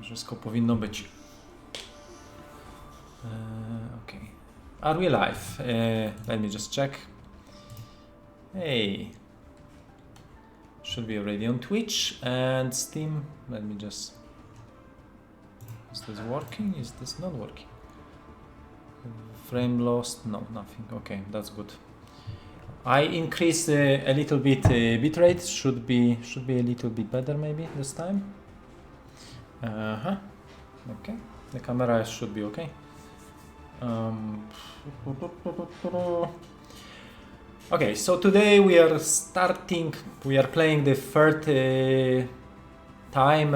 Wszystko powinno być. Okay. Are we live? Let me just check. Hey. Should be already on Twitch and Steam. Let me just... Is this working? Is this not working? Frame lost? No, nothing. Okay, that's good. I increased a little bit bitrate. Should be a little bit better maybe this time. Okay, the camera should be okay. Okay, so today we are playing the third time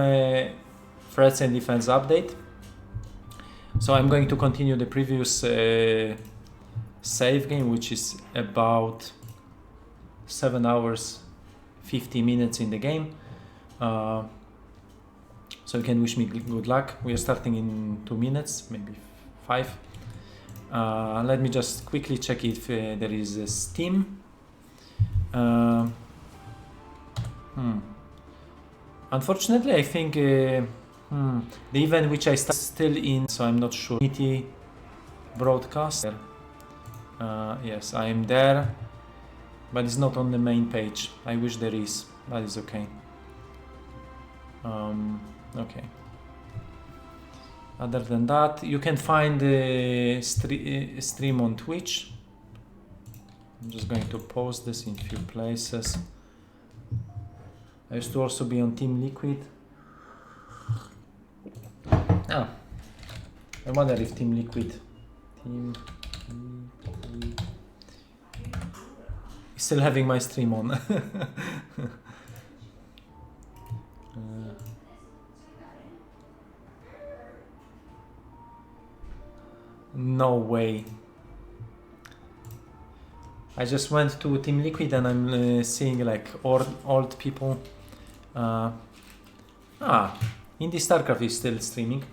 Threats and Defense update. So I'm going to continue the previous save game, which is about 7 hours 50 minutes in the game. So you can wish me good luck. We are starting in 2 minutes, maybe 5. Let me just quickly check if there is a Steam. Unfortunately, I think the event which I started still in, so I'm not sure. Broadcast. Yes, I am there, but it's not on the main page. I wish there is, but it's okay. Okay. Other than that, you can find the stream on Twitch. I'm just going to post this in a few places. I used to also be on Team Liquid. I wonder if Team Liquid is still having my stream on. No way. I just went to Team Liquid and I'm seeing like old people. Indie StarCraft is still streaming.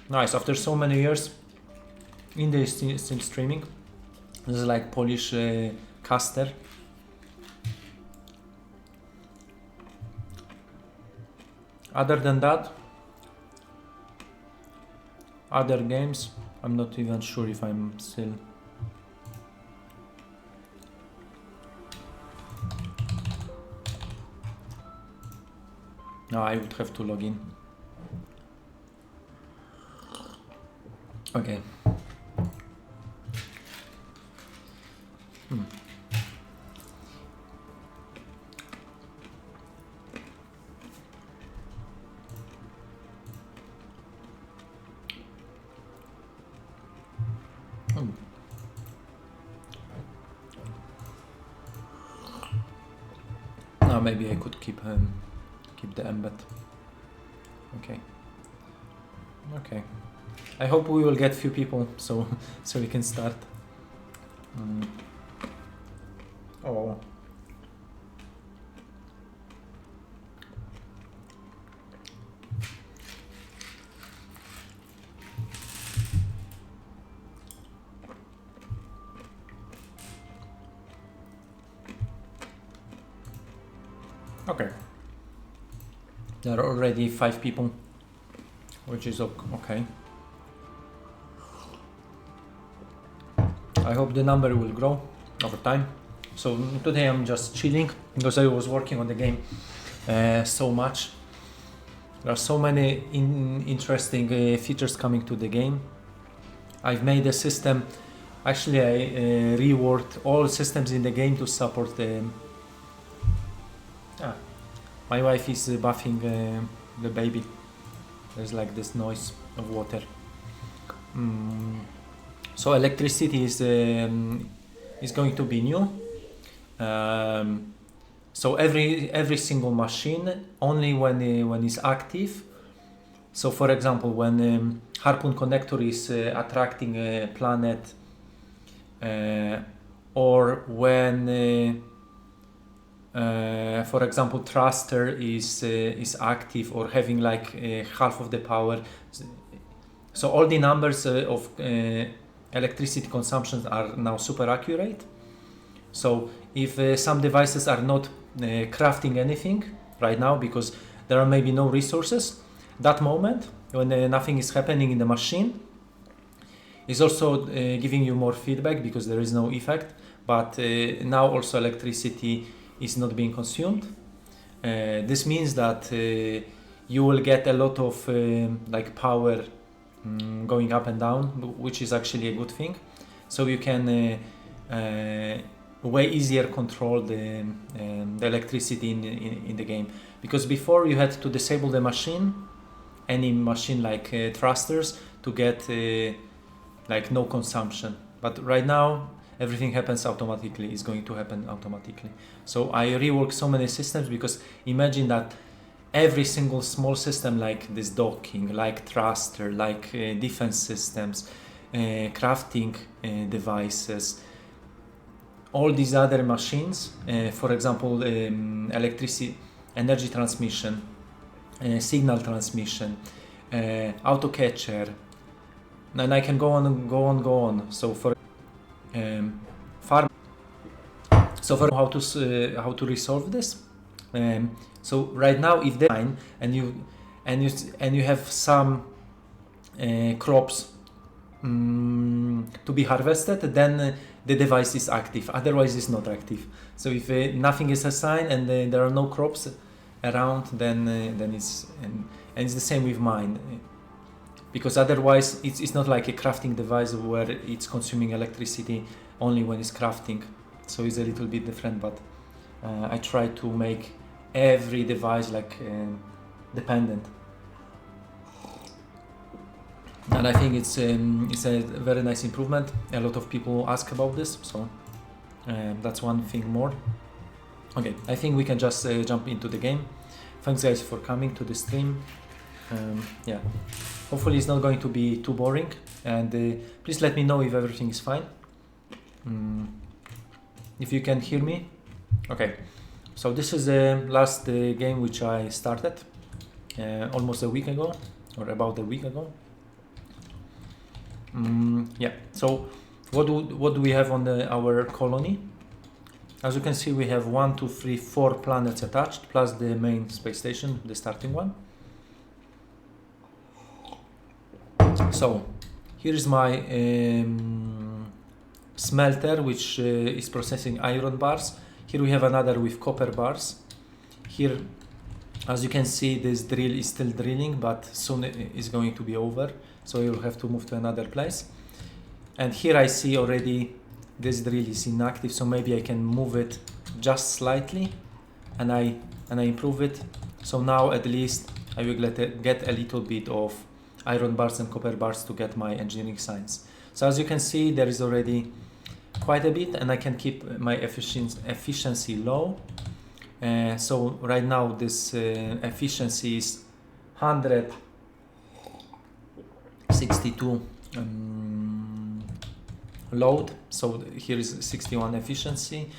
Nice, after so many years, Indie is still streaming. This is like Polish caster. Other than that, other games, I'm not even sure if I'm still... No, I would have to log in. Okay. Now maybe I could keep the embed. Okay. Okay. I hope we will get few people so we can start. Oh. Okay. There are already 5 people, which is okay. I hope the number will grow over time. So today I'm just chilling because I was working on the game so much. There are so many interesting features coming to the game. I've made a system. Actually, I reworked all systems in the game to support the... My wife is bathing the baby. There's like this noise of water. So electricity is going to be new. So every single machine only when it's active. So for example, when Harpoon connector is attracting a planet, or when for example thruster is active or having like half of the power. So all the numbers of electricity consumptions are now super accurate. So if some devices are not crafting anything right now because there are maybe no resources. That moment when nothing is happening in the machine is also giving you more feedback because there is no effect, but now also electricity is not being consumed. This means that you will get a lot of like power going up and down, which is actually a good thing. So you can way easier control the electricity in the game, because before you had to disable the machine, any machine like thrusters, to get like no consumption. But right now everything happens automatically, is going to happen automatically. So I rework so many systems, because imagine that every single small system like this docking, like thruster, like defense systems, crafting devices, all these other machines, for example, energy transmission, signal transmission, auto catcher, and I can go on and go on. So for farm, so for how to resolve this. So right now, if they and you have some crops to be harvested, then the device is active. Otherwise, it's not active. So if nothing is assigned and there are no crops around, then it's and it's the same with mine. Because otherwise, it's not like a crafting device where it's consuming electricity only when it's crafting. So it's a little bit different, but I try to make every device like dependent. And I think it's a very nice improvement. A lot of people ask about this, so that's one thing more. Okay, I think we can just jump into the game. Thanks guys for coming to the stream. Yeah, hopefully it's not going to be too boring, and please let me know if everything is fine. If you can hear me. Okay, so this is the last game which I started almost a week ago, or about a week ago. Yeah, so what do we have on our colony? As you can see, we have 1, 2, 3, 4 planets attached, plus the main space station, the starting one. So here is my smelter, which is processing iron bars. Here we have another with copper bars. Here, as you can see, this drill is still drilling, but soon it is going to be over, so you'll have to move to another place. And here I see already this drill is inactive, so maybe I can move it just slightly, and I improve it. So now at least I will get a little bit of iron bars and copper bars to get my engineering science. So as you can see, there is already quite a bit, and I can keep my efficiency low. So right now this efficiency is 162 load. So here is 61 efficiency.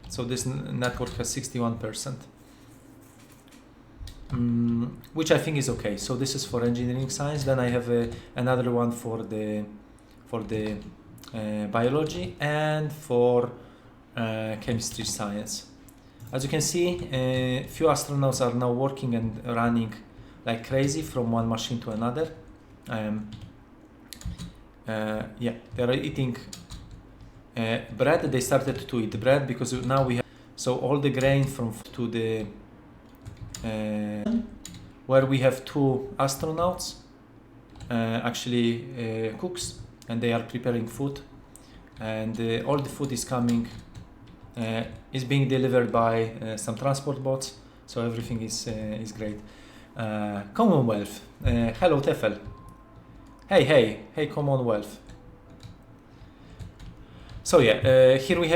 So this network has 61%. Which I think is okay. So this is for engineering science. Then I have another one for the biology and for chemistry science. As you can see, few astronauts are now working and running like crazy from one machine to another. Yeah, they are eating bread. They started to eat bread because now we have all the grain from to the where we have 2 astronauts, actually cooks, and they are preparing food, and all the food is coming, is being delivered by some transport bots, so everything is great. Commonwealth, hello Tefel. Hey Commonwealth. So yeah, here we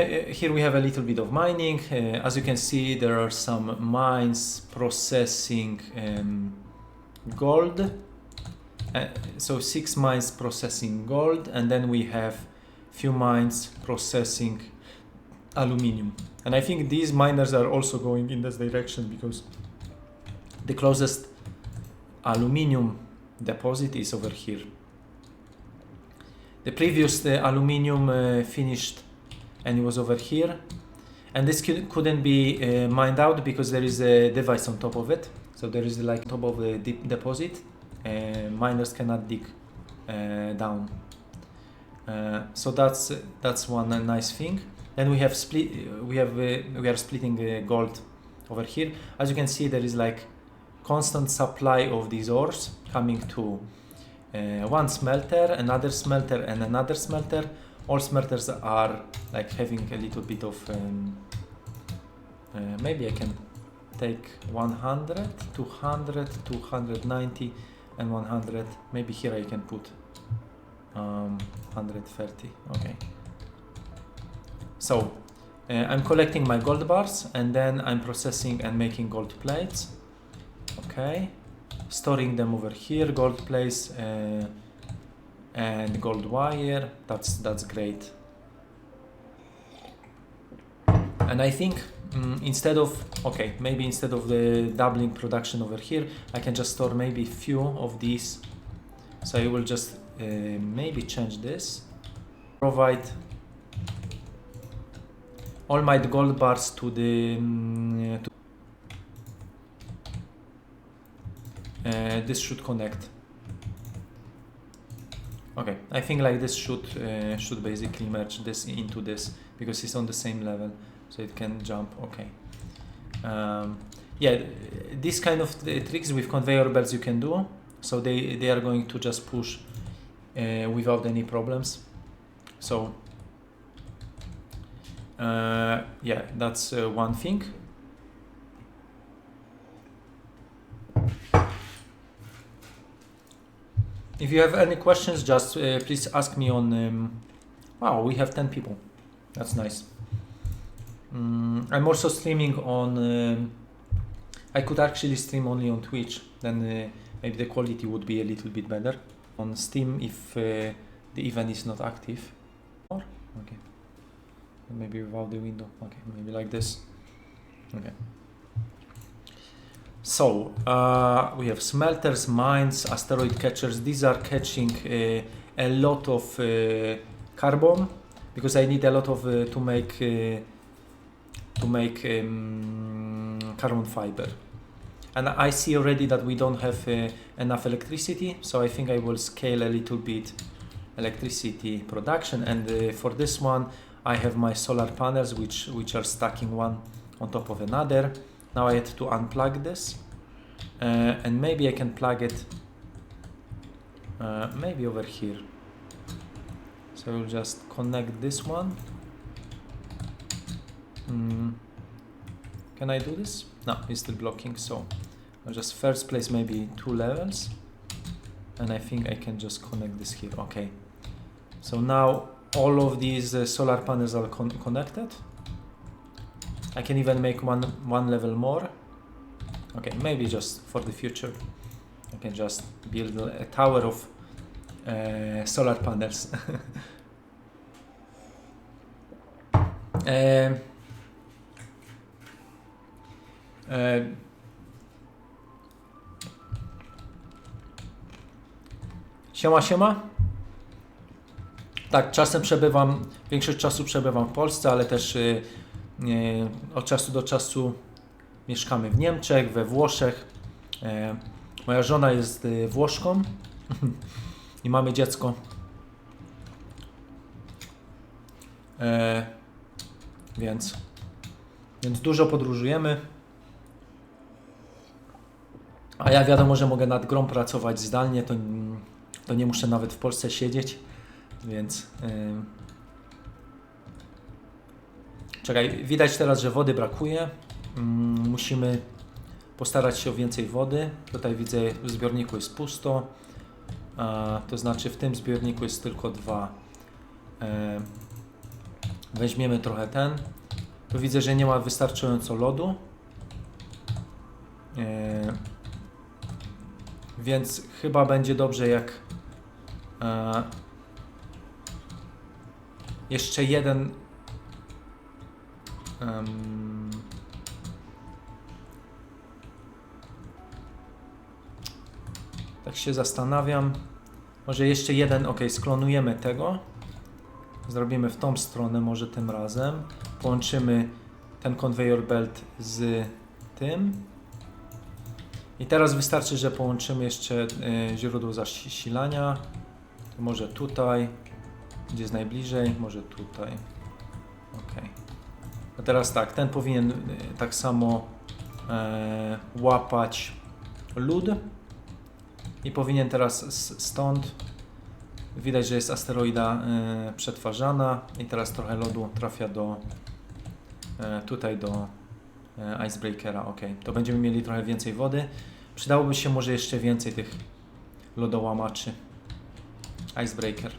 have a little bit of mining. As you can see, there are some mines processing gold. So 6 mines processing gold, and then we have few mines processing aluminium. And I think these miners are also going in this direction, because the closest aluminium deposit is over here. The previous aluminium finished, and it was over here. And this couldn't be mined out because there is a device on top of it. So there is like top of a deep deposit. Miners cannot dig down. So that's one nice thing. Then we have we are splitting gold over here. As you can see, there is like constant supply of these ores coming to one smelter, another smelter, and another smelter. All smelters are like having a little bit of maybe I can take 100, 200, 290 and 100. Maybe here I can put 130. Okay. So I'm collecting my gold bars and then I'm processing and making gold plates. Okay. Storing them over here, gold plates and gold wire. That's great. And I think instead of the doubling production over here, I can just store maybe few of these. So I will just maybe change this. Provide all my gold bars to the this should connect. Okay, I think like this should basically merge this into this because it's on the same level, so it can jump. Okay. Yeah, this kind of tricks with conveyor belts you can do. So they are going to just push without any problems. So yeah, that's one thing. If you have any questions, just please ask me on. Wow, we have 10 people. That's nice. I'm also streaming on. I could actually stream only on Twitch. Then maybe the quality would be a little bit better. On Steam, if the event is not active. Or okay, maybe without the window. Okay, maybe like this. Okay. So we have smelters, mines, asteroid catchers. These are catching a lot of carbon because I need a lot of to make carbon fiber. And I see already that we don't have enough electricity, so I think I will scale a little bit electricity production. And for this one, I have my solar panels, which are stacking one on top of another. Now I had to unplug this, and maybe I can plug it maybe over here. So we'll just connect this one. Can I do this? No, it's still blocking. So I'll just first place maybe 2 levels, and I think I can just connect this here. Okay. So now all of these solar panels are connected. I can even make one level more. Okay, maybe just for the future I can just build a tower of solar panels. Siema. Tak, czasem większość czasu przebywam w Polsce, ale też od czasu do czasu mieszkamy w Niemczech, we Włoszech. Moja żona jest Włoszką i mamy dziecko. Więc dużo podróżujemy. A ja wiadomo, że mogę nad grą pracować zdalnie, to nie muszę nawet w Polsce siedzieć, więc czekaj, widać teraz, że wody brakuje. Musimy postarać się o więcej wody. Tutaj widzę, w zbiorniku jest pusto. To znaczy w tym zbiorniku jest tylko 2. Weźmiemy trochę ten. Tu widzę, że nie ma wystarczająco lodu. Więc chyba będzie dobrze, jak jeszcze jeden tak się zastanawiam. Może jeszcze jeden, ok, sklonujemy tego. Zrobimy w tą stronę może tym razem. Połączymy ten conveyor belt z tym. I teraz wystarczy, że połączymy jeszcze źródło zasilania. To może tutaj, gdzie jest najbliżej, może tutaj. Ok. A teraz tak, ten powinien tak samo łapać lód. I powinien teraz stąd, widać, że jest asteroida przetwarzana i teraz trochę lodu trafia do tutaj do icebreakera. Ok, to będziemy mieli trochę więcej wody. Przydałoby się może jeszcze więcej tych lodołamaczy. Icebreaker.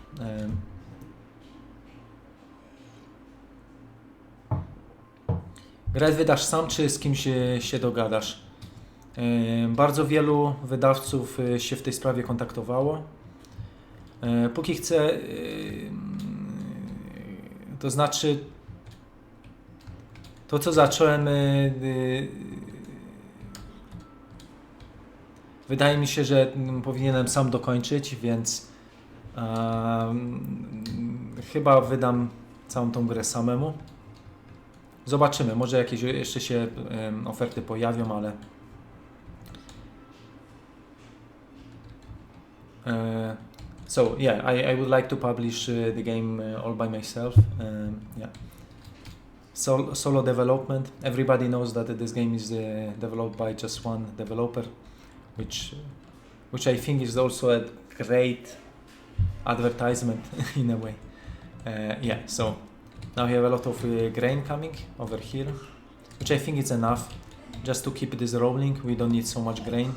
Grę wydasz sam, czy z kimś się dogadasz? Bardzo wielu wydawców się w tej sprawie kontaktowało. Póki chcę, to znaczy to, co zacząłem, wydaje mi się, że powinienem sam dokończyć, więc chyba wydam całą tą grę samemu. Zobaczymy, może jakieś jeszcze się oferty pojawią, ale so yeah, I would like to publish the game all by myself. Yeah. Solo development. Everybody knows that this game is developed by just one developer, which I think is also a great advertisement in a way. Yeah, so now we have a lot of grain coming over here, which I think is enough just to keep this rolling. We don't need so much grain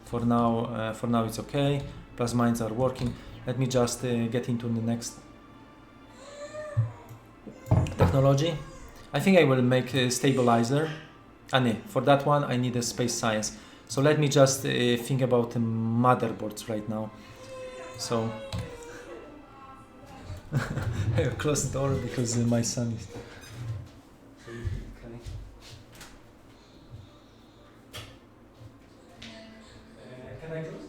for now. For now it's okay. Plus mines are working. Let me just get into the next technology. I think I will make a stabilizer. And for that one I need a space science. So let me just think about motherboards right now. So I have closed the door because my son is. Okay. Can I close?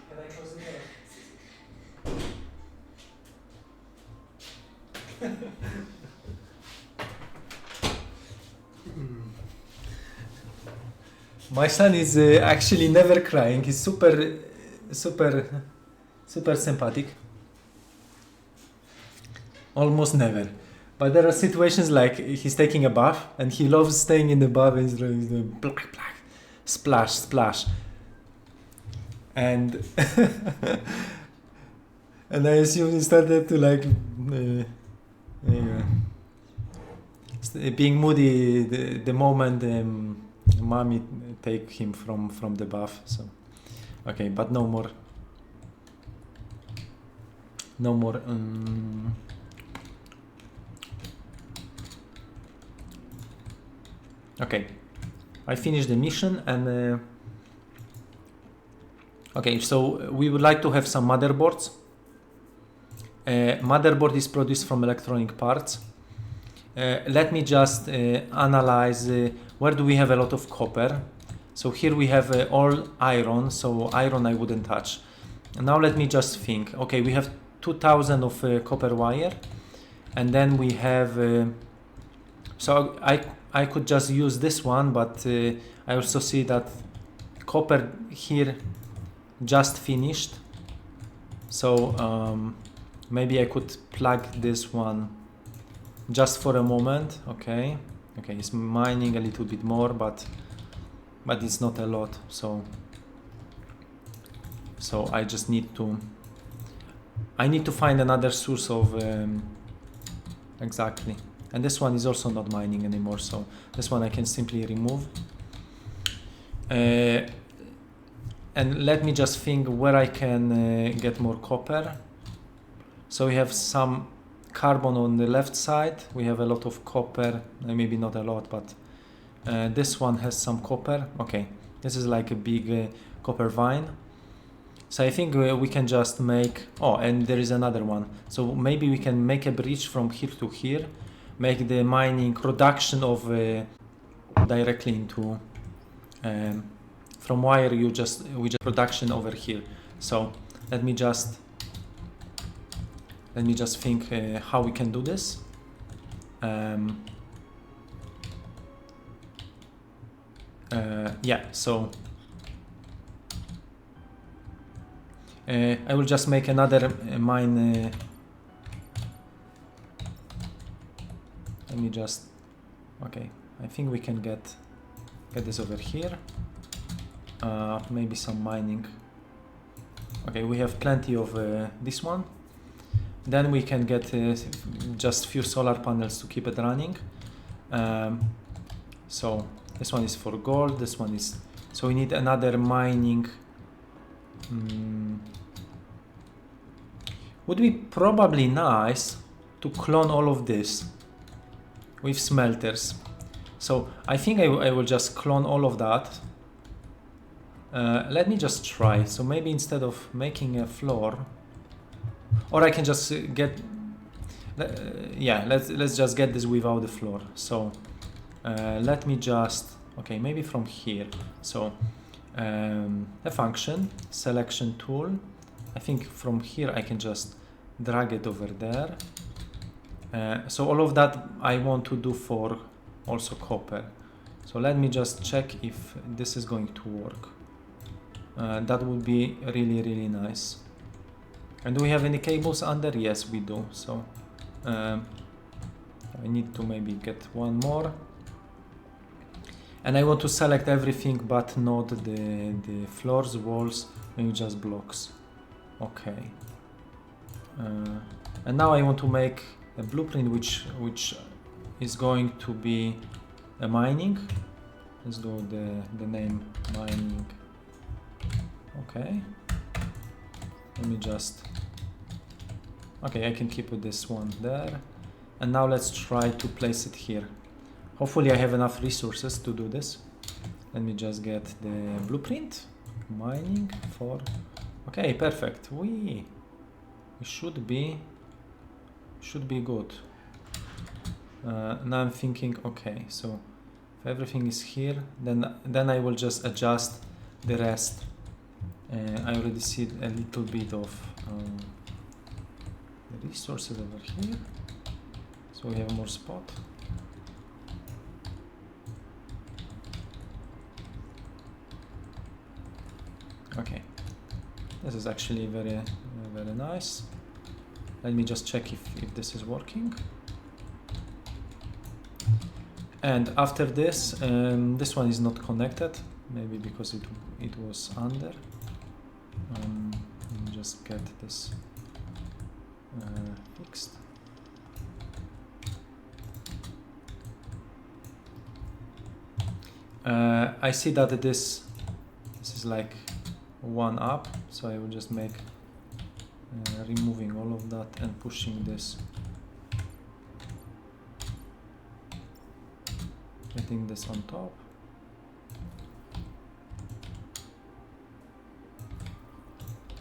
Can I close the door? My son is actually never crying. He's super sympathetic. Almost never. But there are situations like he's taking a bath and he loves staying in the bath and he's doing black, splash, splash. And and I assume he started to like being moody the moment mommy take him from the bath. So okay, but no more okay, I finished the mission and okay, so we would like to have some motherboards. Motherboard is produced from electronic parts. Let me just analyze where do we have a lot of copper. So here we have all iron, so iron I wouldn't touch. Now let me just think. Okay, we have 2000 of copper wire, and then we have so I could just use this one, but I also see that copper here just finished, so maybe I could plug this one just for a moment. Okay, it's mining a little bit more, but it's not a lot, so I just need to find another source of exactly. And this one is also not mining anymore, so this one I can simply remove. And let me just think where I can get more copper. So we have some carbon on the left side, we have a lot of copper, maybe not a lot, but this one has some copper. Okay, this is like a big copper vein. So I think we can just make, oh, and there is another one. So maybe we can make a bridge from here to here, make the mining production of directly into from wire we just production over here. So let me just Let me just think how we can do this. Yeah, so I will just make another mine. Let me just, okay, I think we can get this over here. Maybe some mining. Okay, we have plenty of this one. Then we can get just few solar panels to keep it running. So this one is for gold, this one is, so we need another mining. Would be probably nice to clone all of this with smelters. So I think I will just clone all of that. Let me just try. So maybe instead of making a floor, or I can just get, yeah, let's just get this without the floor. So let me just, okay, maybe from here. So a function, selection tool. I think from here I can just drag it over there. So all of that I want to do for also copper. So let me just check if this is going to work. That would be really, really nice. And do we have any cables under? Yes, we do. So I need to maybe get one more. And I want to select everything but not the floors, walls, maybe just blocks. Okay. And now I want to make a blueprint which is going to be a mining. Let's do the name mining. Okay. Let me just, okay, I can keep this one there. And now let's try to place it here. Hopefully I have enough resources to do this. Let me just get the blueprint. Mining for, okay, perfect. We should be good. Now I'm thinking, okay, so if everything is here, then I will just adjust the rest. I already see a little bit of the resources over here, so we have more spot. Okay, this is actually very nice. Let me just check if this is working. And after this, this one is not connected, maybe because it was under. Let me just get this fixed. I see that this is like one up, so I will just make removing all of that and pushing this, getting this on top.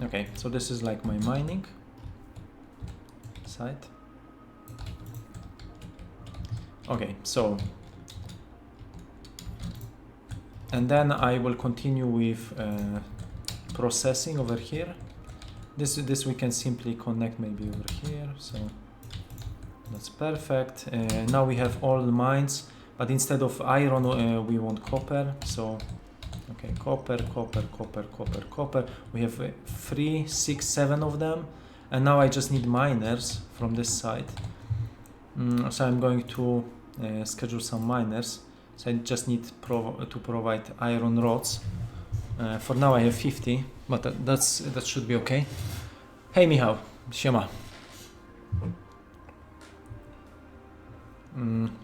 Okay, so this is like my mining site. Okay, so, and then I will continue with processing over here. This we can simply connect maybe over here, so that's perfect. Now we have all the mines, but instead of iron we want copper. So okay, copper. We have 3, 6, 7 of them, and now I just need miners from this side. So I'm going to schedule some miners. So I just need to provide iron rods. For now I have 50, but that should be okay. Hey Michał, siema.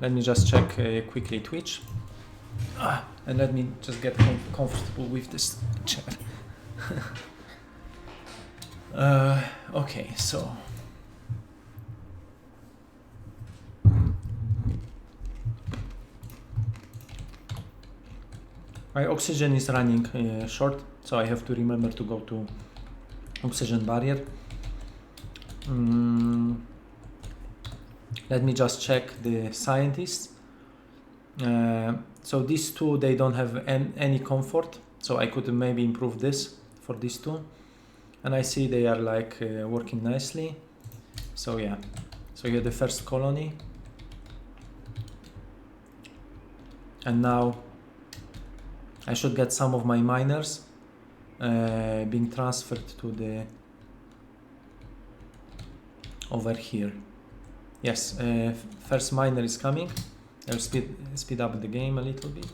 Let me just check quickly Twitch. And let me just get comfortable with this chair. Okay, so my oxygen is running short, so I have to remember to go to oxygen barrier. Let me just check the scientists. So these two, they don't have any comfort, so I could maybe improve this for these two. And I see they are like working nicely. So yeah, so here the first colony, and now I should get some of my miners being transferred to the over here. Yes, first miner is coming. I'll speed up the game a little bit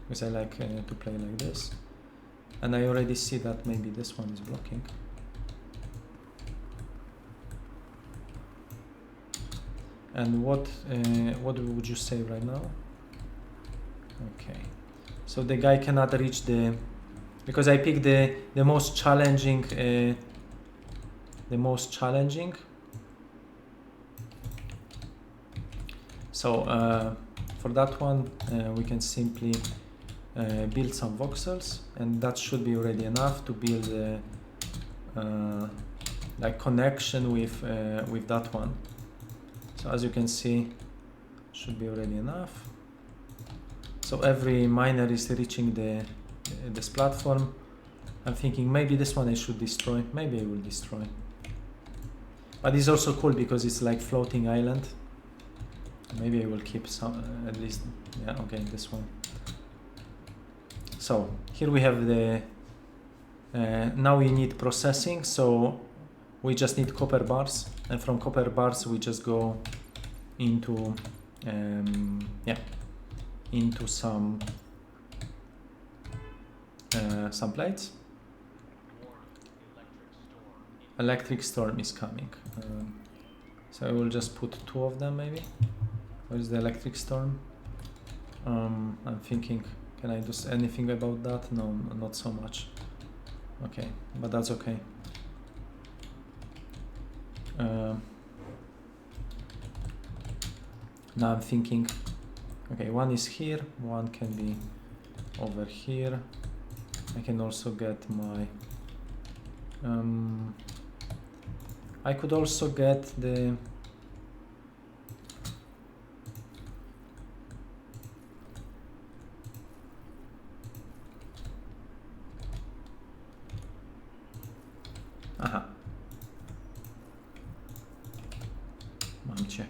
because I like to play like this, and I already see that maybe this one is blocking. And what would you say right now? Okay, so the guy cannot reach the, because I picked the most challenging So for that one we can simply build some voxels, and that should be already enough to build like connection with that one. So as you can see, should be already enough. So every miner is reaching this platform. I'm thinking maybe this one I should destroy. Maybe I will destroy. But it's also cool because it's like floating island. Maybe I will keep some at least. Yeah, okay, this one. So here we have the. Now we need processing. So we just need copper bars, and from copper bars we just go into into some plates. Electric storm is coming. So I will just put 2 of them maybe. Where is the electric storm? I'm thinking, can I do anything about that? No, not so much. Okay, but that's okay. Now I'm thinking, okay, one is here, one can be over here. I can also get my I could also get the aha. Mamcie.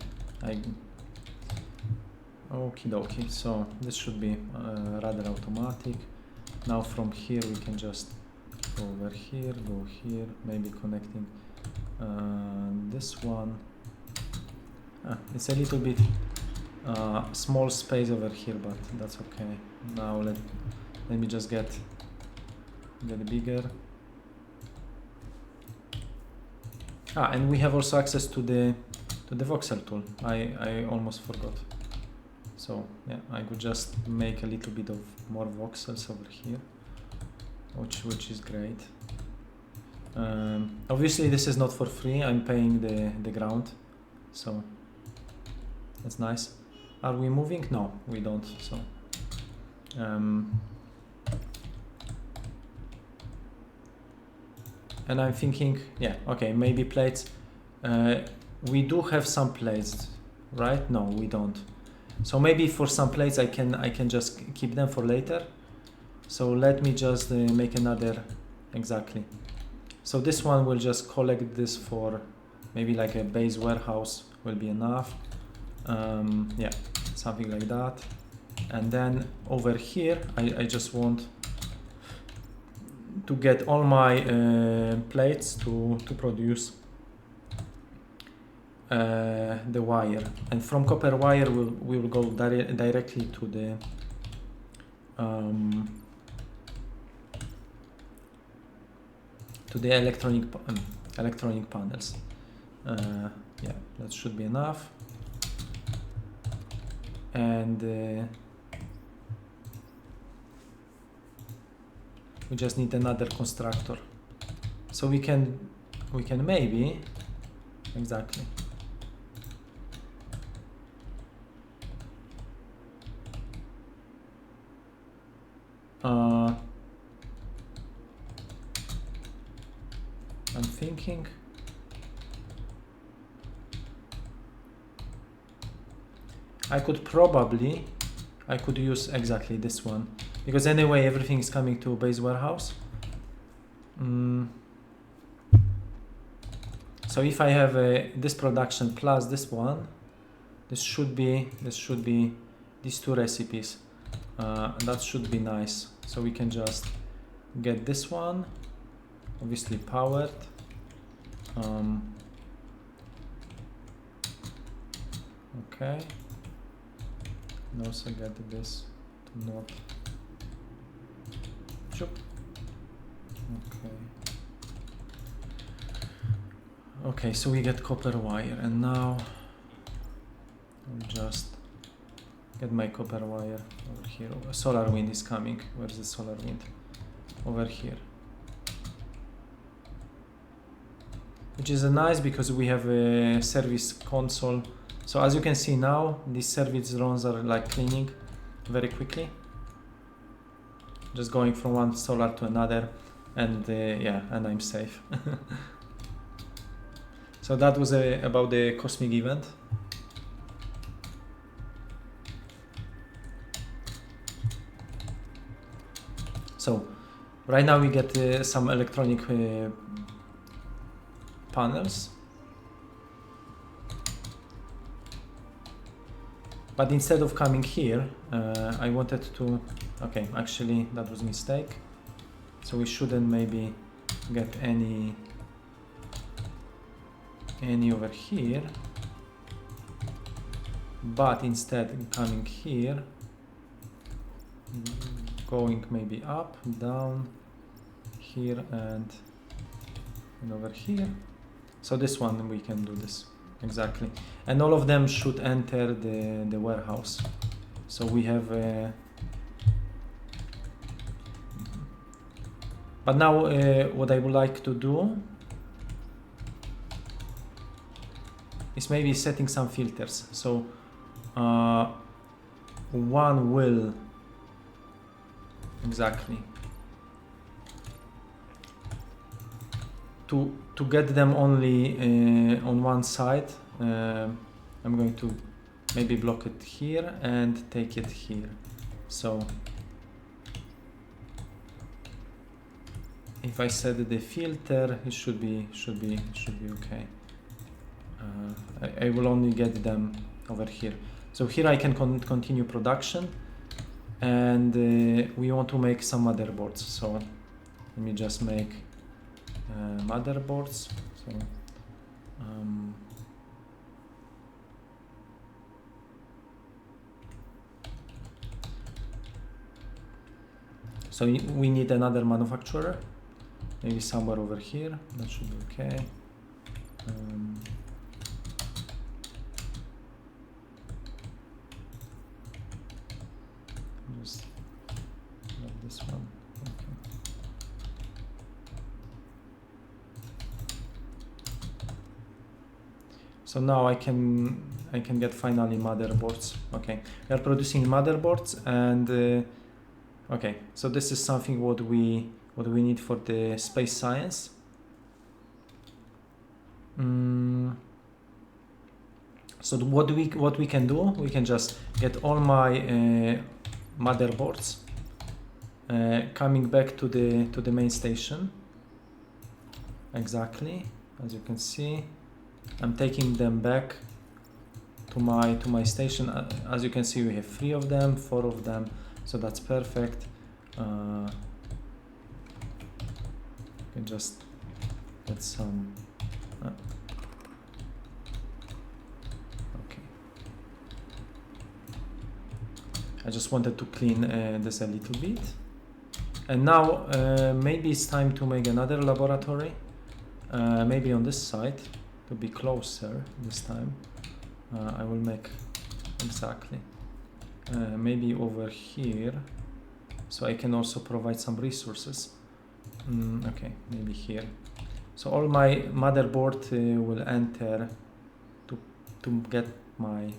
Okie dokie, so this should be rather automatic. Now from here we can just go over here, go here, maybe connecting this one. It's a little bit small space over here, but that's okay. Now let me just get bigger. And we have also access to the voxel tool. I almost forgot. So yeah, I could just make a little bit of more voxels over here, which is great. Obviously this is not for free. I'm paying the ground, so that's nice. Are we moving? No, we don't. So and I'm thinking, yeah, okay, maybe plates. We do have some plates, right? No, we don't. So maybe for some plates I can just keep them for later. So let me just make another, exactly. So this one will just collect this for maybe like a base warehouse will be enough. Yeah, something like that. And then over here I just want to get all my plates to produce the wire, and from copper wire we will go directly to the electronic panels. Yeah, that should be enough. And we just need another constructor. So we can maybe, exactly. I'm thinking I could use exactly this one, because anyway everything is coming to So if I have this production plus this one, this should be these two recipes. That should be nice. So we can just get this one, obviously powered. Okay. And also get this to not. Shoop. Okay. Okay, so we get copper wire, and now I'll just get my copper wire over here. Solar wind is coming. Where's the solar wind? Over here. Which is nice because we have a service console. So as you can see now, these service drones are like cleaning very quickly. Just going from one solar to another, and yeah, and I'm safe. So that was about the cosmic event. So right now we get some electronic panels. But instead of coming here, I wanted to, okay, actually that was a mistake. So we shouldn't maybe get any over here, but instead coming here, going maybe up, down, here and over here. So this one we can do this. Exactly, and all of them should enter the warehouse. So we have but now what I would like to do is maybe setting some filters. So one will exactly to get them only on one side. I'm going to maybe block it here and take it here. So if I set the filter, it should be okay. I will only get them over here. So here I can continue production, and we want to make some motherboards. So let me just make motherboards. So we need another manufacturer, maybe somewhere over here. That should be okay. Just grab this one. Okay. So now I can get finally motherboards. Okay, we are producing motherboards, and okay, so this is something what we need for the space science. So what we can do, we can just get all my motherboards coming back to the main station. Exactly, as you can see, I'm taking them back to my station. As you can see, we have 3 of them, 4 of them, so that's perfect. You can just get some. Okay. I just wanted to clean this a little bit, and now maybe it's time to make another laboratory. Maybe on this side to be closer this time. I will make exactly maybe over here, so I can also provide some resources. Okay, maybe here. So all my motherboard will enter to get my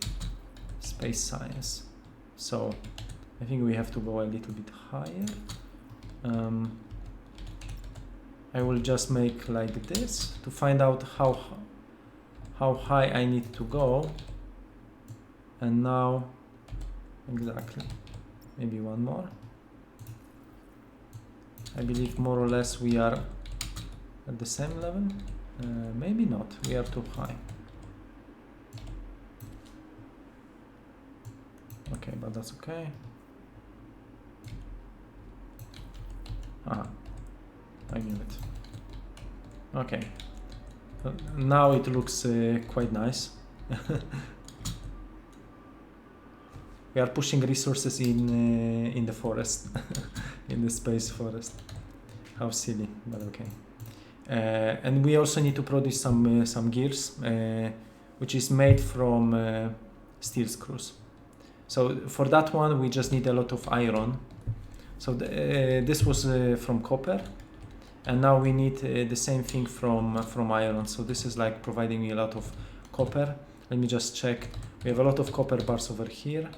space science. So I think we have to go a little bit higher. I will just make like this to find out how high I need to go. And now exactly, maybe one more. I believe more or less we are at the same level. Maybe not, we are too high. Okay, but that's okay. I knew it. Okay, now it looks quite nice. We are pushing resources in the forest, in the space forest. How silly, but okay. And we also need to produce some gears, which is made from steel screws. So for that one, we just need a lot of iron. So this was from copper, and now we need the same thing from iron. So this is like providing me a lot of copper. Let me just check. We have a lot of copper bars over here,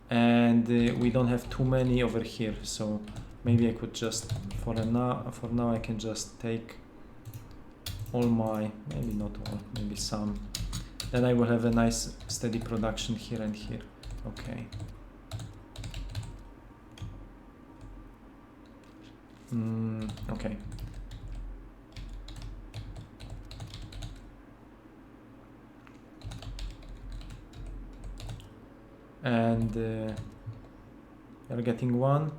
and we don't have too many over here. So maybe I could just for now I can just take all my, maybe not all, maybe some. Then I will have a nice steady production here and here. Okay. Okay. And you're getting one.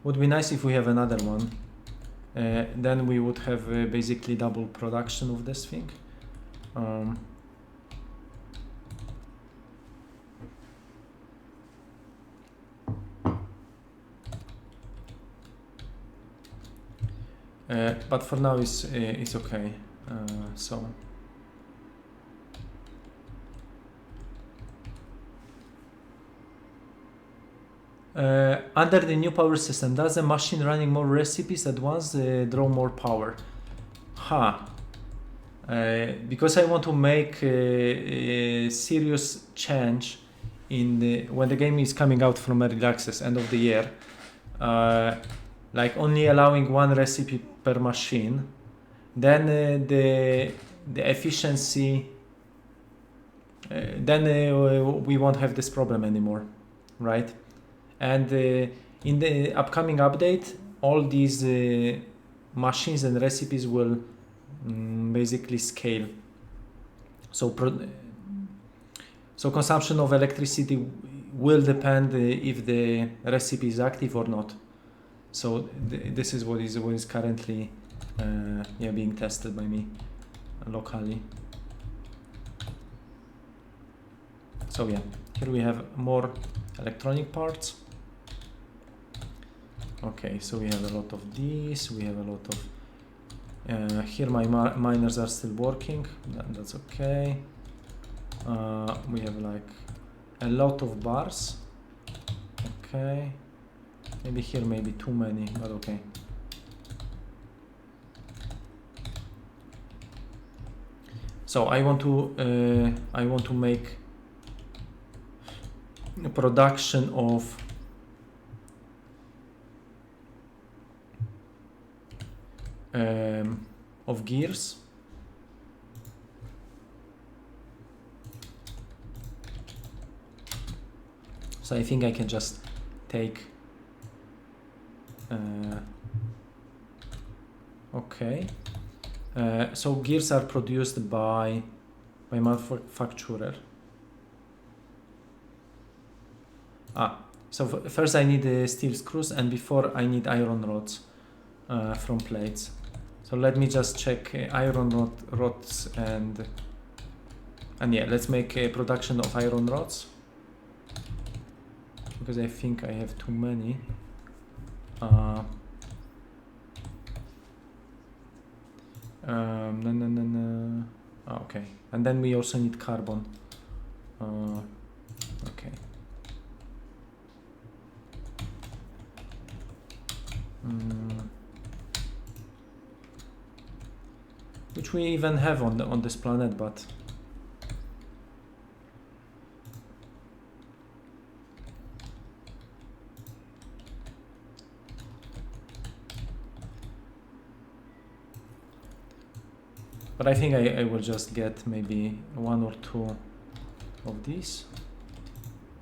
Would be nice if we have another one. Then we would have basically double production of this thing. But for now it's okay. So under the new power system, does the machine running more recipes at once draw more power? Because I want to make a serious change in when the game is coming out from early access end of the year, like only allowing one recipe per machine, then the efficiency, then we won't have this problem anymore, right? And in the upcoming update, all these machines and recipes will basically scale. So consumption of electricity will depend if the recipe is active or not. So this is what is currently being tested by me locally. So yeah, here we have more electronic parts. Okay, so we have a lot of these, we have a lot of here my miners are still working, that's okay. We have like a lot of bars. Okay, maybe here maybe too many, but okay. So I want to make a production of gears. So I think I can just take okay. So gears are produced by manufacturer. So first I need steel screws, and before I need iron rods from plates. So let me just check iron rods and yeah, let's make a production of iron rods, because I think I have too many. No. Okay, and then we also need carbon. Okay. Which we even have on this planet, but I think I will just get maybe one or two of these,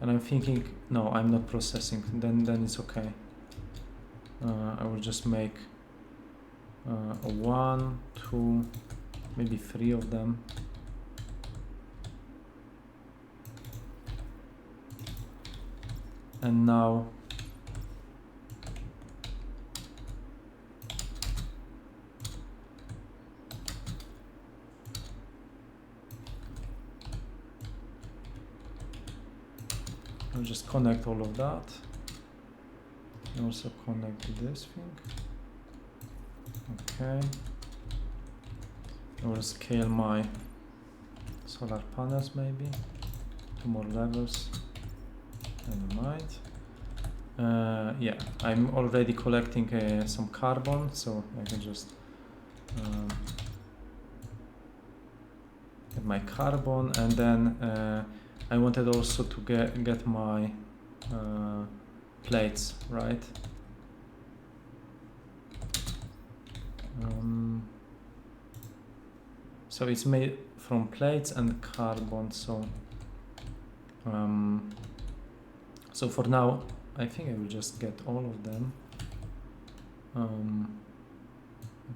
and I'm thinking, no, I'm not processing, then it's okay. I will just make 1, 2, maybe 3 of them. And now I'll just connect all of that. Also connect to this thing. Okay. I will scale my solar panels maybe. 2 more levels. Never mind. Yeah, I'm already collecting some carbon, so I can just get my carbon, and then I wanted also to get my plates, right? So it's made from plates and carbon, so so for now I think I will just get all of them. I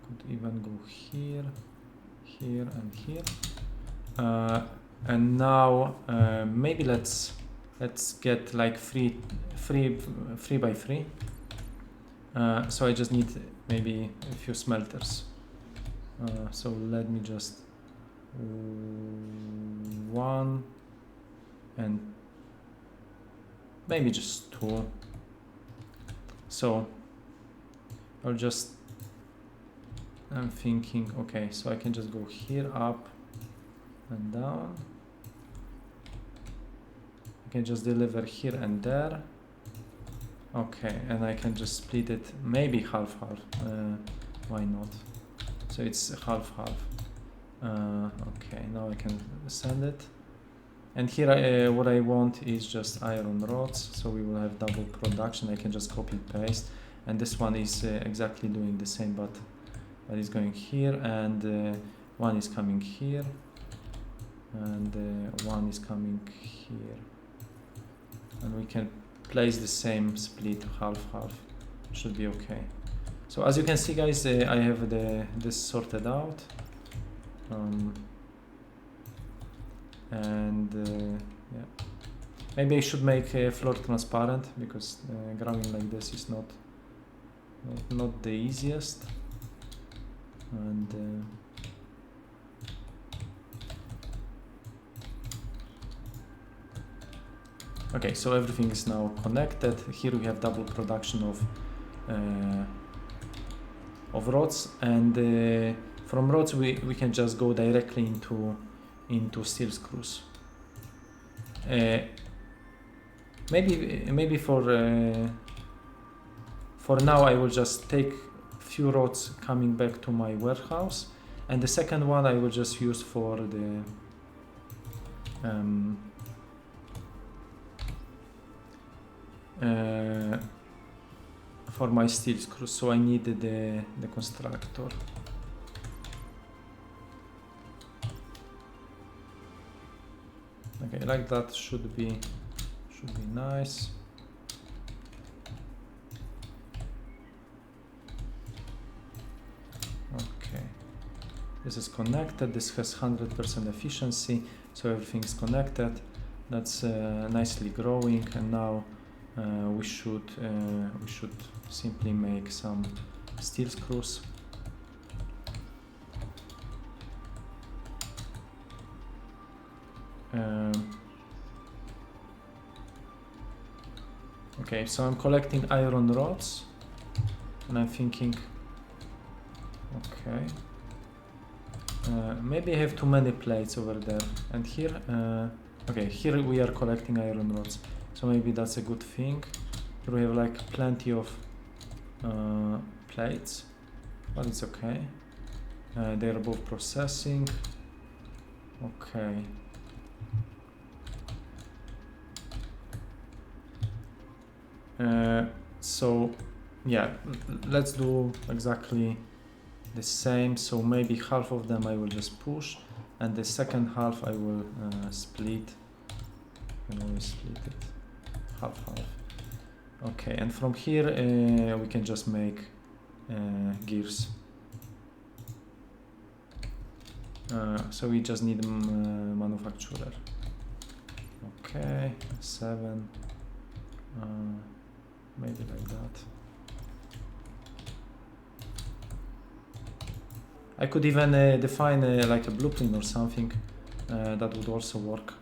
could even go here, here and here, and now maybe let's get like 3 by 3. So I just need maybe a few smelters. So let me just 1 and maybe just 2. So I'm thinking, okay, so I can just go here, up and down. I can just deliver here and there. Okay, and I can just split it maybe half. Why not? So it's half. Okay, now I can send it. And here what I want is just iron rods, so we will have double production. I can just copy paste, and this one is exactly doing the same, but it's going here, and one is coming here, and one is coming here, and we can place the same split half. Should be okay. So as you can see, guys, I have this sorted out. And yeah, maybe I should make a floor transparent, because growing like this is not the easiest. And okay, so everything is now connected. Here we have double production of rods, and from rods we can just go directly into steel screws. Maybe for now I will just take few rods coming back to my warehouse, and the second one I will just use for the for my steel screws. So I need the constructor. Okay, like that should be nice. Okay, this is connected. This has 100% efficiency, so everything is connected. That's nicely growing, and now we should simply make some steel screws. Okay, so I'm collecting iron rods, and I'm thinking, okay, maybe I have too many plates over there, and here, okay, here we are collecting iron rods, so maybe that's a good thing. Here we have like plenty of plates, but it's okay. They are both processing. Okay. So yeah, let's do exactly the same. So maybe half of them I will just push, and the second half I will split. I will split it half. Okay, and from here we can just make gears. So we just need manufacturer. Okay, 7. Maybe like that. I could even define like a blueprint or something that would also work.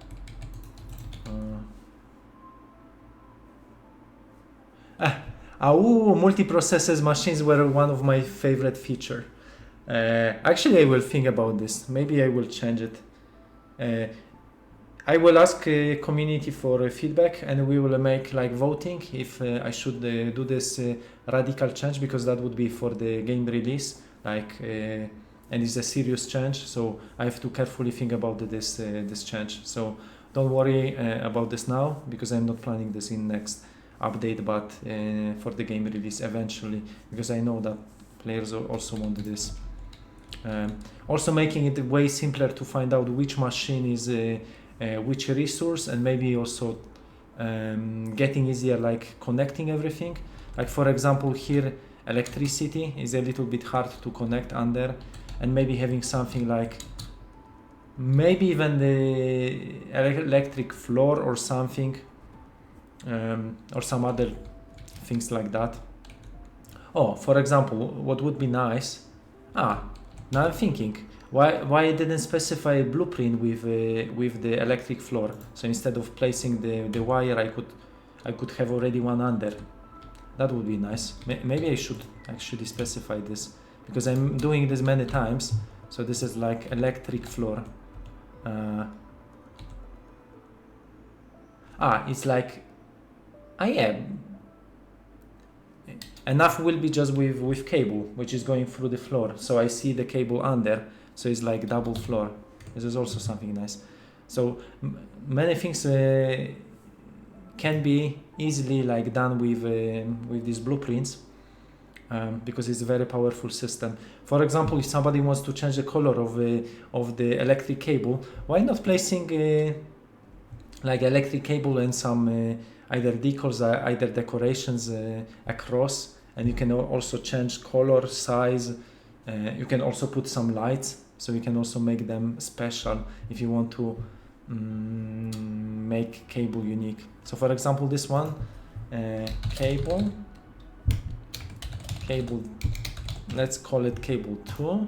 Multiprocessors machines were one of my favorite feature. Actually, I will think about this. Maybe I will change it. I will ask community for feedback, and we will make like voting if I should do this radical change, because that would be for the game release, like, and it's a serious change. So I have to carefully think about this this change. So don't worry about this now, because I'm not planning this in next update, but for the game release eventually, because I know that players also want this. Also making it way simpler to find out which machine is which resource, and maybe also getting easier like connecting everything. Like for example here, electricity is a little bit hard to connect under, and maybe having something like maybe even the electric floor or something, or some other things like that. Oh, for example, what would be nice, now I'm thinking, why I didn't specify a blueprint with the electric floor. So instead of placing the wire, I could have already one under. That would be nice. Maybe I should actually specify this, because I'm doing this many times. So this is like electric floor. It's like, yeah. Enough will be just with cable, which is going through the floor. So I see the cable under, so it's like double floor. This is also something nice. So many things can be easily like done with these blueprints, because it's a very powerful system. For example, if somebody wants to change the color of the electric cable, why not placing like electric cable and some either decals, either decorations across, and you can also change color, size. You can also put some lights, so you can also make them special if you want to make cable unique. So for example, this one, cable, let's call it cable 2.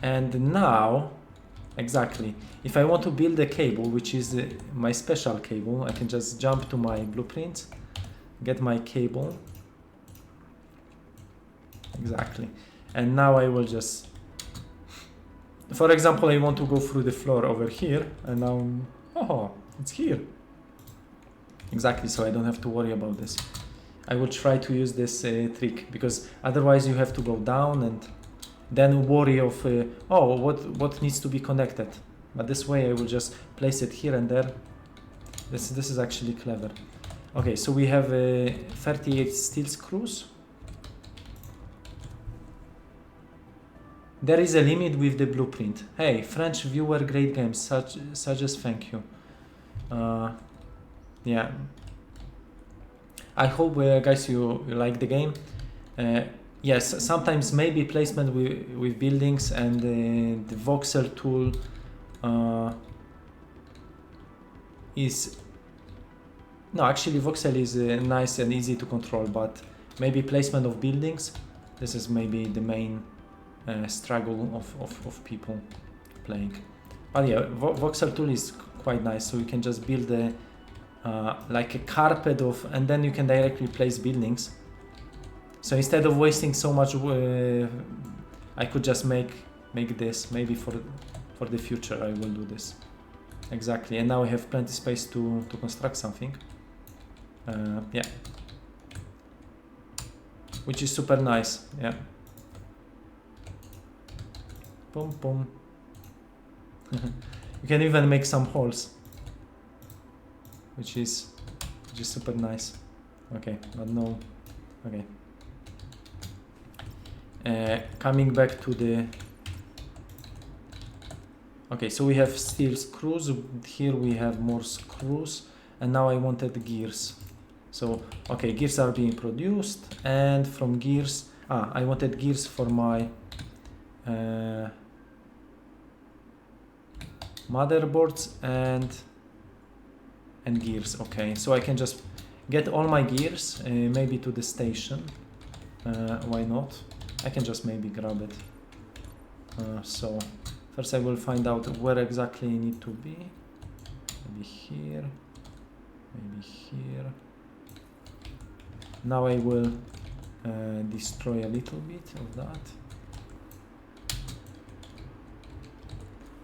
And now, exactly, if I want to build a cable, which is my special cable, I can just jump to my blueprint, get my cable, exactly. And now I will just, for example, I want to go through the floor over here, and now, oh, it's here. Exactly, so I don't have to worry about this. I will try to use this trick, because otherwise you have to go down and then worry of, what needs to be connected. But this way I will just place it here and there. This is actually clever. Okay, so we have 38 steel screws. There is a limit with the blueprint. Hey, French viewer, great games, such as thank you. Yeah. I hope guys you like the game. Yes, sometimes maybe placement with buildings and the voxel tool is... No, actually voxel is nice and easy to control, but maybe placement of buildings, this is maybe the main struggle of people playing. But yeah, voxel tool is quite nice, so you can just build like a carpet of, and then you can directly place buildings. So instead of wasting so much, I could just make this. Maybe for the future I will do this. Exactly, and now I have plenty space to construct something. Yeah, which is super nice. Yeah. Boom, boom. You can even make some holes, which is super nice. Okay, but no. Okay. Coming back to the... Okay, so we have steel screws. Here we have more screws, and now I wanted gears. So, okay, gears are being produced, and from gears... I wanted gears for my... motherboards and gears. Okay, so I can just get all my gears maybe to the station. Why not? I can just maybe grab it. So first I will find out where exactly I need to be. Maybe here, maybe here. Now I will destroy a little bit of that.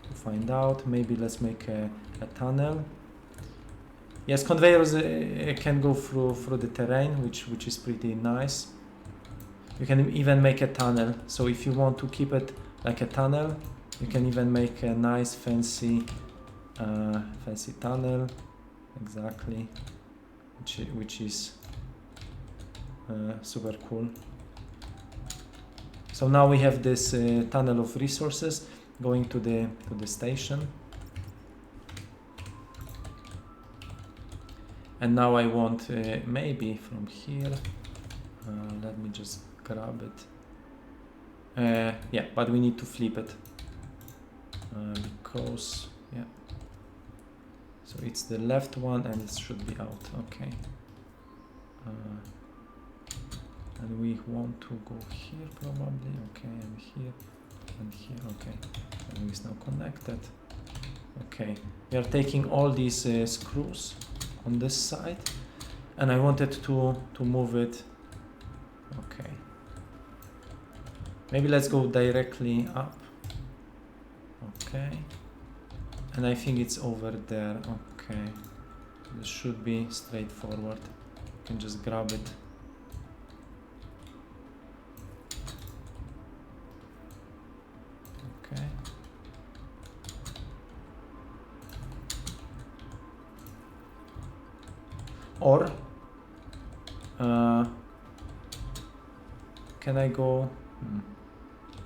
To find out, maybe let's make a tunnel. Yes, conveyors can go through the terrain, which is pretty nice. You can even make a tunnel. So if you want to keep it like a tunnel, you can even make a nice fancy tunnel. Exactly, which is super cool. So now we have this tunnel of resources going to the station. And now I want maybe from here, let me just grab it. Yeah, but we need to flip it because, yeah. So it's the left one and it should be out, okay. And we want to go here probably, okay, and here, okay. Everything is now connected. Okay, we are taking all these screws on this side, and I wanted to move it. Okay, maybe let's go directly up. Okay, and I think it's over there. Okay, this should be straightforward. You can just grab it. Okay. Or can I go?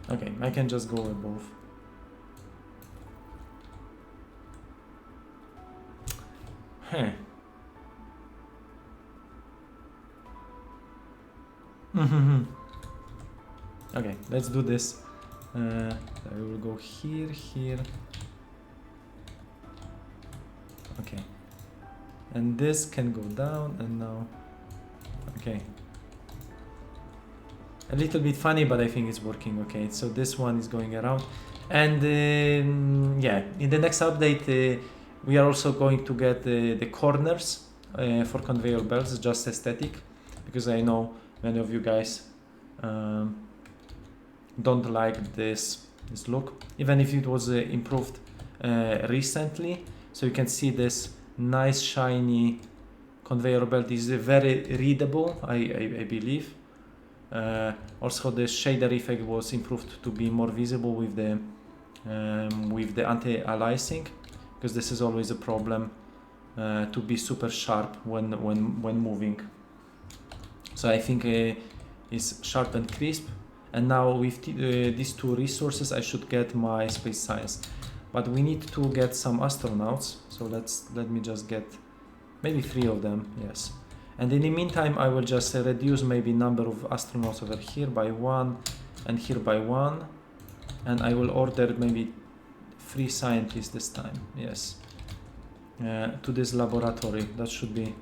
Okay, I can just go above. Huh. Okay, let's do this. I will go here, here. Okay. And this can go down, and now, okay. A little bit funny, but I think it's working okay. So this one is going around, and yeah, in the next update, we are also going to get the corners for conveyor belts, just aesthetic, because I know many of you guys don't like this look, even if it was improved recently. So you can see this nice shiny conveyor belt is very readable, I believe. Also the shader effect was improved to be more visible with the anti-aliasing, because this is always a problem to be super sharp when moving. So I think it's sharp and crisp. And now with these two resources I should get my space science. But we need to get some astronauts, so let me just get maybe 3 of them, yes. And in the meantime I will just reduce maybe number of astronauts over here by 1 and here by 1, and I will order maybe 3 scientists this time, yes, to this laboratory. That should be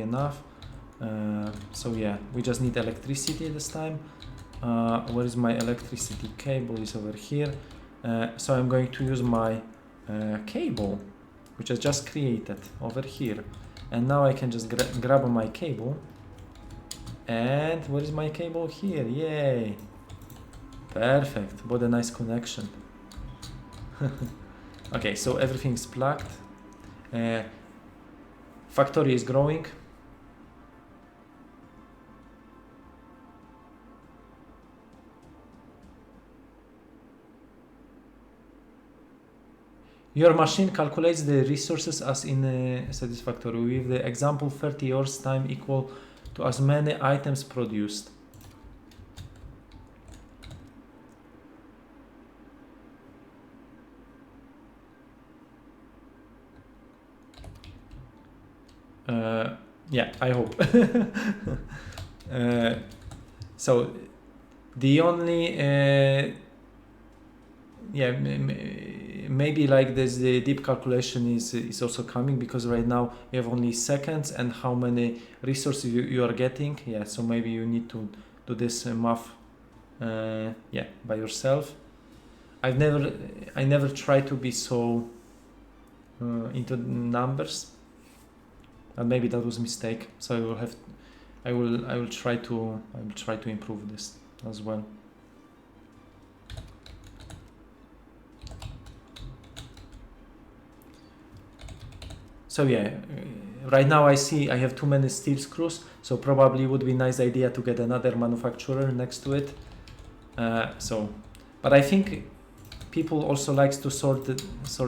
enough. So yeah, we just need electricity this time. Where is my electricity cable? Is over here. So I'm going to use my cable, which I just created over here, and now I can just grab my cable. And where is my cable? Here. Yay, perfect. What a nice connection. Okay, so everything's plugged. Factory is growing. Your machine calculates the resources as in a satisfactory, with the example 30 hours time equal to as many items produced. Yeah, I hope. So the only maybe like this, the deep calculation is also coming, because right now you have only seconds and how many resources you are getting. Yeah, so maybe you need to do this math yeah, by yourself. I never try to be so into numbers, and maybe that was a mistake. So I will try to improve this as well. So yeah, right now I see I have too many steel screws, so probably would be a nice idea to get another manufacturer next to it. But I think people also likes to sort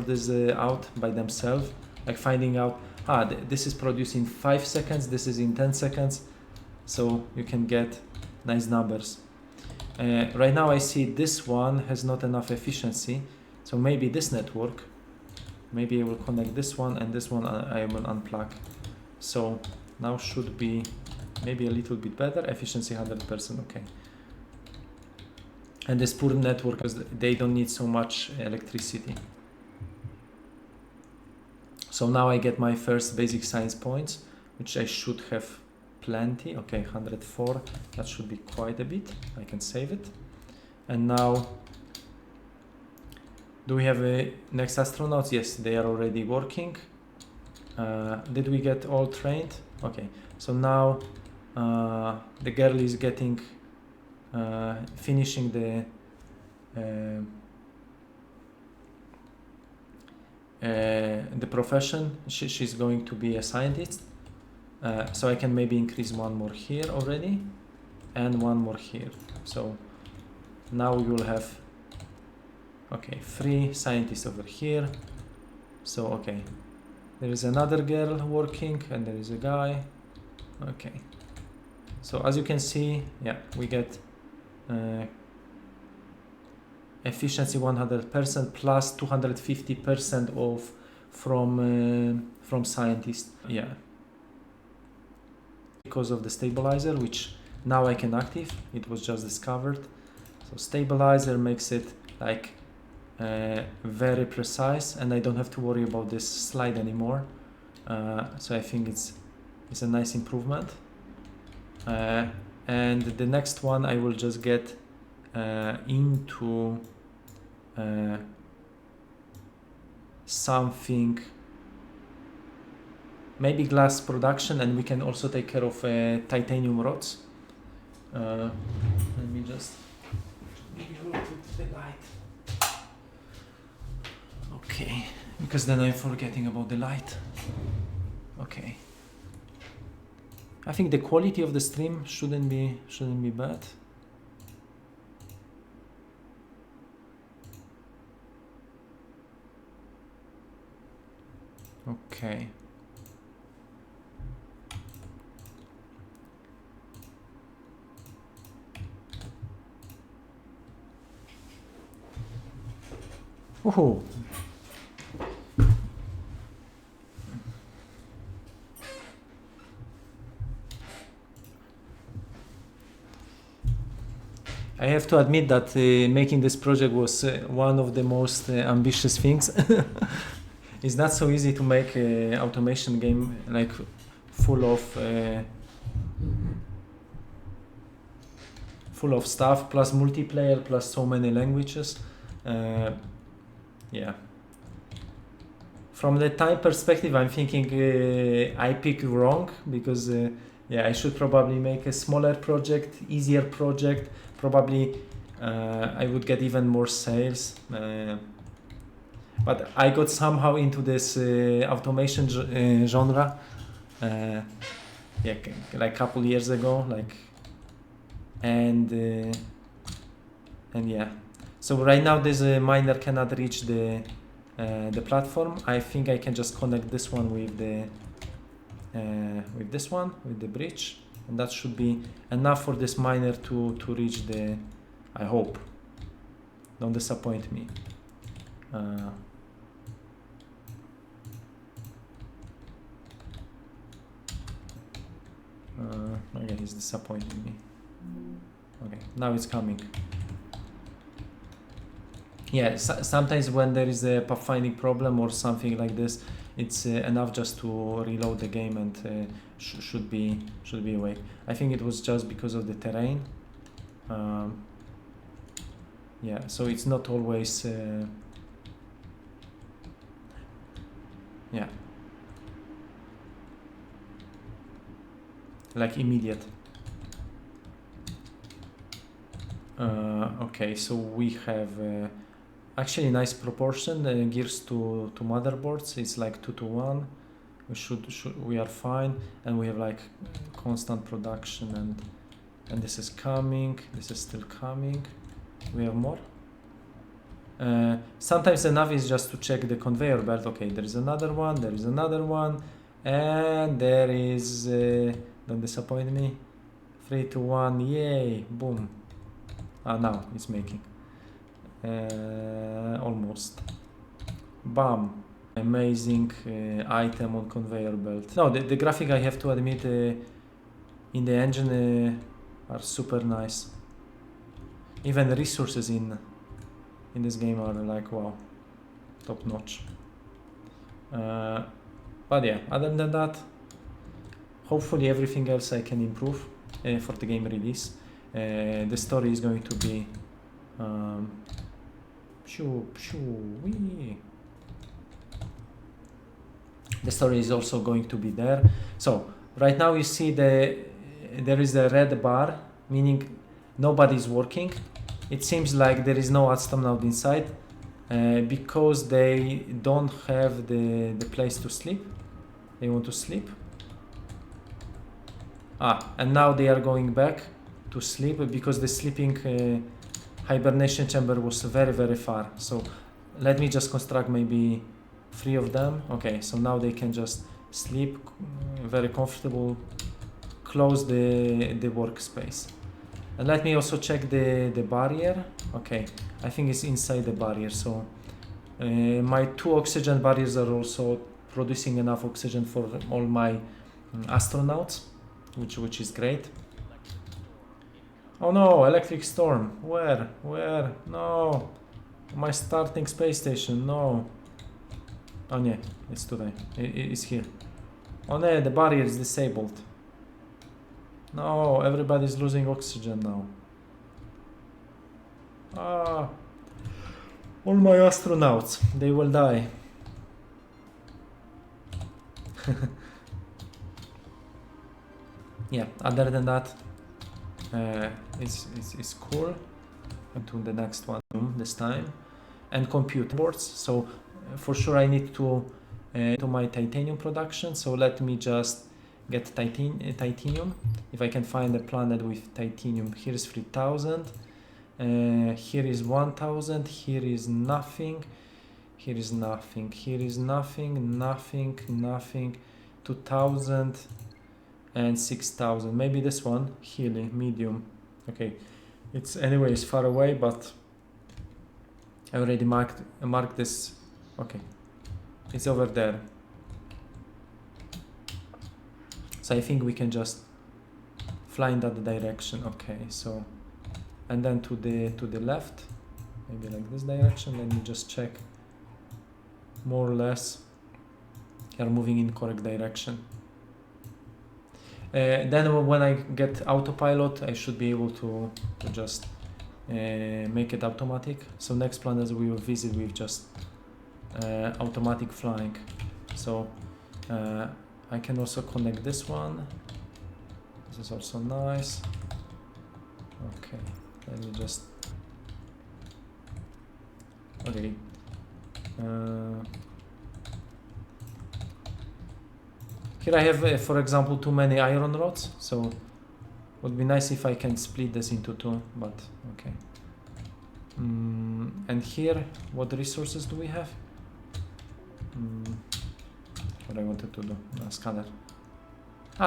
this out by themselves, like finding out, this is produced in 5 seconds, this is in 10 seconds, so you can get nice numbers. Right now I see this one has not enough efficiency, so maybe this network, maybe I will connect this one and this one I will unplug. So now should be maybe a little bit better, efficiency 100%, okay. And this poor network, because they don't need so much electricity. So now I get my first basic science points, which I should have plenty. Okay, 104, that should be quite a bit. I can save it. And now, do we have a next astronauts? Yes, they are already working. Did we get all trained? Okay, so now the girl is getting finishing the profession. She's going to be a scientist, so I can maybe increase one more here already and one more here. So now we will have, okay, 3 scientists over here. So okay, there is another girl working and there is a guy. Okay, so as you can see, yeah, we get efficiency 100% plus 250% off from scientists. Yeah, because of the stabilizer, which now I can active. It was just discovered. So stabilizer makes it like very precise, and I don't have to worry about this slide anymore. So I think it's a nice improvement. And the next one I will just get into something, maybe glass production, and we can also take care of titanium rods. Let me just put the light. Okay, because then I'm forgetting about the light. Okay. I think the quality of the stream shouldn't be bad. Okay. Woohoo! I have to admit that making this project was one of the most ambitious things. It's not so easy to make an automation game like full of stuff, plus multiplayer, plus so many languages. Yeah. From the time perspective, I'm thinking I picked wrong, because yeah, I should probably make a smaller project, easier project. Probably I would get even more sales. But I got somehow into this automation genre, yeah, like a couple years ago, and yeah. So right now this miner cannot reach the platform. I think I can just connect this one with the bridge, and that should be enough for this miner to reach the. I hope. Don't disappoint me. Okay, he's disappointing me. Okay, now it's coming. Yeah, sometimes when there is a pathfinding problem or something like this, it's enough just to reload the game and should be awake. I think it was just because of the terrain. Yeah, so it's not always yeah, like immediate. Okay, so we have actually nice proportion gears to motherboards. It's like 2:1. We are fine, and we have like constant production, and this is coming. This is still coming. We have more. Sometimes enough is just to check the conveyor belt. Okay, there is another one. There is another one, and there is. Don't disappoint me. 3, 2, 1. Yay! Boom. Now it's making. Almost. Bam. Amazing item on conveyor belt. No, the graphic, I have to admit, in the engine are super nice. Even the resources in this game are like, wow, top notch. But yeah, other than that, hopefully everything else I can improve for the game release. The story is going to be the story is also going to be there. So right now you see there is a red bar, meaning nobody is working. It seems like there is no astronaut inside because they don't have the place to sleep. They want to sleep. And now they are going back to sleep because the sleeping hibernation chamber was very, very far. So let me just construct maybe 3 of them. Okay, so now they can just sleep, very comfortable, close the workspace. And let me also check the barrier. Okay, I think it's inside the barrier. So my 2 oxygen barriers are also producing enough oxygen for all my astronauts, which is great. Oh no, electric storm. Where? No. My starting space station. No. Oh yeah, it's today. It's here. Oh no, the barrier is disabled. No, everybody's losing oxygen now. All my astronauts, they will die. Yeah, other than that, it's cool. And to the next one this time. And compute boards. So for sure I need to my titanium production. So let me just get titanium. If I can find a planet with titanium, here is 3000. Here is 1000. Here is nothing. Here is nothing. Here is nothing. Nothing. 2000 and 6000. Maybe this one, Healy, medium. Okay, it's anyways far away, but I already marked this. Okay, it's over there. So I think we can just fly in that direction. Okay, so and then to the left, maybe like this direction. Let me just check. More or less, we are moving in correct direction. Then when I get autopilot, I should be able to just make it automatic. So next planet we will visit with just automatic flying. So I can also connect this one. This is also nice. Okay, let me just. Okay. Here I have, for example, too many iron rods, so would be nice if I can split this into 2, but okay. And here, what resources do we have? What I wanted to do, scanner.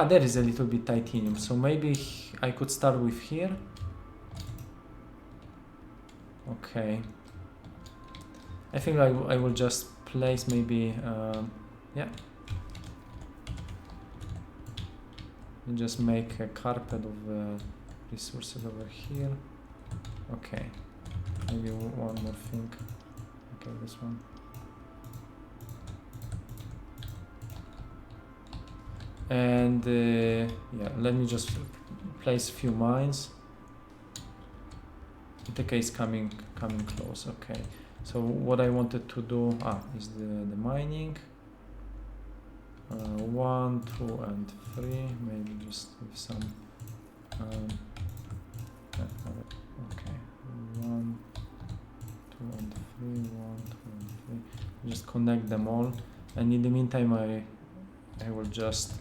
There is a little bit titanium, so maybe I could start with here. Okay. I think I will just place maybe, yeah. And just make a carpet of resources over here. Okay. maybe one more thing. Okay, this one. And yeah, let me just place a few mines. Ithaca is coming close. Okay, so what I wanted to do is the mining. 1, 2, and 3. Maybe just with some. Okay, 1, 2, and 3. 1, 2, and 3. Just connect them all, and in the meantime, I will just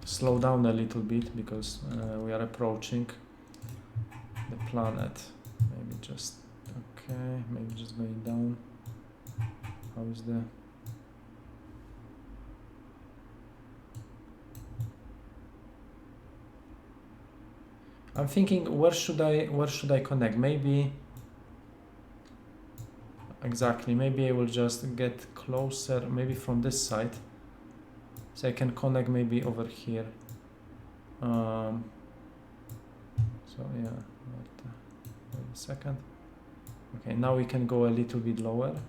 slow down a little bit because we are approaching the planet. Maybe just okay. Maybe just going down. How is the? I'm thinking where should I connect? Maybe exactly. Maybe I will just get closer. Maybe from this side, so I can connect maybe over here. So yeah. Wait a second. Okay, now we can go a little bit lower.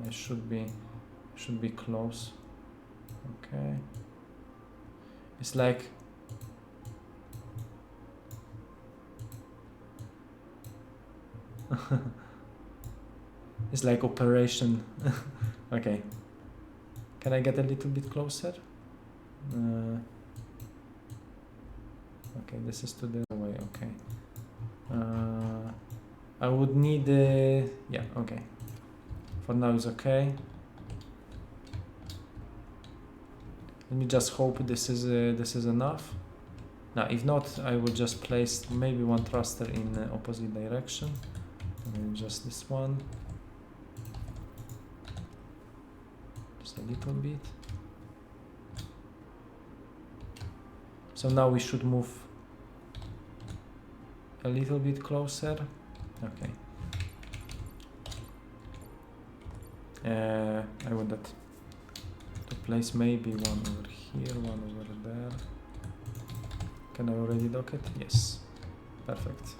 I should be close. Okay. It's like it's like operation. Okay. Can I get a little bit closer? Okay, this is to the way. Okay. I would need yeah. Okay. For now it's okay. Let me just hope this is enough. Now, if not, I will just place maybe one thruster in the opposite direction. Maybe just this one. Just a little bit. So now we should move a little bit closer. Okay. I want that to place maybe one over here, one over there. Can I already dock it? Yes. Perfect.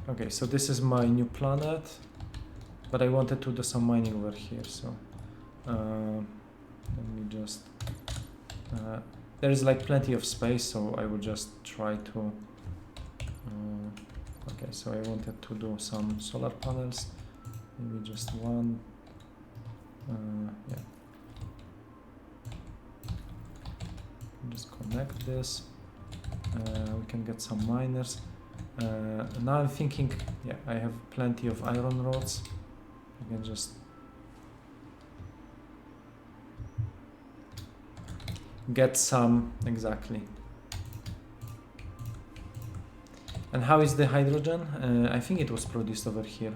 Okay, so this is my new planet, but I wanted to do some mining over here, so let me just there is like plenty of space, so I will just try to okay, so I wanted to do some solar panels, maybe just one. Yeah, just connect this. We can get some miners. Now I'm thinking, yeah, I have plenty of iron rods. I can just get some, exactly. And how is the hydrogen? I think it was produced over here,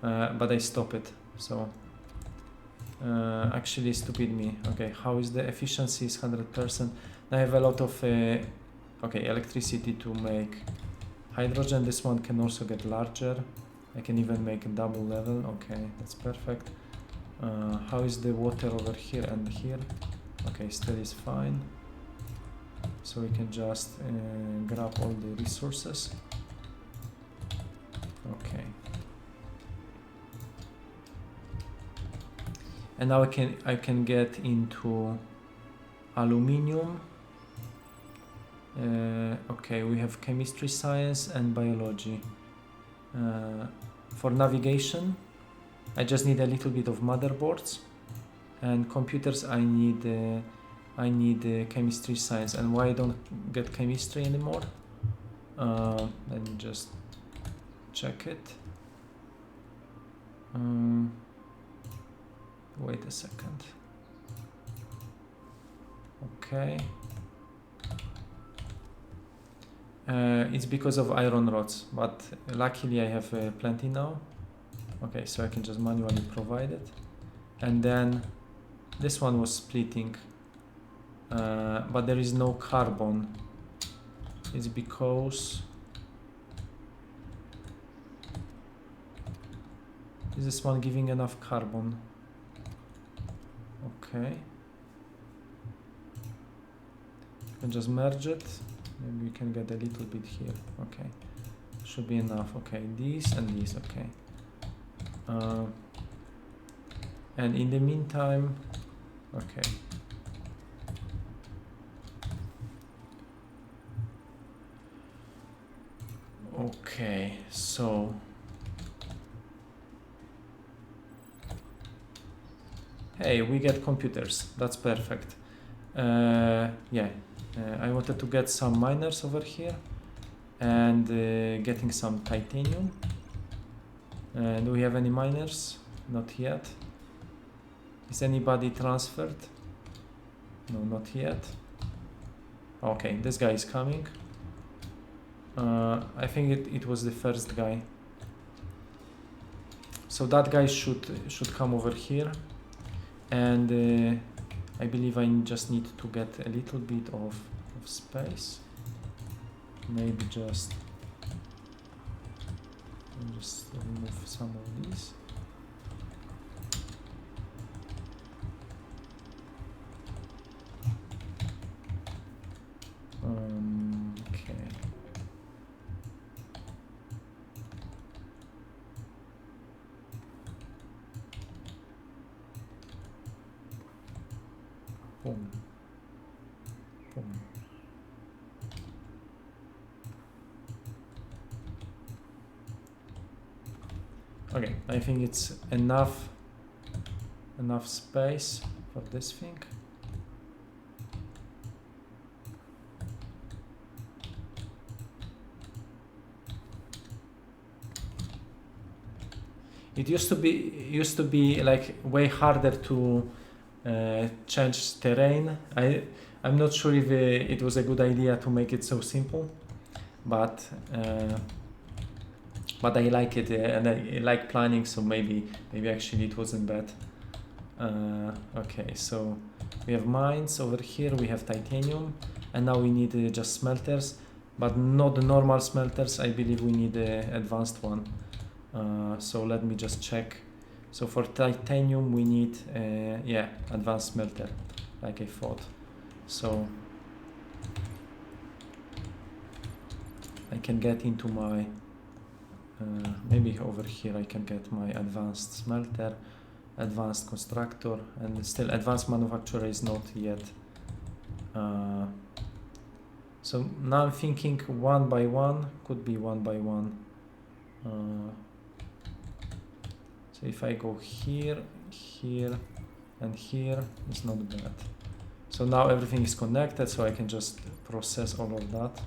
but I stopped it, so actually stupid me. Okay, how is the efficiency? Is 100%. I have a lot of okay, electricity to make hydrogen. This one can also get larger. I can even make a double level. Okay, that's perfect. How is the water over here and here? Okay, still is fine. So we can just grab all the resources. Okay. And now I can get into aluminium. Okay, we have chemistry, science, and biology. For navigation, I just need a little bit of motherboards, and computers I need chemistry, science. And why I don't get chemistry anymore? Let me just check it. Wait a second. Okay. It's because of iron rods, but luckily I have plenty now. Okay, so I can just manually provide it. And then this one was splitting, but there is no carbon. It's because is this one giving enough carbon? Okay. You can just merge it. Maybe we can get a little bit here. Okay, should be enough. Okay, these and these. Okay. And in the meantime, okay. Okay, so hey, we get computers. That's perfect. Yeah, I wanted to get some miners over here and getting some titanium. Do we have any miners? Not yet. Is anybody transferred? No, not yet. Okay, this guy is coming. I think it was the first guy. So that guy should come over here, and I believe I just need to get a little bit of space. Maybe just remove some of these. Okay. Boom. Boom. Okay, I think it's enough space for this thing. It used to be like way harder to change terrain. I'm not sure if it was a good idea to make it so simple, but I like it and I like planning, so maybe actually it wasn't bad. Okay, so we have mines over here, we have titanium, and now we need just smelters, but not the normal smelters. I believe we need the advanced one. So let me just check. So for titanium we need yeah, advanced smelter, like I thought. So I can get into my maybe over here I can get my advanced smelter, advanced constructor, and still advanced manufacturer is not yet. So now I'm thinking one by one, could be one by one. So if I go here, here, and here, it's not bad. So now everything is connected, so I can just process all of that.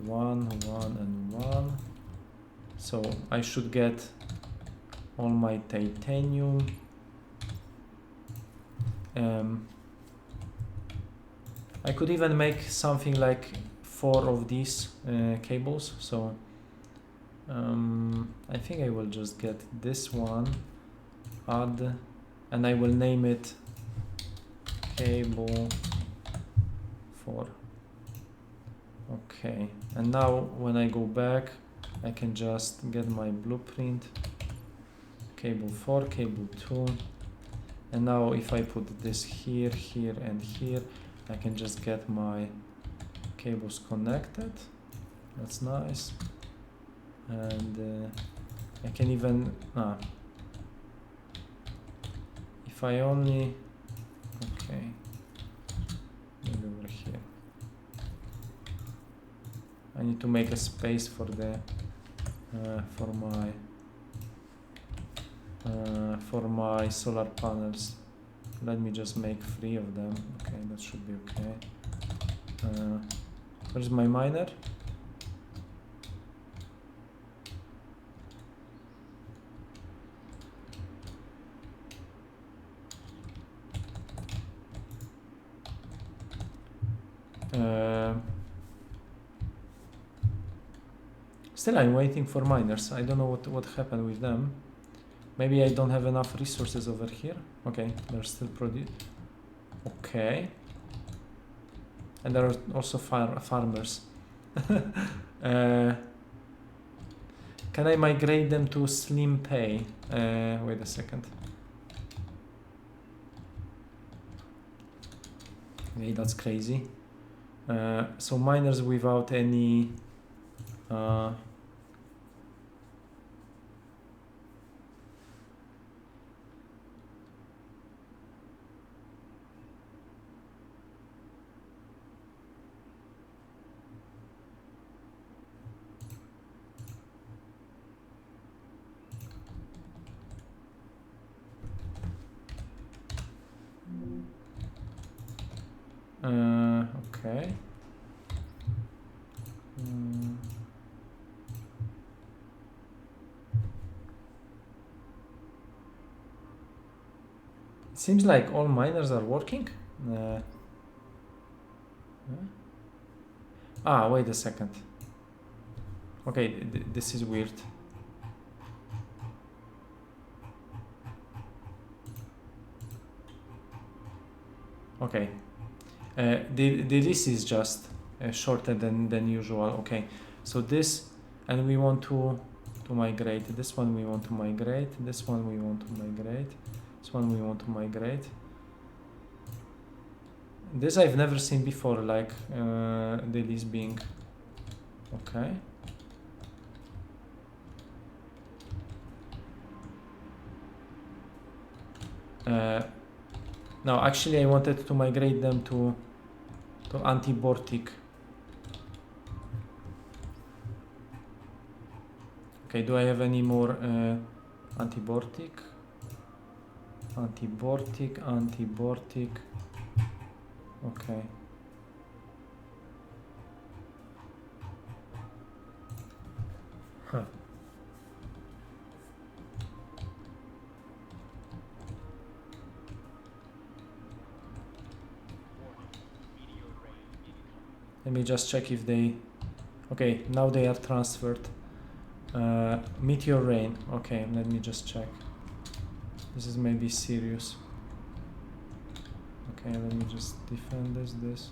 One, and one. So I should get all my titanium. I could even make something like 4 of these cables. So I think I will just get this one, add, and I will name it cable 4. Okay, and now when I go back, I can just get my blueprint, cable 4, cable 2, and now if I put this here, here, and here, I can just get my cables connected. That's nice. And I can even if I only okay, maybe over here I need to make a space for the for my solar panels. Let me just make 3 of them. Okay, that should be okay. Where's my miner? Still I'm waiting for miners. I don't know what happened with them. Maybe I don't have enough resources over here. Okay, they're still producing. Okay. And there are also farmers. Can I migrate them to slim pay? Wait a second. Okay, that's crazy. So miners without any okay. It seems like all miners are working. Wait a second. Okay, this is weird. Okay, the list is just shorter than usual. Okay, so this, and we want to migrate. This one we want to migrate. This one we want to migrate. This one we want to migrate. This I've never seen before, like the list being okay. No, actually I wanted to migrate them to anti-Bortic. Okay, do I have any more anti-Bortic? Anti-Bortic, anti-Bortic. Okay. Huh. Let me just check if they... Okay, now they are transferred. Meteor rain. Okay, let me just check. This is maybe serious. Okay, let me just defend this.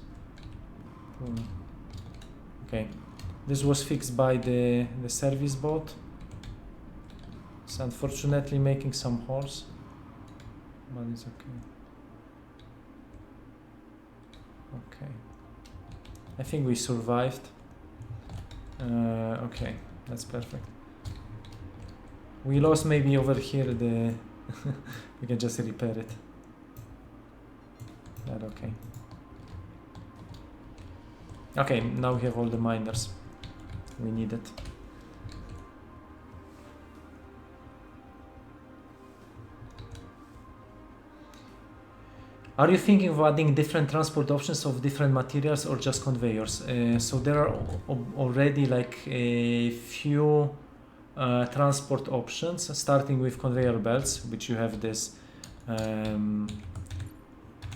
Okay, this was fixed by the service bot. It's unfortunately making some holes, but it's okay. Okay, I think we survived. Okay, that's perfect. We lost maybe over here the... we can just repair it. But okay. Okay, now we have all the miners we needed. Are you thinking of adding different transport options of different materials or just conveyors? So there are already like a few transport options, starting with conveyor belts, which you have this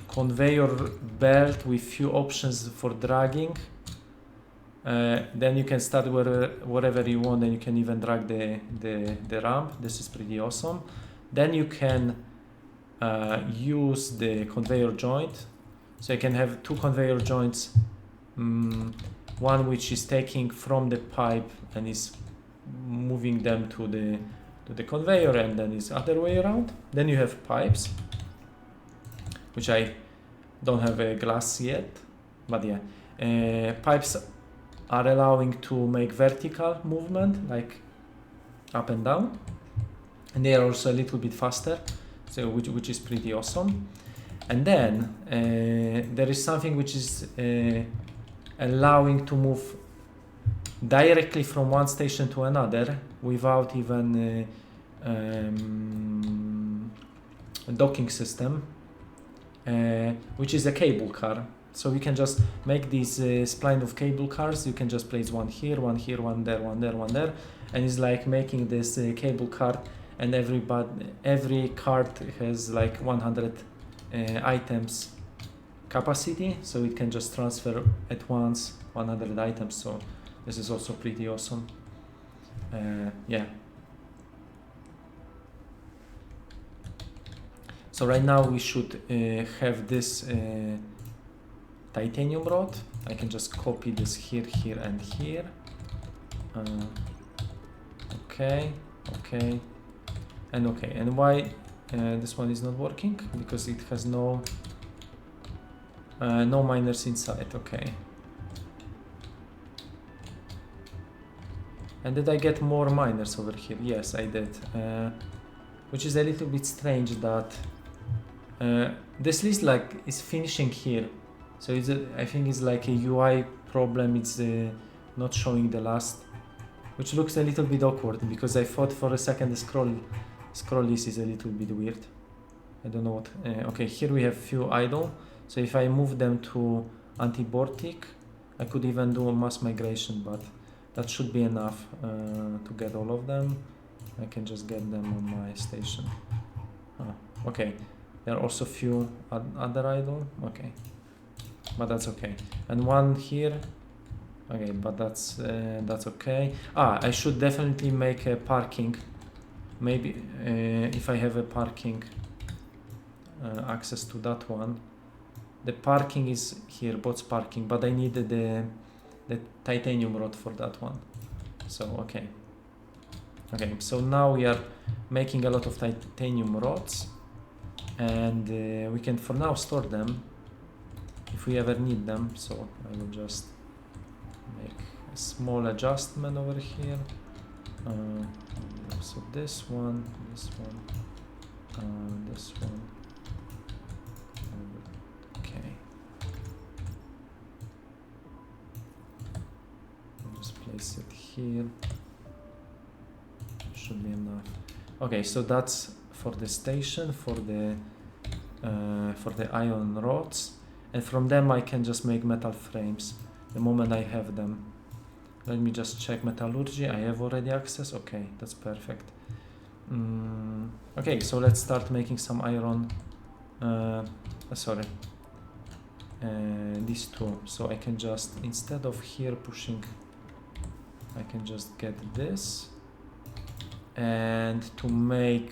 conveyor belt with few options for dragging. Then you can start wherever you want, and you can even drag the ramp. This is pretty awesome. Then you can use the conveyor joint. So you can have two conveyor joints, one which is taking from the pipe and is moving them to the conveyor, and then is other way around. Then you have pipes, which I don't have a glass yet, but yeah, pipes are allowing to make vertical movement, like up and down, and they are also a little bit faster, so which is pretty awesome. And then there is something which is allowing to move directly from one station to another without even a docking system, which is a cable car. So you can just make these spline of cable cars. You can just place one here, one here, one there, one there, one there, and it's like making this cable car. And every cart has like 100 items capacity, so it can just transfer at once 100 items. So this is also pretty awesome. Yeah. So right now we should have this titanium rod. I can just copy this here, here, and here. Okay, okay, and okay. And why this one is not working? Because it has no miners inside. Okay. And did I get more miners over here? Yes, I did. Which is a little bit strange that this list like is finishing here. So it's I think it's like a UI problem. It's not showing the last, which looks a little bit awkward because I thought for a second the scroll list is a little bit weird. I don't know what. Okay, here we have few idle. So if I move them to anti-Bortic, I could even do a mass migration, but that should be enough to get all of them. I can just get them on my station. Okay, there are also few other idle. Okay, but that's okay. And one here. Okay, but that's okay. I should definitely make a parking. Maybe if I have a parking access to that one. The parking is here, bots parking, but I needed the titanium rod for that one. So okay, so now we are making a lot of titanium rods, and we can for now store them if we ever need them. So I will just make a small adjustment over here. So this one, this one. Okay. I'll just place it here. Should be enough. Okay, so that's for the station, for the iron rods, and from them I can just make metal frames the moment I have them. Let me just check metallurgy. I have already access. Okay, that's perfect. Okay, so let's start making some iron. These two. So I can just, instead of here pushing, I can just get this. And to make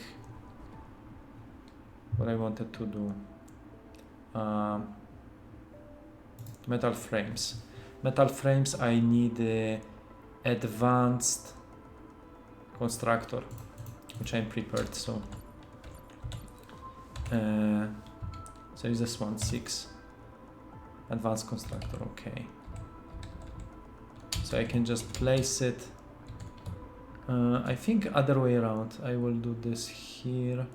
what I wanted to do, metal frames. Metal frames, I need advanced constructor, which I'm prepared. So is this one 6 advanced constructor? Okay, so I can just place it. I think other way around. I will do this here.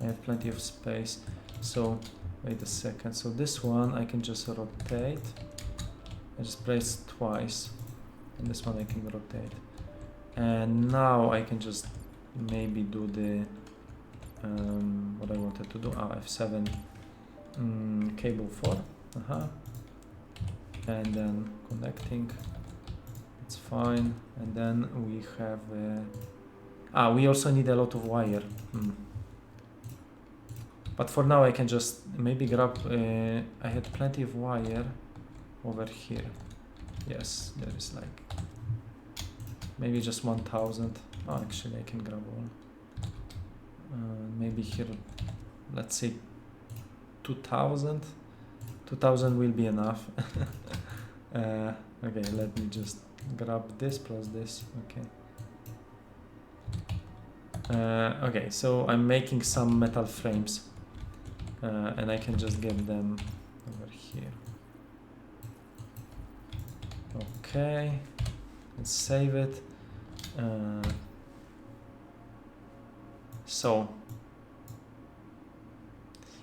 I have plenty of space. So wait a second. So this one I can just rotate. I just place twice, and this one I can rotate. And now I can just maybe do the what I wanted to do. F7 cable 4. And then connecting. It's fine. And then we have we also need a lot of wire. But for now I can just maybe grab I had plenty of wire over here. Yes, there is like maybe just 1000. Actually I can grab one. Maybe here, let's say 2000. 2000 will be enough. Okay, let me just grab this plus this. Okay, so I'm making some metal frames, and I can just get them over here. Okay, let's save it. So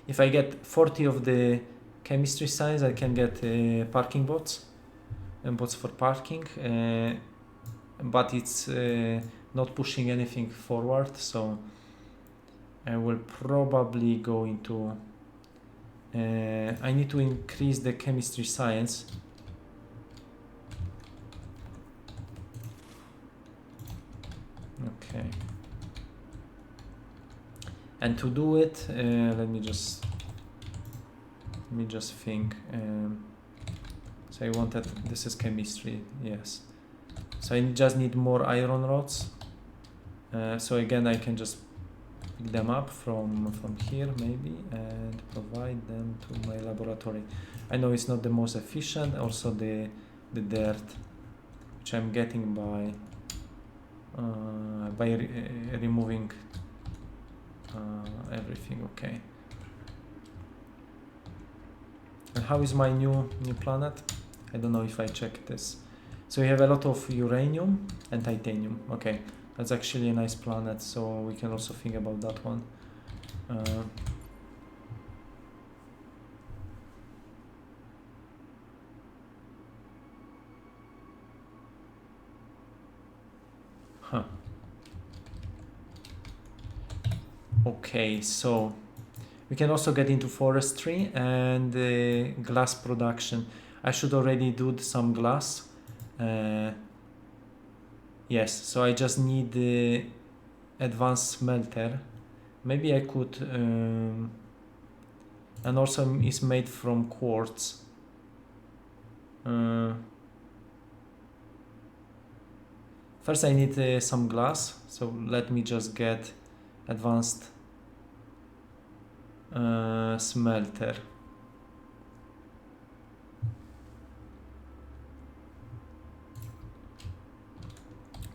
if I get 40 of the chemistry science, I can get parking bots and bots for parking, but it's not pushing anything forward, so I will probably go into I need to increase the chemistry science. Okay, and to do it, let me just think. So I wanted, this is chemistry, yes. So I just need more iron rods. So again, I can just pick them up from here maybe and provide them to my laboratory. I know it's not the most efficient. Also the dirt, which I'm getting by removing everything. Okay. And how is my new planet? I don't know if I checked this. So we have a lot of uranium and titanium. Okay, that's actually a nice planet, so we can also think about that one. Huh. Okay, so we can also get into forestry and glass production. I should already do some glass. Yes, so I just need the advanced smelter. Maybe I could, and also is made from quartz. First I need some glass, so let me just get advanced smelter.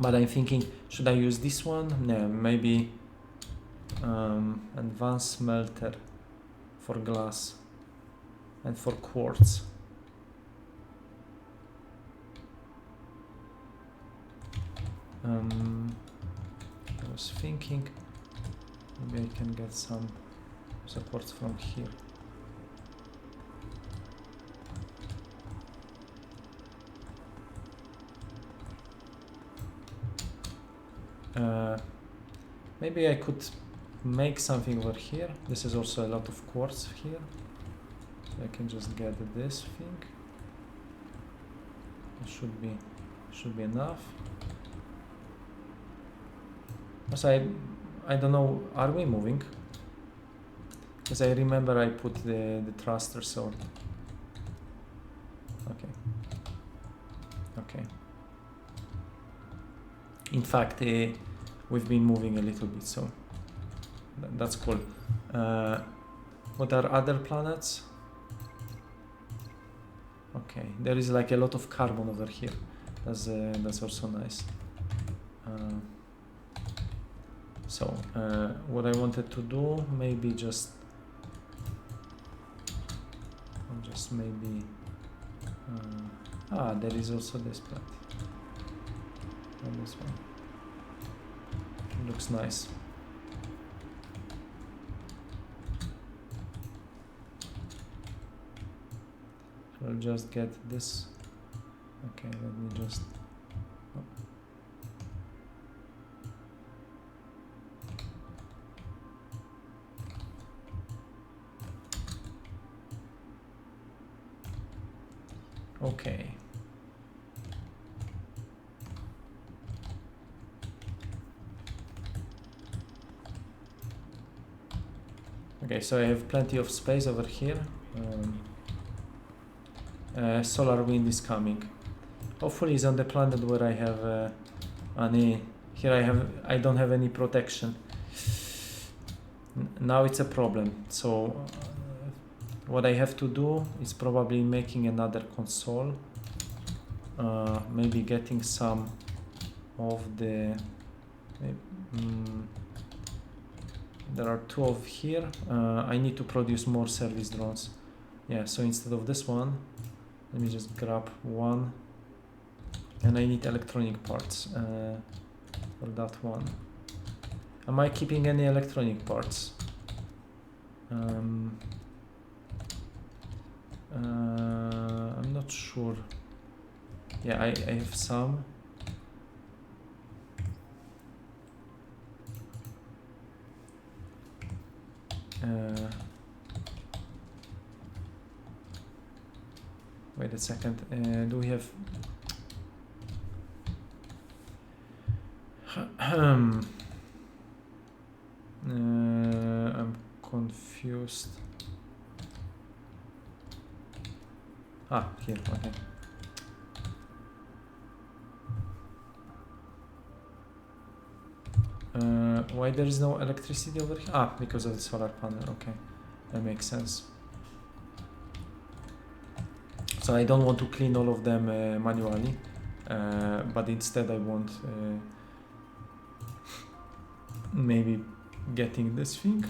But I'm thinking, should I use this one? No, maybe advanced smelter for glass and for quartz. I was thinking maybe I can get some support from here. Maybe I could make something over here. This is also a lot of quartz here, so I can just get this thing. It should be enough. Also, I don't know, are we moving? Because I remember I put the thruster, so okay. In fact, we've been moving a little bit, so that's cool. What are other planets? Okay, there is like a lot of carbon over here. That's also nice. So what I wanted to do, maybe just maybe there is also this plant. And this one looks nice. So I'll just get this. Okay, let me just okay. Okay, so I have plenty of space over here. Solar wind is coming. Hopefully it's on the planet where I have any. Here I don't have any protection. Now it's a problem. So what I have to do is probably making another console. Maybe getting some of the. There are two of here. I need to produce more service drones. Yeah, so instead of this one, let me just grab one. And I need electronic parts for that one. Am I keeping any electronic parts? I'm not sure. Yeah, I have some. Wait a second. Do we have? I'm confused. Here. Okay. Why there is no electricity over here? Because of the solar panel. Okay, that makes sense. So I don't want to clean all of them manually, but instead I want maybe getting this thing.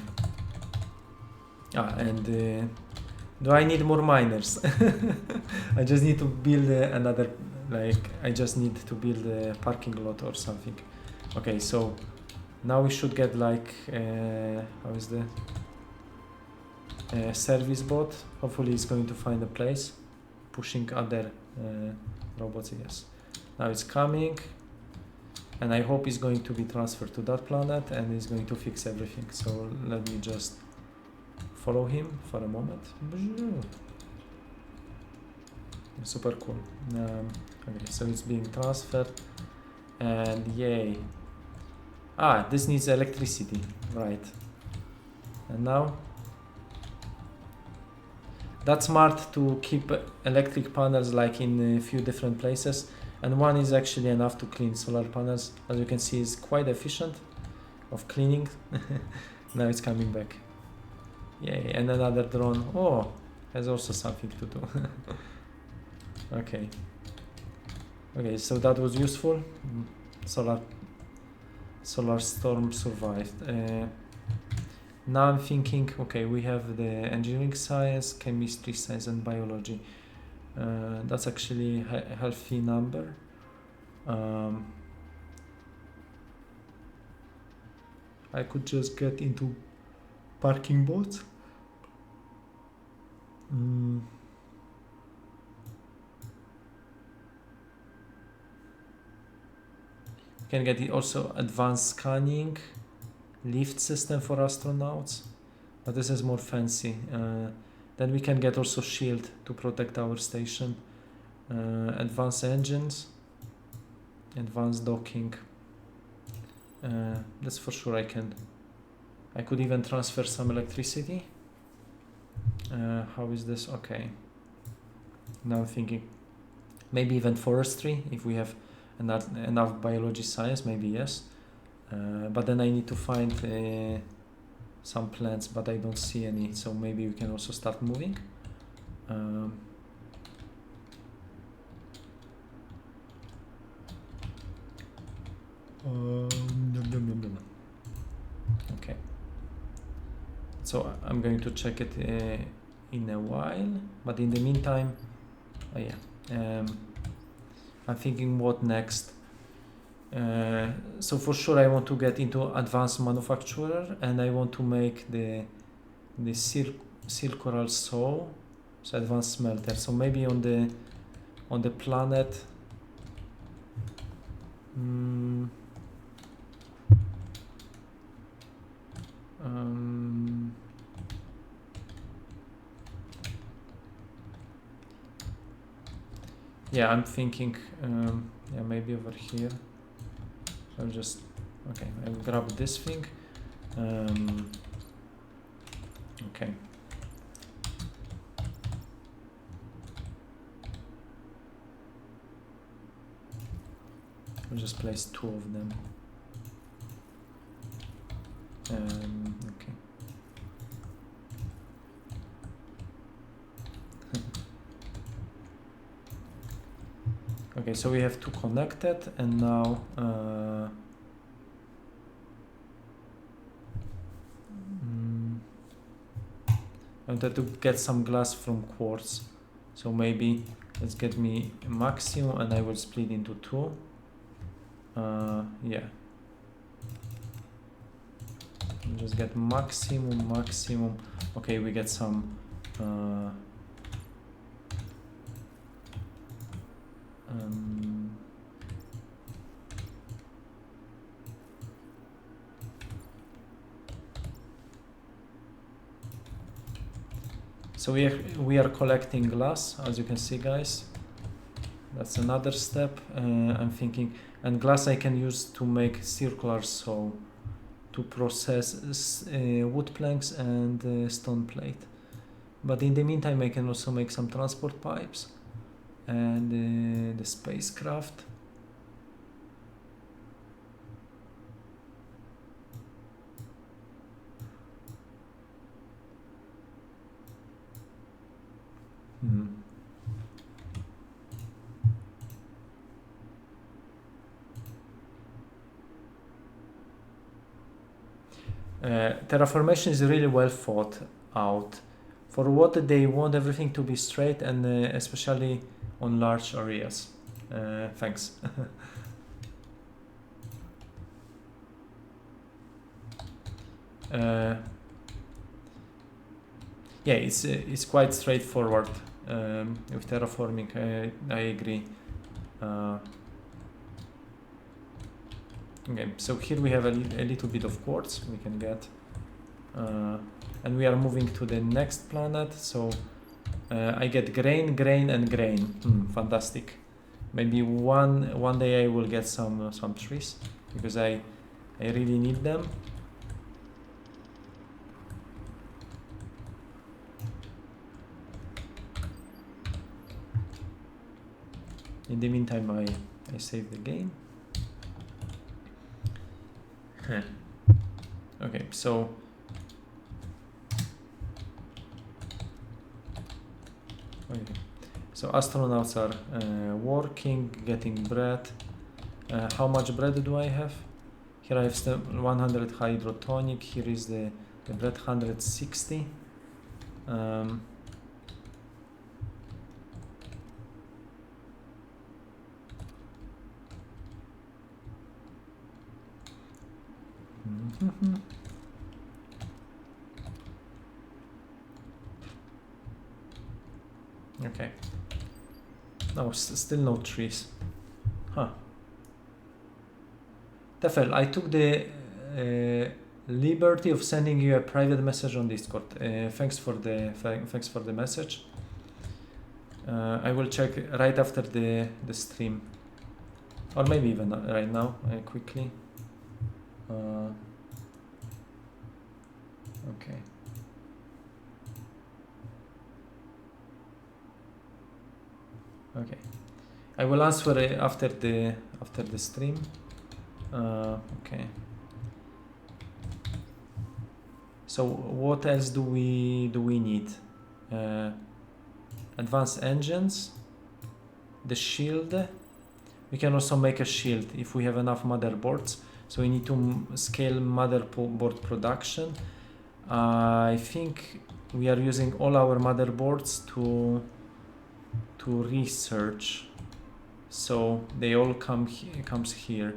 And do I need more miners? I just need to build another like I just need to build a parking lot or something. Okay, so now we should get like how is the service bot. Hopefully it's going to find a place, pushing other robots. Yes, now it's coming, and I hope it's going to be transferred to that planet and it's going to fix everything. So let me just follow him for a moment. Super cool. Okay, so it's being transferred, and yay. Ah, this needs electricity, right? And now that's smart to keep electric panels like in a few different places, and one is actually enough to clean solar panels. As you can see, it's quite efficient of cleaning. Now it's coming back. Yay, and another drone. Oh, has also something to do. Okay. Okay, so that was useful. Solar storm survived. Now I'm thinking, okay, we have the engineering science, chemistry science, and biology. That's actually a healthy number. I could just get into parking bots. Can get it also advanced scanning, lift system for astronauts, but this is more fancy. Then we can get also shield to protect our station, advanced engines, advanced docking. That's for sure. I could even transfer some electricity. How is this? Okay, now I'm thinking maybe even forestry if we have enough biology science, maybe yes, but then I need to find some plants, but I don't see any, so maybe we can also start moving. Okay, so I'm going to check it in a while, but in the meantime, I'm thinking what next. So for sure I want to get into advanced manufacturer, and I want to make the circular saw, so advanced smelter. So maybe on the planet. Yeah, I'm thinking, yeah, maybe over here. I'll just, okay, I'll grab this thing. Okay. I'll just place 2 of them. Okay. Okay, so we have 2 connected, and now I wanted to get some glass from quartz, so maybe let's get me a maximum, and I will split into 2. Yeah, just get maximum. Okay, we get some so we are collecting glass, as you can see, guys. That's another step. I'm thinking, and glass I can use to make circular saw to process wood planks and stone plate. But in the meantime, I can also make some transport pipes and the spacecraft. Terraformation is really well thought out. For what they want everything to be straight, and especially on large areas. Thanks. Yeah, it's quite straightforward with terraforming. I agree. Okay, so here we have a little bit of quartz we can get, and we are moving to the next planet. So I get grain, and grain. Fantastic. Maybe one day I will get some trees because I really need them. In the meantime, I save the game. Okay, so astronauts are working, getting bread. How much bread do I have? Here I have 100 hydrotonic. Here is the bread, 160. Okay. No, still no trees. Huh. Tefel, I took the liberty of sending you a private message on Discord. Thanks for the message. I will check right after the stream, or maybe even right now, quickly. Okay. Okay, I will answer after the stream. Okay. So what else do we need? Advanced engines, the shield. We can also make a shield if we have enough motherboards. So we need to scale motherboard production. I think we are using all our motherboards to research, so they all comes here.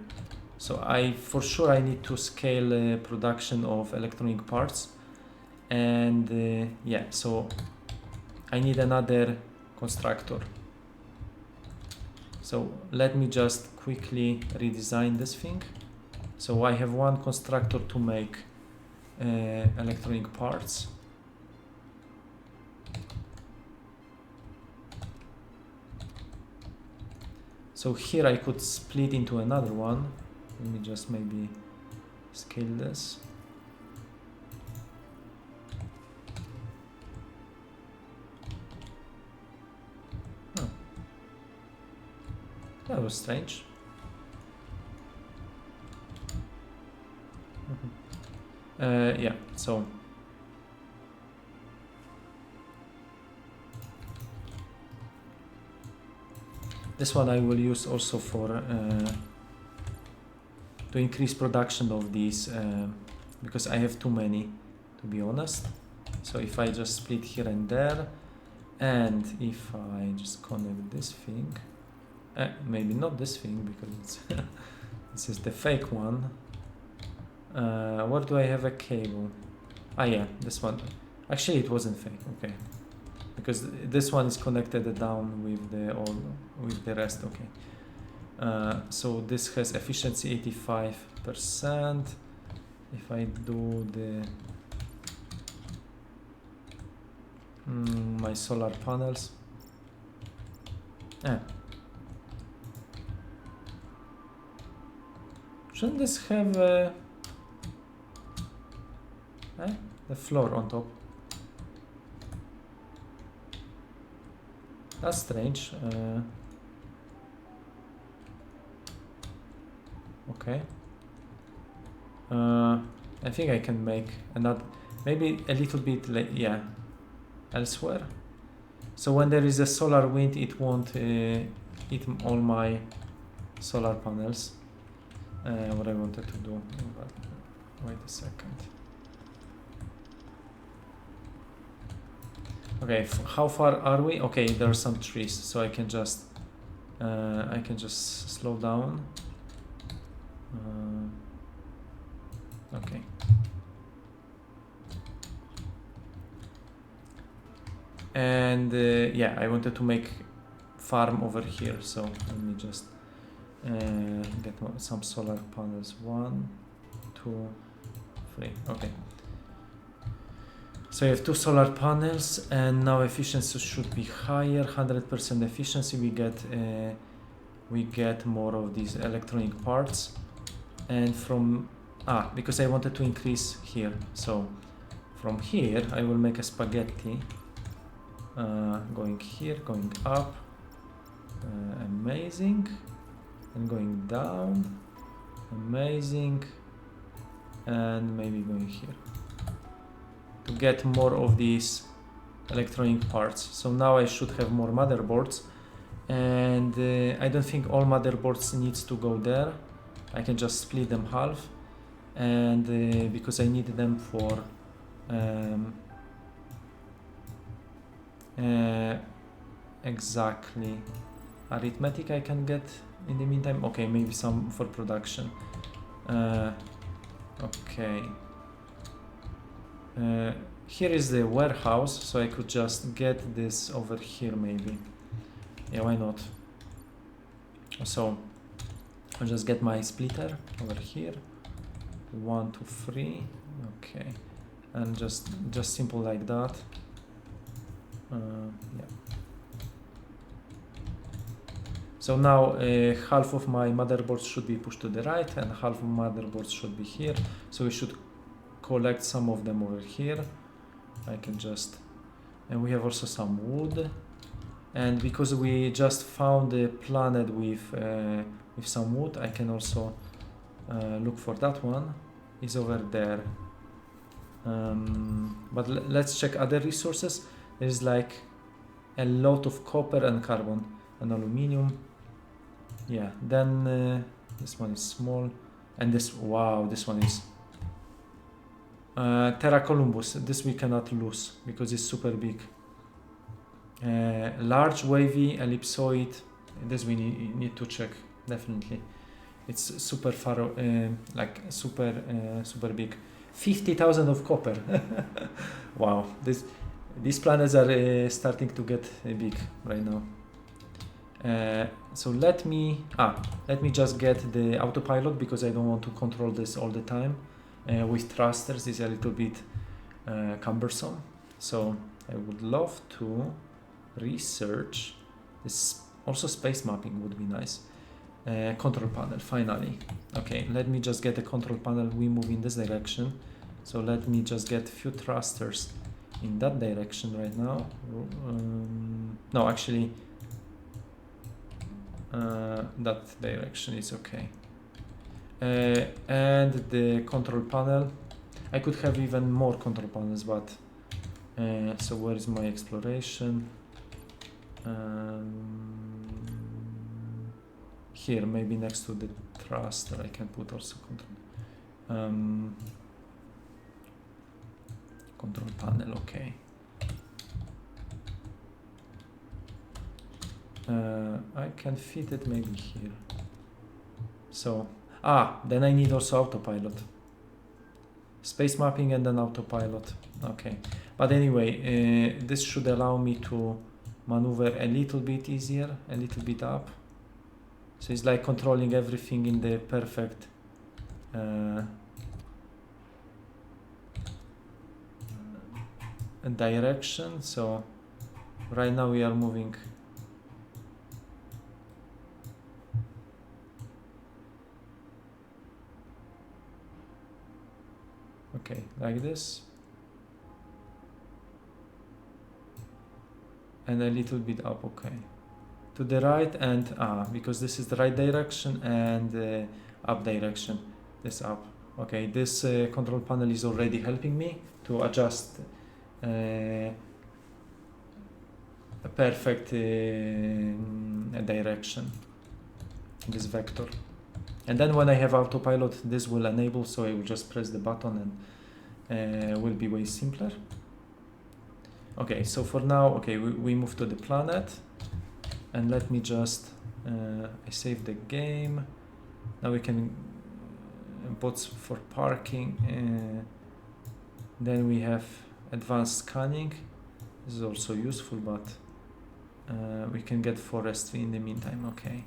So for sure I need to scale production of electronic parts, and yeah, so I need another constructor. So let me just quickly redesign this thing. So I have one constructor to make electronic parts. So here I could split into another one. Let me just maybe scale this. Oh. That was strange. Yeah, so this one I will use also for to increase production of these because I have too many, to be honest. So if I just split here and there, and if I just connect this thing, maybe not this thing because it's this is the fake one. Where do I have a cable? Ah yeah, this one. Actually it wasn't fake, okay. Because this one is connected down with the rest, okay. So this has efficiency 85%. If I do the my solar panels, shouldn't this have the floor on top? That's strange. Okay. I think I can make another, maybe a little bit like, yeah, elsewhere. So when there is a solar wind, it won't eat all my solar panels. What I wanted to do, but wait a second. Okay, how far are we? Okay, there are some trees, so I can just I can just slow down. Okay. And yeah, I wanted to make farm over here, so let me just get some solar panels. 1, 2, 3. Okay. So I have 2 solar panels, and now efficiency should be higher. 100% efficiency. We get more of these electronic parts, and from because I wanted to increase here. So from here I will make a spaghetti. Going here, going up, amazing, and going down, amazing, and maybe going here to get more of these electronic parts. So now I should have more motherboards, and I don't think all motherboards needs to go there. I can just split them half, and because I need them for exactly arithmetic I can get in the meantime. Okay, maybe some for production. Okay. Here is the warehouse, so I could just get this over here maybe. Yeah, why not? So I'll just get my splitter over here. 1, 2, 3. Okay, and just simple like that. Yeah. So now half of my motherboards should be pushed to the right, and half of motherboards should be here. So we should collect some of them over here. I can just, and we have also some wood, and because we just found a planet with some wood, I can also look for that one. It's over there. But let's check other resources. There's like a lot of copper and carbon and aluminium. Yeah, then this one is small, and this, wow, this one is Terra Columbus. This we cannot lose because it's super big. Large wavy ellipsoid. This we need to check definitely. It's super far, like super big. 50,000 of copper. Wow, these planets are starting to get big right now. So let me just get the autopilot, because I don't want to control this all the time. With thrusters is a little bit cumbersome. So I would love to research this. Also space mapping would be nice. Control panel, finally. Okay, let me just get a control panel. We move in this direction. So let me just get a few thrusters in that direction right now. No, actually, that direction is okay. And the control panel. I could have even more control panels, but so where is my exploration? Here, maybe next to the thruster, I can put also control. Control panel, okay. I can fit it maybe here. So, then I need also autopilot. Space mapping and then autopilot. Okay, but anyway, this should allow me to maneuver a little bit easier, a little bit up. So it's like controlling everything in the perfect direction. So right now we are moving okay, like this, and a little bit up. Okay, to the right, and because this is the right direction, and up direction, this up. Okay, this control panel is already helping me to adjust a perfect direction, this vector. And then when I have autopilot, this will enable, so I will just press the button and will be way simpler. Okay, so for now, okay, we move to the planet. And let me just I save the game. Now we can bots for parking. Then we have advanced scanning. This is also useful, but we can get forestry in the meantime. Okay.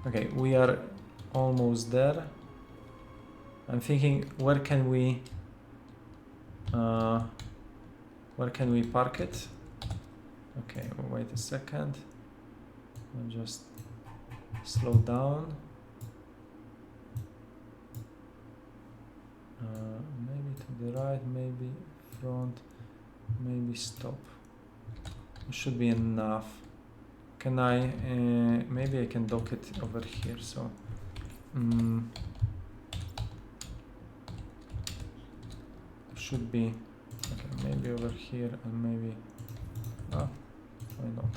Okay, we are almost there. I'm thinking, where can we park it? Okay, wait a second. I'll just slow down. Maybe to the right, maybe front, maybe stop. It should be enough. Can I, maybe I can dock it over here, so. Should be, okay, maybe over here and maybe, why not?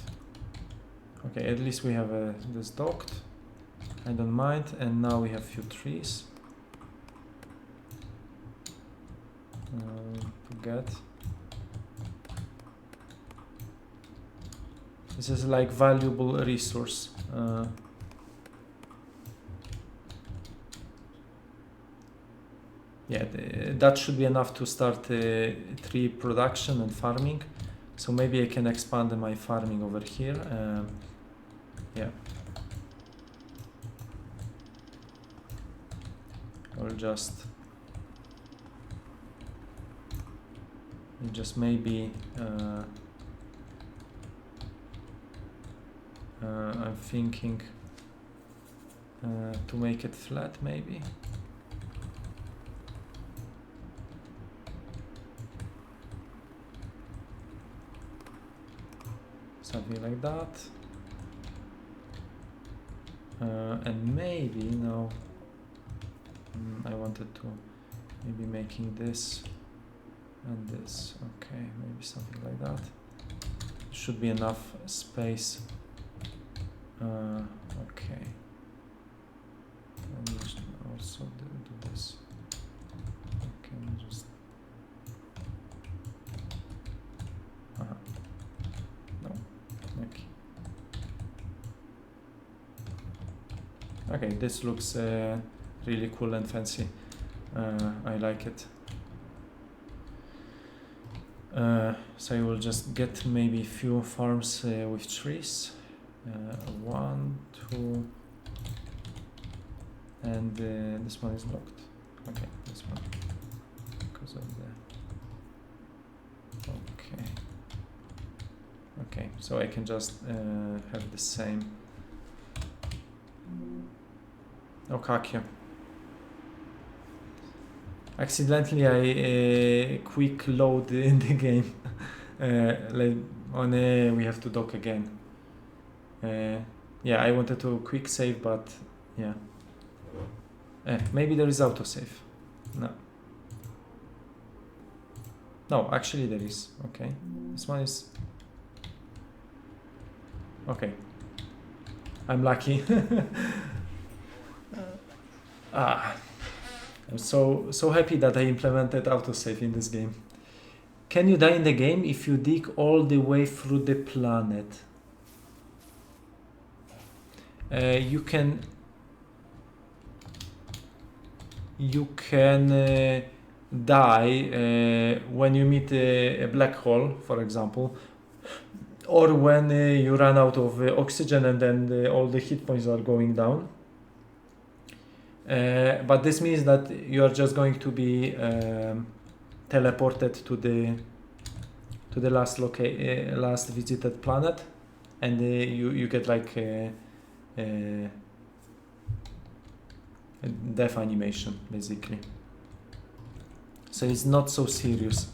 Okay, at least we have this docked. I don't mind, and now we have few trees to get. This is like valuable resource. Yeah, that should be enough to start tree production and farming. So maybe I can expand my farming over here. Yeah. I'll just maybe I'm thinking to make it flat, maybe. Something like that. And maybe now I wanted to maybe making this and this. Okay, maybe something like that. Should be enough space. Okay. And also do this. Okay, just. No. Okay. Okay, this looks really cool and fancy. I like it. So I will just get maybe few farms with trees. 1, 2, and this one is locked. Okay, this one because of the. Okay. Okay, so I can just have the same. Okay. Accidentally, I quick load in the game. Like we have to dock again. Yeah, I wanted to quick save, but yeah. Maybe there is autosave. No. No, actually there is. Okay, this one is. Okay. I'm lucky. I'm so happy that I implemented autosave in this game. Can you die in the game if you dig all the way through the planet? You can die when you meet a black hole, for example, or when you run out of oxygen and then all the hit points are going down. But this means that you are just going to be teleported to the last visited planet, and you get like a death animation basically. So it's not so serious.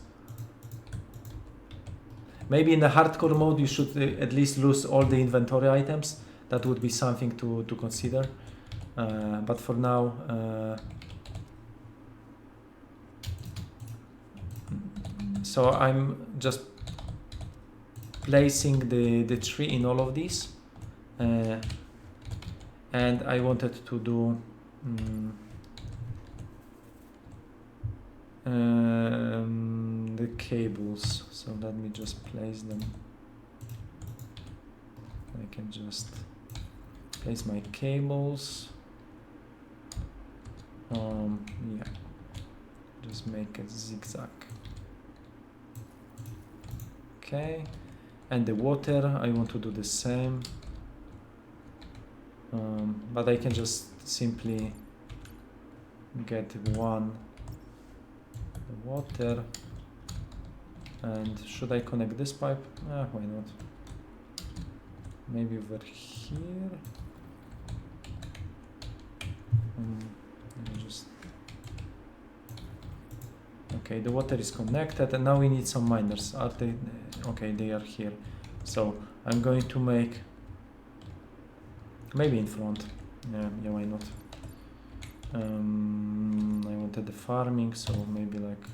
Maybe in the hardcore mode you should at least lose all the inventory items. That would be something to consider. But for now, So I'm just placing the tree in all of these, and I wanted to do the cables, so let me just place them. I can just place my cables. Yeah, just make a zigzag. Okay, and the water I want to do the same, but I can just simply get one water. And should I connect this pipe? Why not? Maybe over here. Let me just. Okay, the water is connected, and now we need some miners. Are they? Okay, they are here. So I'm going to make maybe in front. Yeah, why not? I wanted the farming, so maybe like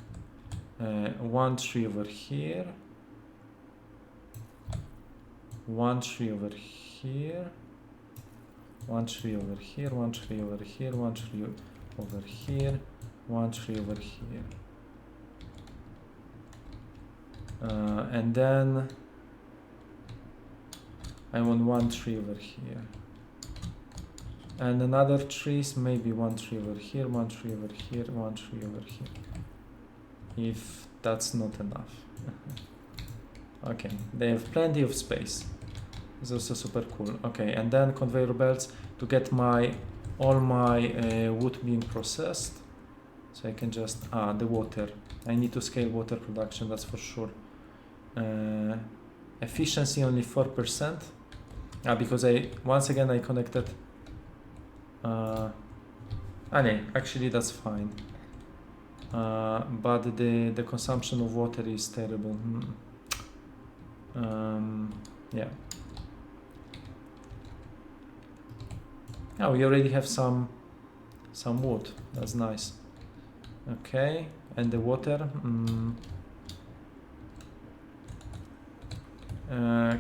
one tree over here, one tree over here, one tree over here, one tree over here, one tree over here, one tree over here. And then I want one tree over here. And another trees, maybe one tree over here, one tree over here, one tree over here. If that's not enough. Okay, they have plenty of space. It's also super cool. Okay, and then conveyor belts to get all my wood being processed. So I can just, the water. I need to scale water production, that's for sure. Efficiency only 4%. Because once again I connected. No, actually that's fine. But the consumption of water is terrible. Yeah. Oh, we already have some wood. That's nice. Okay, and the water.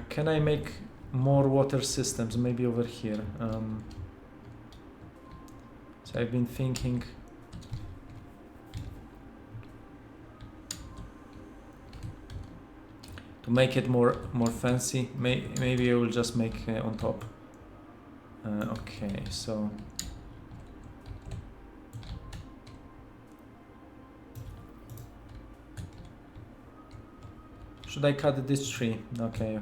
Can I make more water systems? Maybe over here. So I've been thinking. To make it more fancy, maybe I will just make on top. Okay, so should I cut this tree? Okay.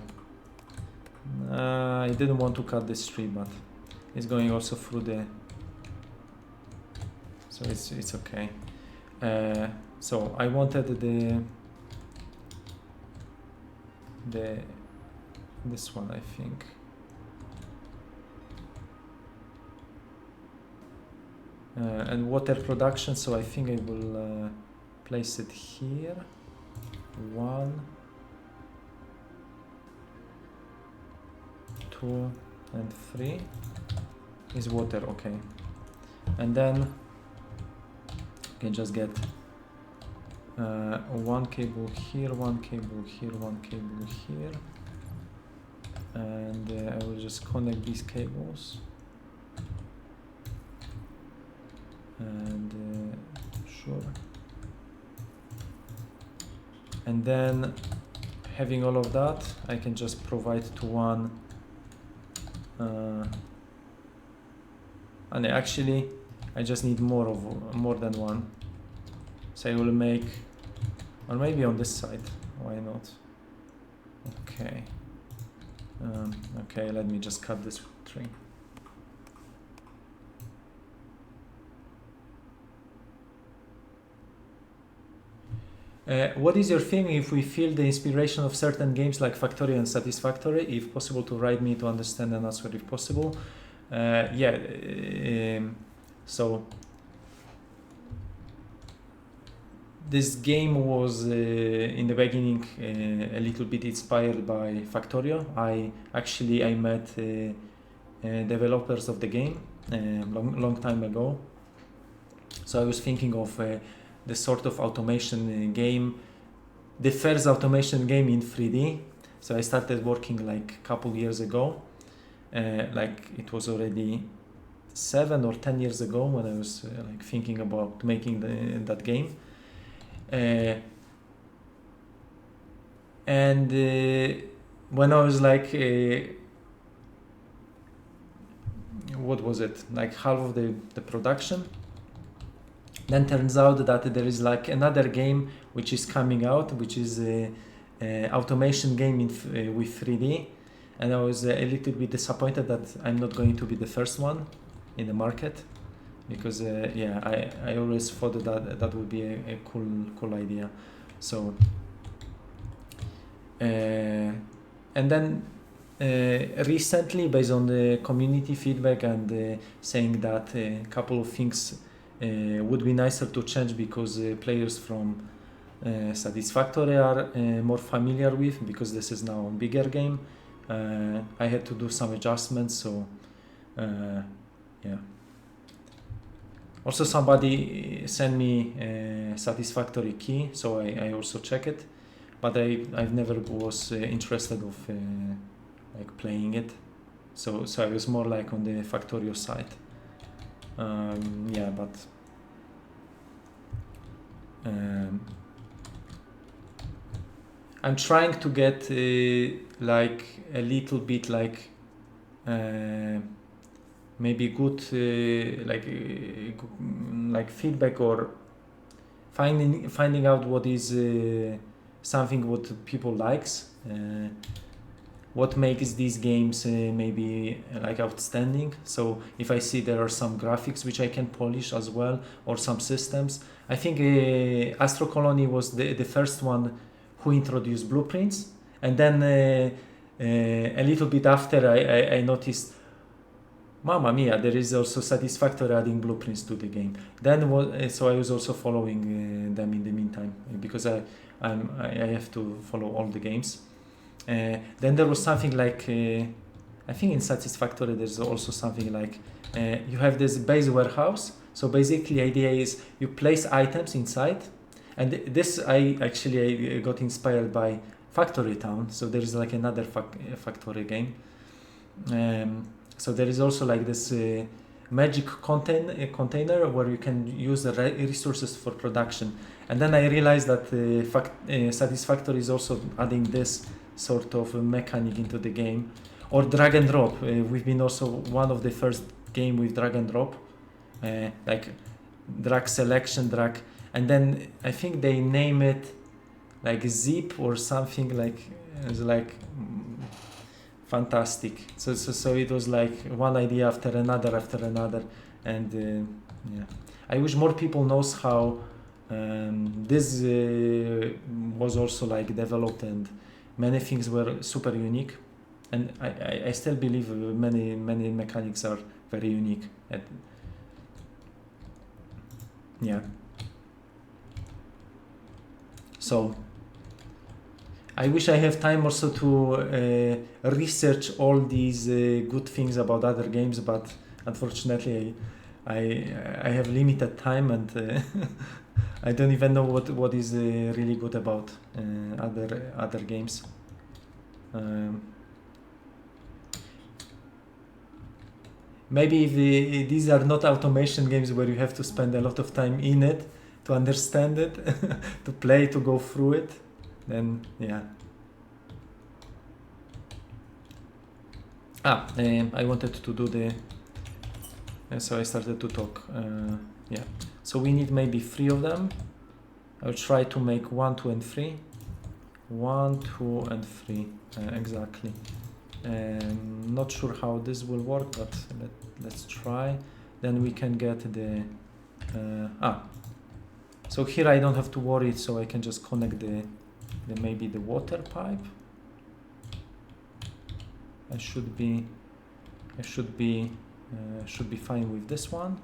I didn't want to cut this tree, but it's going also through the. So it's okay. So I wanted this one, I think. And water production, so I think I will place it here. 1, 2, and 3 is water, okay. And then you can just get one cable here, one cable here, one cable here, and I will just connect these cables, and sure, and then having all of that, I can just provide to one, and actually I just need more than one. So I will make, or maybe on this side, why not? Okay. Okay, let me just cut this tree. What is your feeling if we feel the inspiration of certain games like Factorio and Satisfactory? If possible, to write me to understand and answer if possible. So this game was in the beginning a little bit inspired by Factorio. I met developers of the game long time ago. So I was thinking of the sort of automation game the first automation game in 3D. So I started working like a couple years ago. Like it was already 7 or 10 years ago when I was like thinking about making that game. And when I was like, what was it? Like half of the production. Then turns out that there is like another game which is coming out, which is a automation game with 3D. And I was a little bit disappointed that I'm not going to be the first one in the market, because I always thought that would be a cool idea. So and then recently, based on the community feedback and saying that a couple of things would be nicer to change, because players from Satisfactory are more familiar with, because this is now a bigger game. I had to do some adjustments, so yeah. Also, somebody sent me a Satisfactory key, so I also check it, but I've never was interested of like playing it, so I was more like on the Factorio side. Yeah, but I'm trying to get like a little bit like maybe good like feedback, or finding out what is something what people likes, what makes these games maybe like outstanding. So if I see there are some graphics which I can polish as well, or some systems. I think Astro Colony was the first one who introduced blueprints, and then a little bit after I noticed, Mamma mia, there is also Satisfactory adding blueprints to the game. Then so I was also following them in the meantime, because I have to follow all the games. Then there was something like I think in Satisfactory there's also something like you have this base warehouse. So basically the idea is you place items inside, and this I got inspired by Factory Town. So there is like another Factory game. So there is also like this magic container where you can use the resources for production. And then I realized that Satisfactory is also adding this sort of mechanic into the game, or drag and drop. We've been also one of the first game with drag and drop, like drag selection, drag, and then I think they name it like zip or something, like it's like fantastic. So it was like one idea after another, and yeah, I wish more people knows how this was also like developed, and many things were super unique, and I still believe many mechanics are very unique. Yeah. So I wish I have time also to research all these good things about other games, but unfortunately I have limited time, and I don't even know what is really good about other games. Maybe if these are not automation games where you have to spend a lot of time in it to understand it, to play, to go through it, then yeah. I wanted to do the so I started to talk. Yeah, so we need maybe 3 of them. I'll try to make 1, 2 and 3. 1, 2 and 3 exactly. Not sure how this will work, but let's try. Then we can get the so here I don't have to worry, so I can just connect the maybe the water pipe. I should be fine with this one.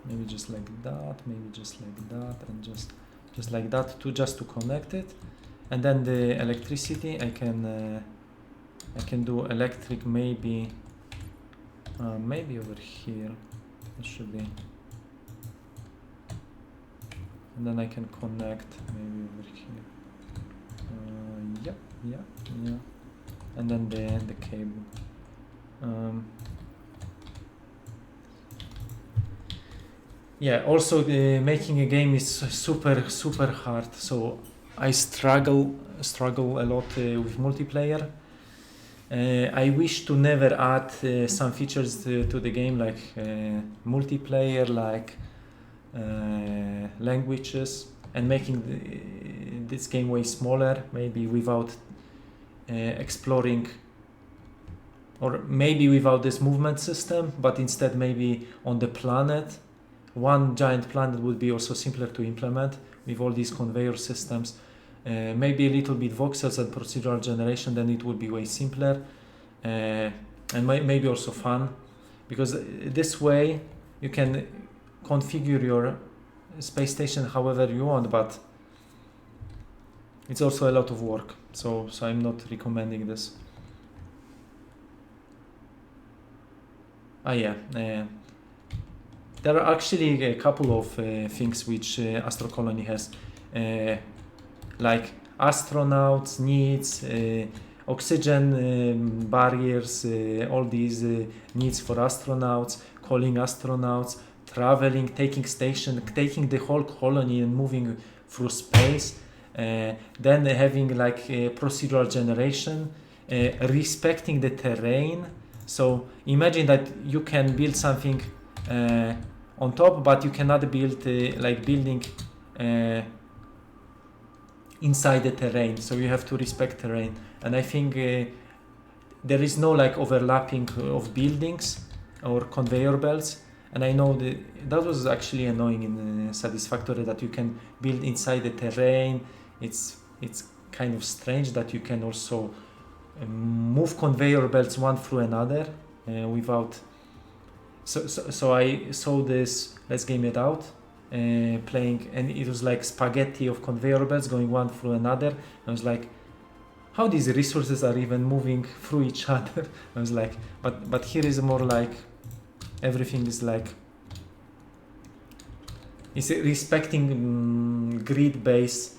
Maybe just like that, maybe just like that, and just like that to connect it. And then the electricity, I can do electric maybe over here. It should be. And then I can connect maybe over here. Yeah, and then the cable. Yeah, also making a game is super hard, so I struggle a lot with multiplayer. I wish to never add some features to the game, like multiplayer, like languages, and making this game way smaller, maybe without exploring, or maybe without this movement system, but instead maybe on the planet. One giant planet would be also simpler to implement with all these conveyor systems. Maybe a little bit voxels and procedural generation, then it would be way simpler, and maybe also fun, because this way you can configure your space station however you want, but it's also a lot of work, so I'm not recommending this. There are actually a couple of things which Astro Colony has, like astronauts needs, oxygen barriers, all these needs for astronauts, calling astronauts, traveling, taking the whole colony and moving through space, then having like procedural generation, respecting the terrain. So imagine that you can build something on top, but you cannot build like building inside the terrain, so you have to respect terrain. And I think there is no like overlapping of buildings or conveyor belts, and I know that was actually annoying in Satisfactory, that you can build inside the terrain. It's kind of strange that you can also move conveyor belts one through another without. So I saw this Let's Game It Out playing, and it was like spaghetti of conveyor belts going one through another. I was like, how these resources are even moving through each other? I was like, but here is more like everything is like, it's respecting grid-based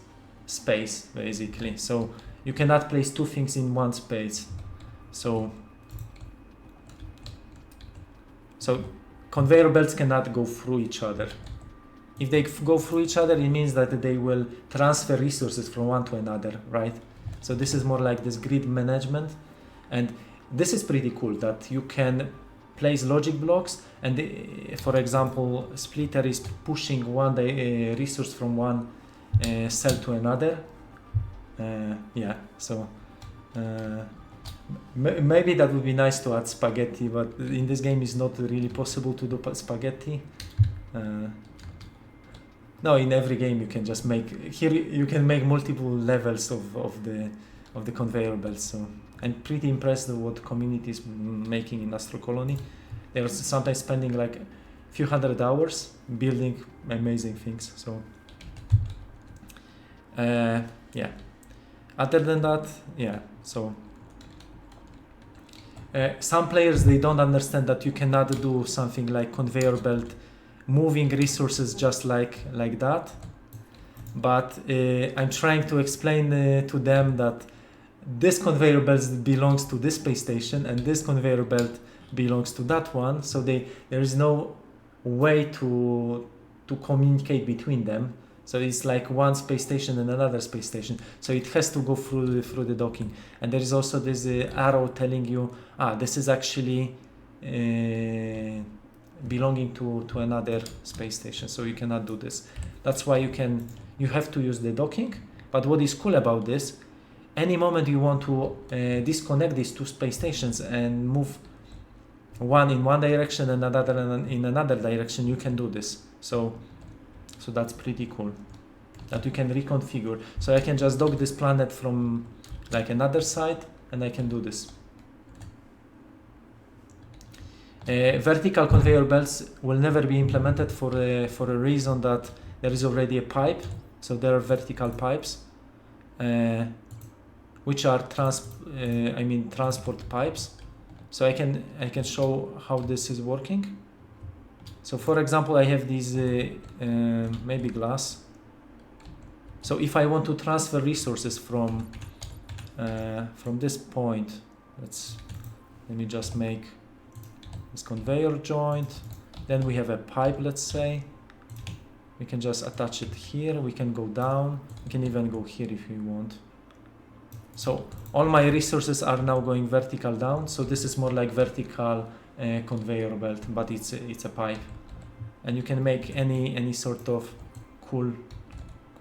space basically. So you cannot place two things in one space. So conveyor belts cannot go through each other. If they go through each other, it means that they will transfer resources from one to another, right? So this is more like this grid management, and this is pretty cool that you can place logic blocks, and for example, splitter is pushing one resource from one cell to another. Maybe that would be nice to add spaghetti, but in this game it's not really possible to do spaghetti. No, in every game you can just make, here you can make multiple levels of the conveyor belts. So I'm pretty impressed with what community is making in Astro Colony. They're sometimes spending like a few hundred hours building amazing things. So other than that, so some players, they don't understand that you cannot do something like conveyor belt moving resources just like that, but I'm trying to explain to them that this conveyor belt belongs to this space station and this conveyor belt belongs to that one, so there is no way to communicate between them. So it's like one space station and another space station, so it has to go through the docking. And there is also this arrow telling you, this is actually belonging to another space station, so you cannot do this. That's why you have to use the docking. But what is cool about this, any moment you want to disconnect these two space stations and move one in one direction and another in another direction, you can do this. So that's pretty cool that you can reconfigure. So I can just dock this planet from like another side and I can do this. Vertical conveyor belts will never be implemented for a reason that there is already a pipe. So there are vertical pipes, which are transport pipes. So I can show how this is working. So for example, I have these maybe glass. So if I want to transfer resources from this point, let me just make this conveyor joint. Then we have a pipe, let's say. We can just attach it here. We can go down. We can even go here if we want. So all my resources are now going vertical down. So this is more like vertical conveyor belt, but it's a pipe, and you can make any sort of cool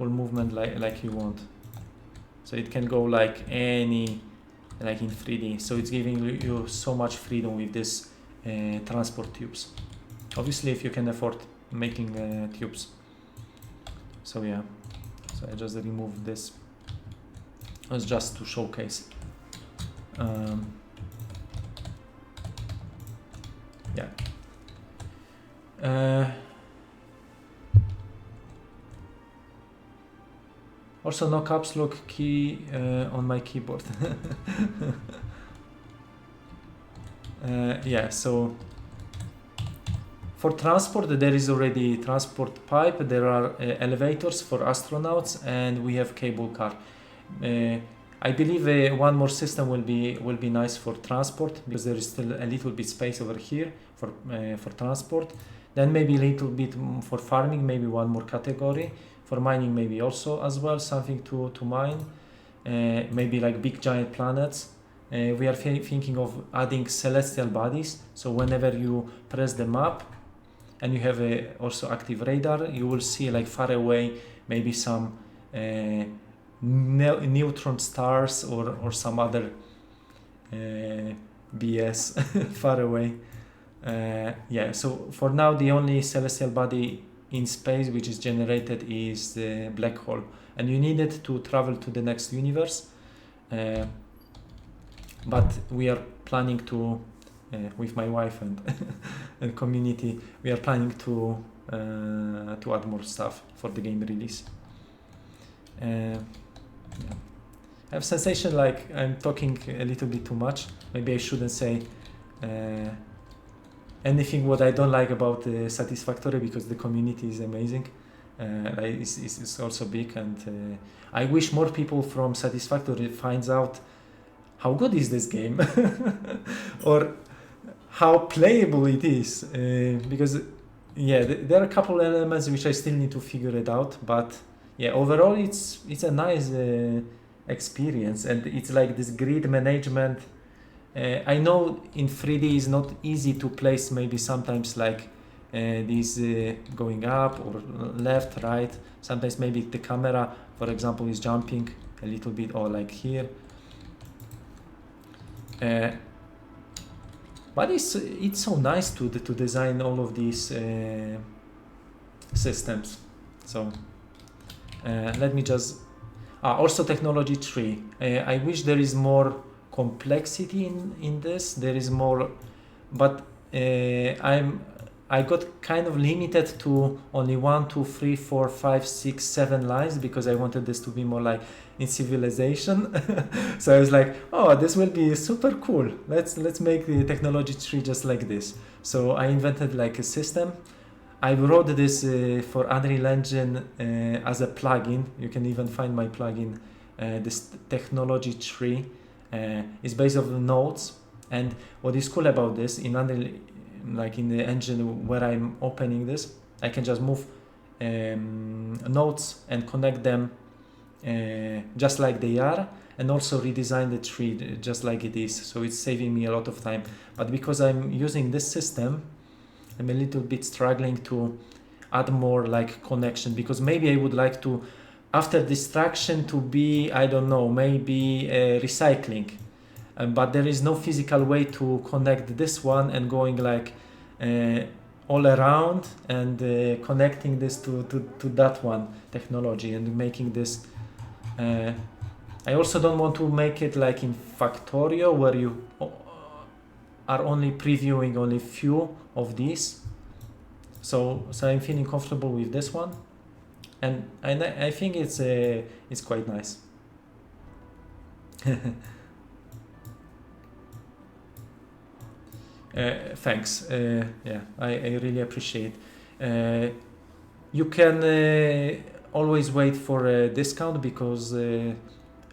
movement like you want. So it can go like in 3D. So it's giving you so much freedom with this transport tubes. Obviously, if you can afford making tubes. So yeah, so I just removed this. It's just to showcase. Yeah. Also, no caps lock key on my keyboard. Yeah, so for transport, there is already transport pipe. There are elevators for astronauts, and we have cable car. I believe one more system will be nice for transport, because there is still a little bit space over here for transport. Then maybe a little bit for farming, maybe one more category. For mining, maybe also as well something to mine. Maybe like big giant planets. We are thinking of adding celestial bodies. So whenever you press the map and you have also active radar, you will see like far away maybe some neutron stars or some other BS far away. Yeah, so for now the only celestial body in space which is generated is the black hole, and you need it to travel to the next universe. But we are planning to, with my wife and community, we are planning to add more stuff for the game release. Yeah. I have sensation like I'm talking a little bit too much. Maybe I shouldn't say anything what I don't like about Satisfactory, because the community is amazing. It's also big, and I wish more people from Satisfactory finds out how good is this game or how playable it is, because yeah, there are a couple elements which I still need to figure it out, but yeah, overall it's a nice experience, and it's like this grid management. I know in 3D is not easy to place, maybe sometimes like these going up or left, right. Sometimes maybe the camera, for example, is jumping a little bit, or like here. But it's so nice to design all of these systems. So let me just also technology tree. I wish there is more complexity in this. There is more, but I got kind of limited to only 1, 2, 3, 4, 5, 6, 7 lines, because I wanted this to be more like in Civilization. So I was like, oh, this will be super cool. Let's make the technology tree just like this. So I invented like a system. I wrote this for Unreal Engine as a plugin. You can even find my plugin. This technology tree is based on nodes. And what is cool about this, in Unreal, like in the engine where I'm opening this, I can just move nodes and connect them just like they are, and also redesign the tree just like it is. So it's saving me a lot of time. But because I'm using this system, I'm a little bit struggling to add more like connection, because maybe I would like to, after distraction, to be, I don't know, maybe recycling. But there is no physical way to connect this one and going like all around and connecting this to that one technology and making this. I also don't want to make it like in Factorio, where you are only previewing only few of these. So I'm feeling comfortable with this one, and I think it's quite nice. Thanks. Yeah, I really appreciate. You can always wait for a discount, because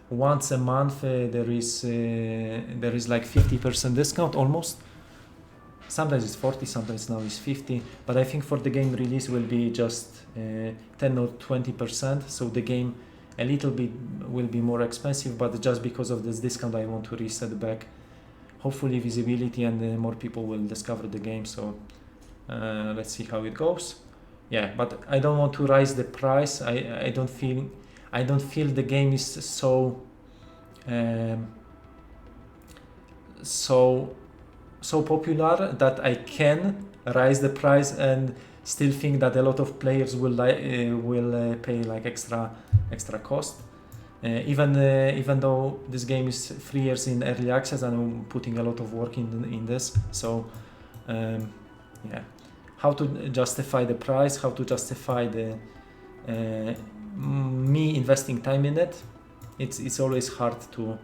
once a month there is like 50% discount almost. Sometimes it's 40, sometimes now it's 50, but I think for the game release will be just 10 or 20%, so the game a little bit will be more expensive, but just because of this discount I want to reset back, hopefully visibility, and more people will discover the game. So let's see how it goes. Yeah, but I don't want to raise the price. I don't feel the game is so popular that I can raise the price and still think that a lot of players will pay like extra cost. Even though this game is 3 years in early access, and I'm putting a lot of work in this. So yeah, how to justify the price, how to justify the me investing time in it. It's always hard to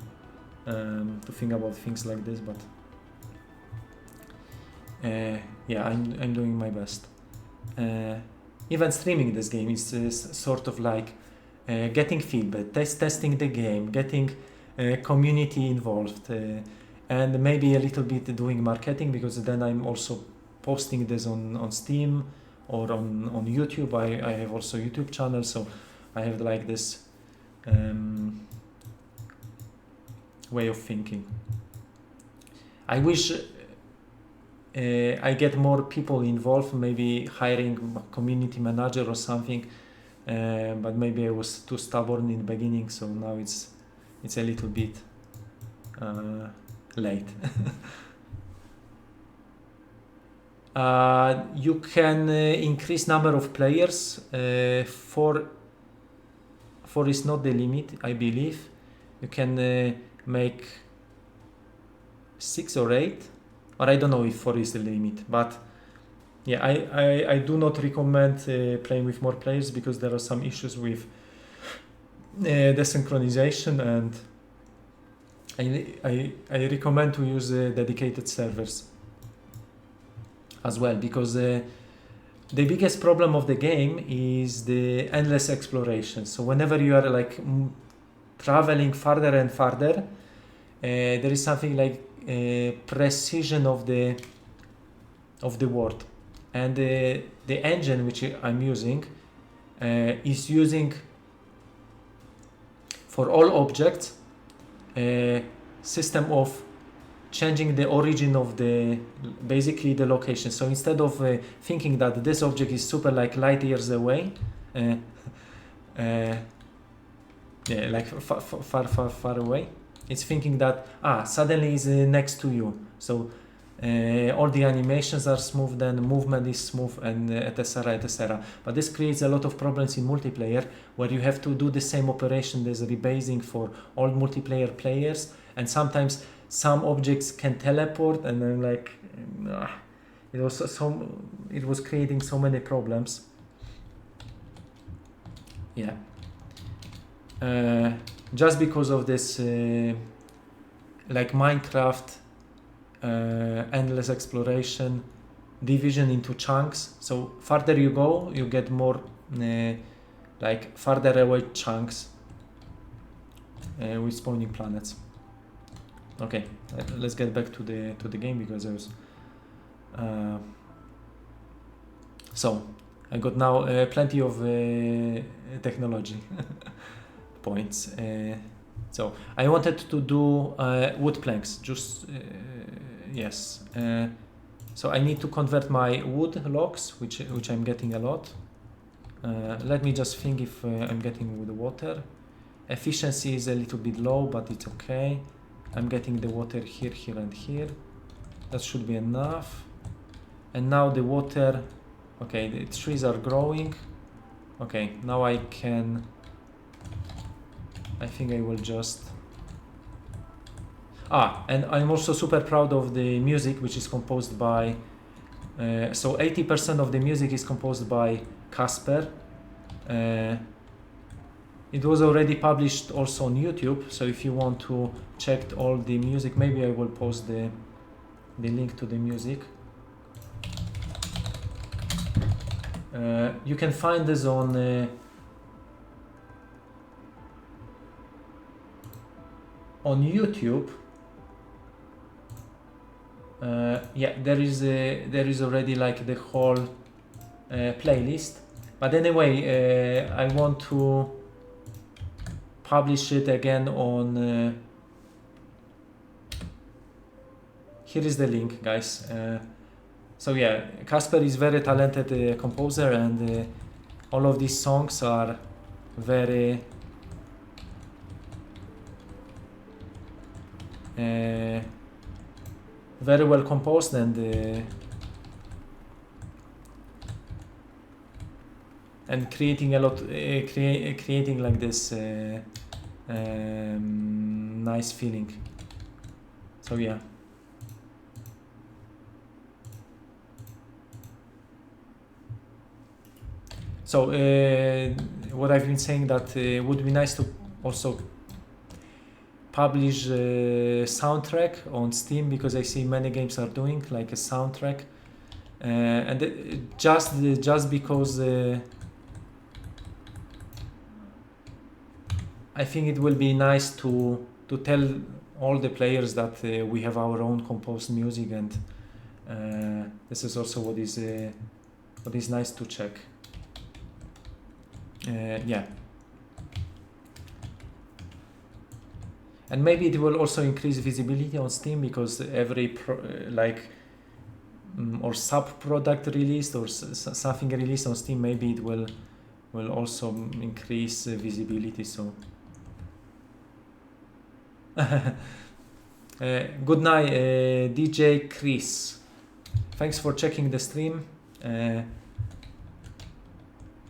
think about things like this, but yeah, I'm doing my best. Even streaming this game is sort of like getting feedback, testing the game, getting community involved, and maybe a little bit doing marketing, because then I'm also posting this on Steam or on YouTube. I have also YouTube channel, so I have like this way of thinking. I wish I get more people involved, maybe hiring a community manager or something, but maybe I was too stubborn in the beginning, so now it's a little bit late. You can increase number of players. Four is not the limit, I believe. You can make 6 or 8, or I don't know if 4 is the limit, but yeah, I do not recommend playing with more players, because there are some issues with the synchronization, and I recommend to use dedicated servers as well, because the biggest problem of the game is the endless exploration. So whenever you are like traveling farther and farther, there is something like precision of the world, and the engine which I'm using is using for all objects system of changing the origin of basically the location. So instead of thinking that this object is super like light years away, yeah, like far away, it's thinking that suddenly is next to you. So all the animations are smooth, then movement is smooth, and etc, etc. But this creates a lot of problems in multiplayer, where you have to do the same operation. There's rebasing for all multiplayer players, and sometimes some objects can teleport, and then like it was creating so many problems. Yeah, just because of this like Minecraft endless exploration, division into chunks. So farther you go, you get more like farther away chunks with spawning planets. Okay, let's get back to the game, because I was so I got now plenty of technology points. So I wanted to do wood planks, just yes. So I need to convert my wood logs, which I'm getting a lot. Let me just think if I'm getting with the water. Efficiency is a little bit low, but it's okay. I'm getting the water here, here, and here. That should be enough. And now the water, okay, the trees are growing. Okay, now I think I will just... and I'm also super proud of the music, which is composed by... so 80% of the music is composed by Casper. It was already published also on YouTube, so if you want to check all the music, maybe I will post the link to the music. You can find this on on YouTube, yeah, there is already like the whole playlist. But anyway, I want to publish it again on. Here is the link, guys. So yeah, Kasper is very talented composer, and all of these songs are very very well composed, and creating a lot, creating like this nice feeling. So yeah. So what I've been saying, that would be nice to also publish a soundtrack on Steam, because I see many games are doing like a soundtrack, and just because I think it will be nice to tell all the players that we have our own composed music, and this is also what is nice to check. Yeah. And maybe it will also increase visibility on Steam, because every or sub-product released or something released on Steam, maybe it will also increase visibility. So good night, DJ Chris. Thanks for checking the stream.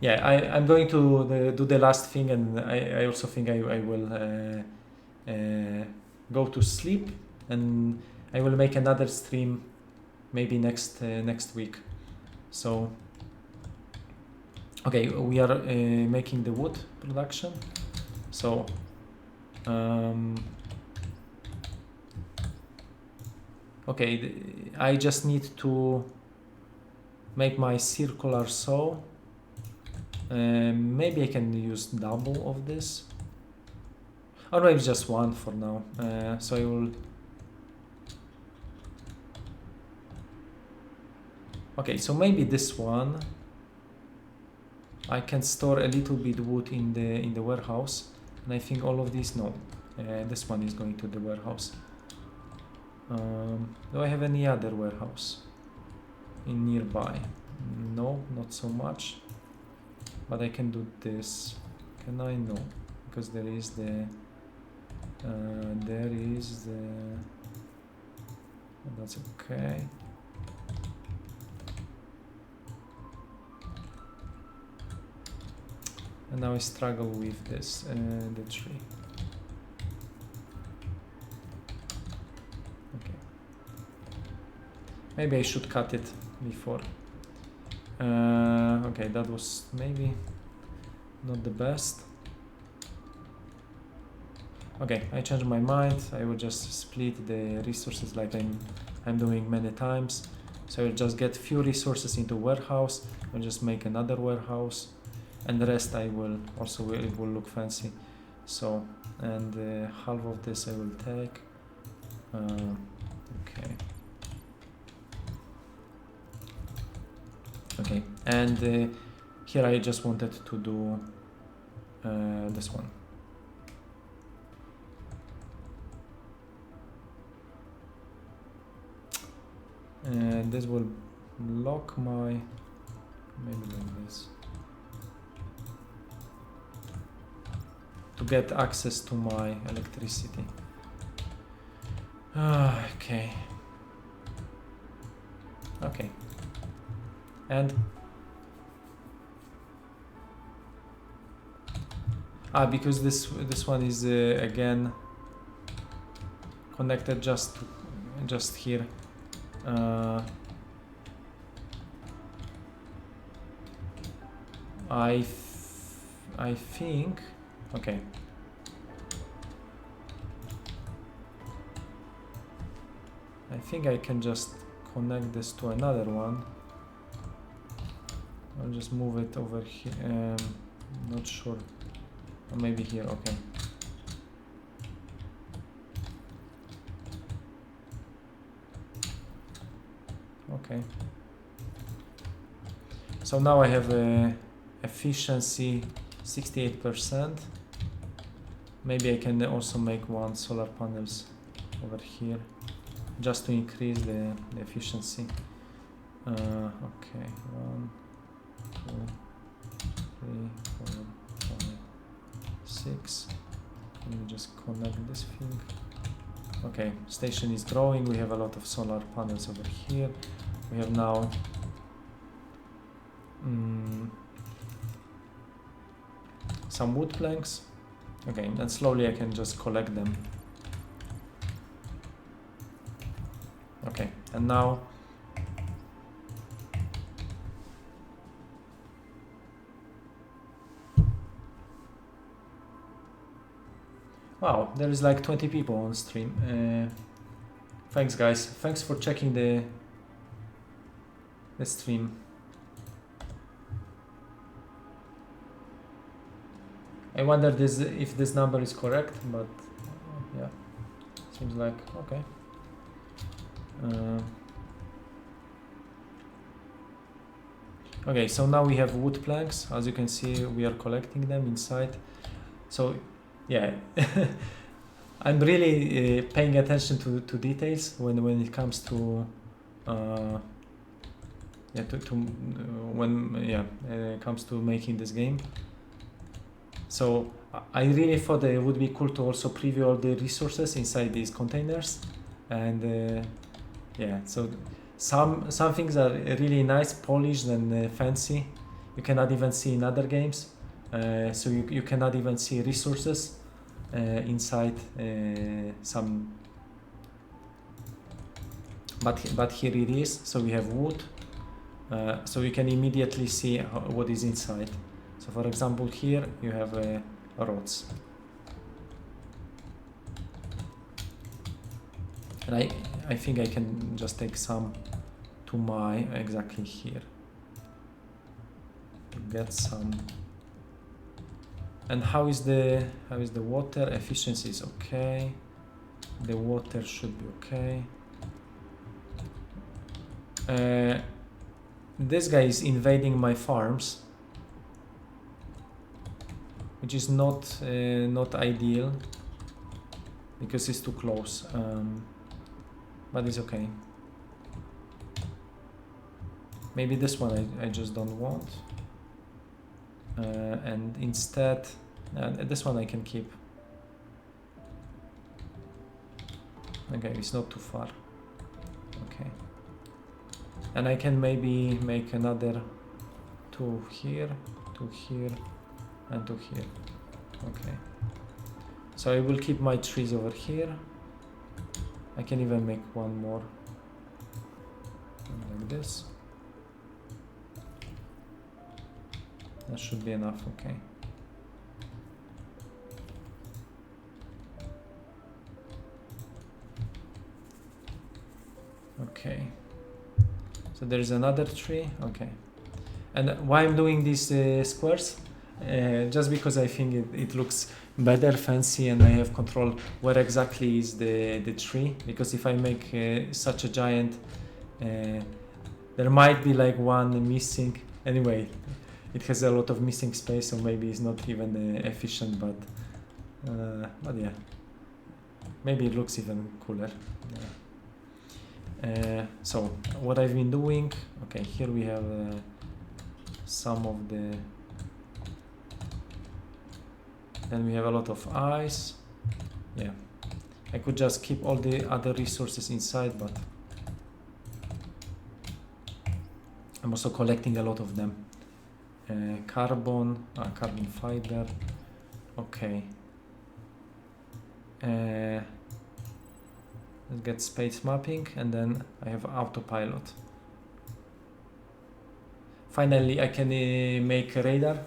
Yeah, I'm going to do the last thing, and I also think I will go to sleep, and I will make another stream maybe next week. So okay, we are making the wood production. So okay, I just need to make my circular saw. Maybe I can use double of this, or maybe just one for now. So I will. Okay, so maybe this one. I can store a little bit wood in the warehouse, and I think all of these. No, this one is going to the warehouse. Do I have any other warehouse in nearby? No, not so much. But I can do this. Can I? No, because there is the. That's okay. And now I struggle with this, the tree. Okay. Maybe I should cut it before. Okay, that was maybe not the best. Okay, I changed my mind. I will just split the resources like I'm doing many times. So I'll just get few resources into warehouse. I'll just make another warehouse, and the rest I will also it will look fancy. So, and half of this I will take. Okay. Okay, and here I just wanted to do this one. And this will block my, maybe like this, to get access to my electricity. Okay. Okay. And because this one is again connected just here. I think, okay. I think I can just connect this to another one. I'll just move it over here. Not sure. Or maybe here. Okay. Okay. So now I have efficiency 68%. Maybe I can also make one solar panels over here just to increase the efficiency. Okay, 1, 2, 3, 4, 5, 6. Let me just connect this thing. Okay, station is growing. We have a lot of solar panels over here. We have now some wood planks. Okay, and slowly I can just collect them. Okay, and now wow, there is like 20 people on stream. Thanks guys, thanks for checking the stream. I wonder if this number is correct, but yeah, seems like okay. Okay, so now we have wood planks. As you can see, we are collecting them inside. So yeah, I'm really paying attention to details when it comes to it comes to making this game. So I really thought it would be cool to also preview all the resources inside these containers, and yeah, so some things are really nice, polished and fancy. You cannot even see in other games. So you cannot even see resources inside some, but here it is. So we have wood, so you can immediately see what is inside. So for example, here you have rods, and I think I can just take some to my exactly here to get some. And how is the water efficiency? Is okay. The water should be okay. This guy is invading my farms, which is not ideal because it's too close, but it's okay. Maybe this one I just don't want, and instead this one I can keep. Okay, it's not too far. Okay, and I can maybe make another 2 here, 2 here, and 2 here. Okay, so I will keep my trees over here. I can even make one more like this. That should be enough. Okay. Okay. So there is another tree. Okay. And why I'm doing these squares? Just because I think it looks better, fancy, and I have control where exactly is the tree. Because if I make such a giant, there might be like one missing. Anyway, it has a lot of missing space, so maybe it's not even efficient. But yeah, maybe it looks even cooler. So what I've been doing. Okay, here we have some of the. Then we have a lot of ice. Yeah, I could just keep all the other resources inside, but I'm also collecting a lot of them. Carbon fiber. Okay. Let's get space mapping, and then I have autopilot. Finally, I can make a radar.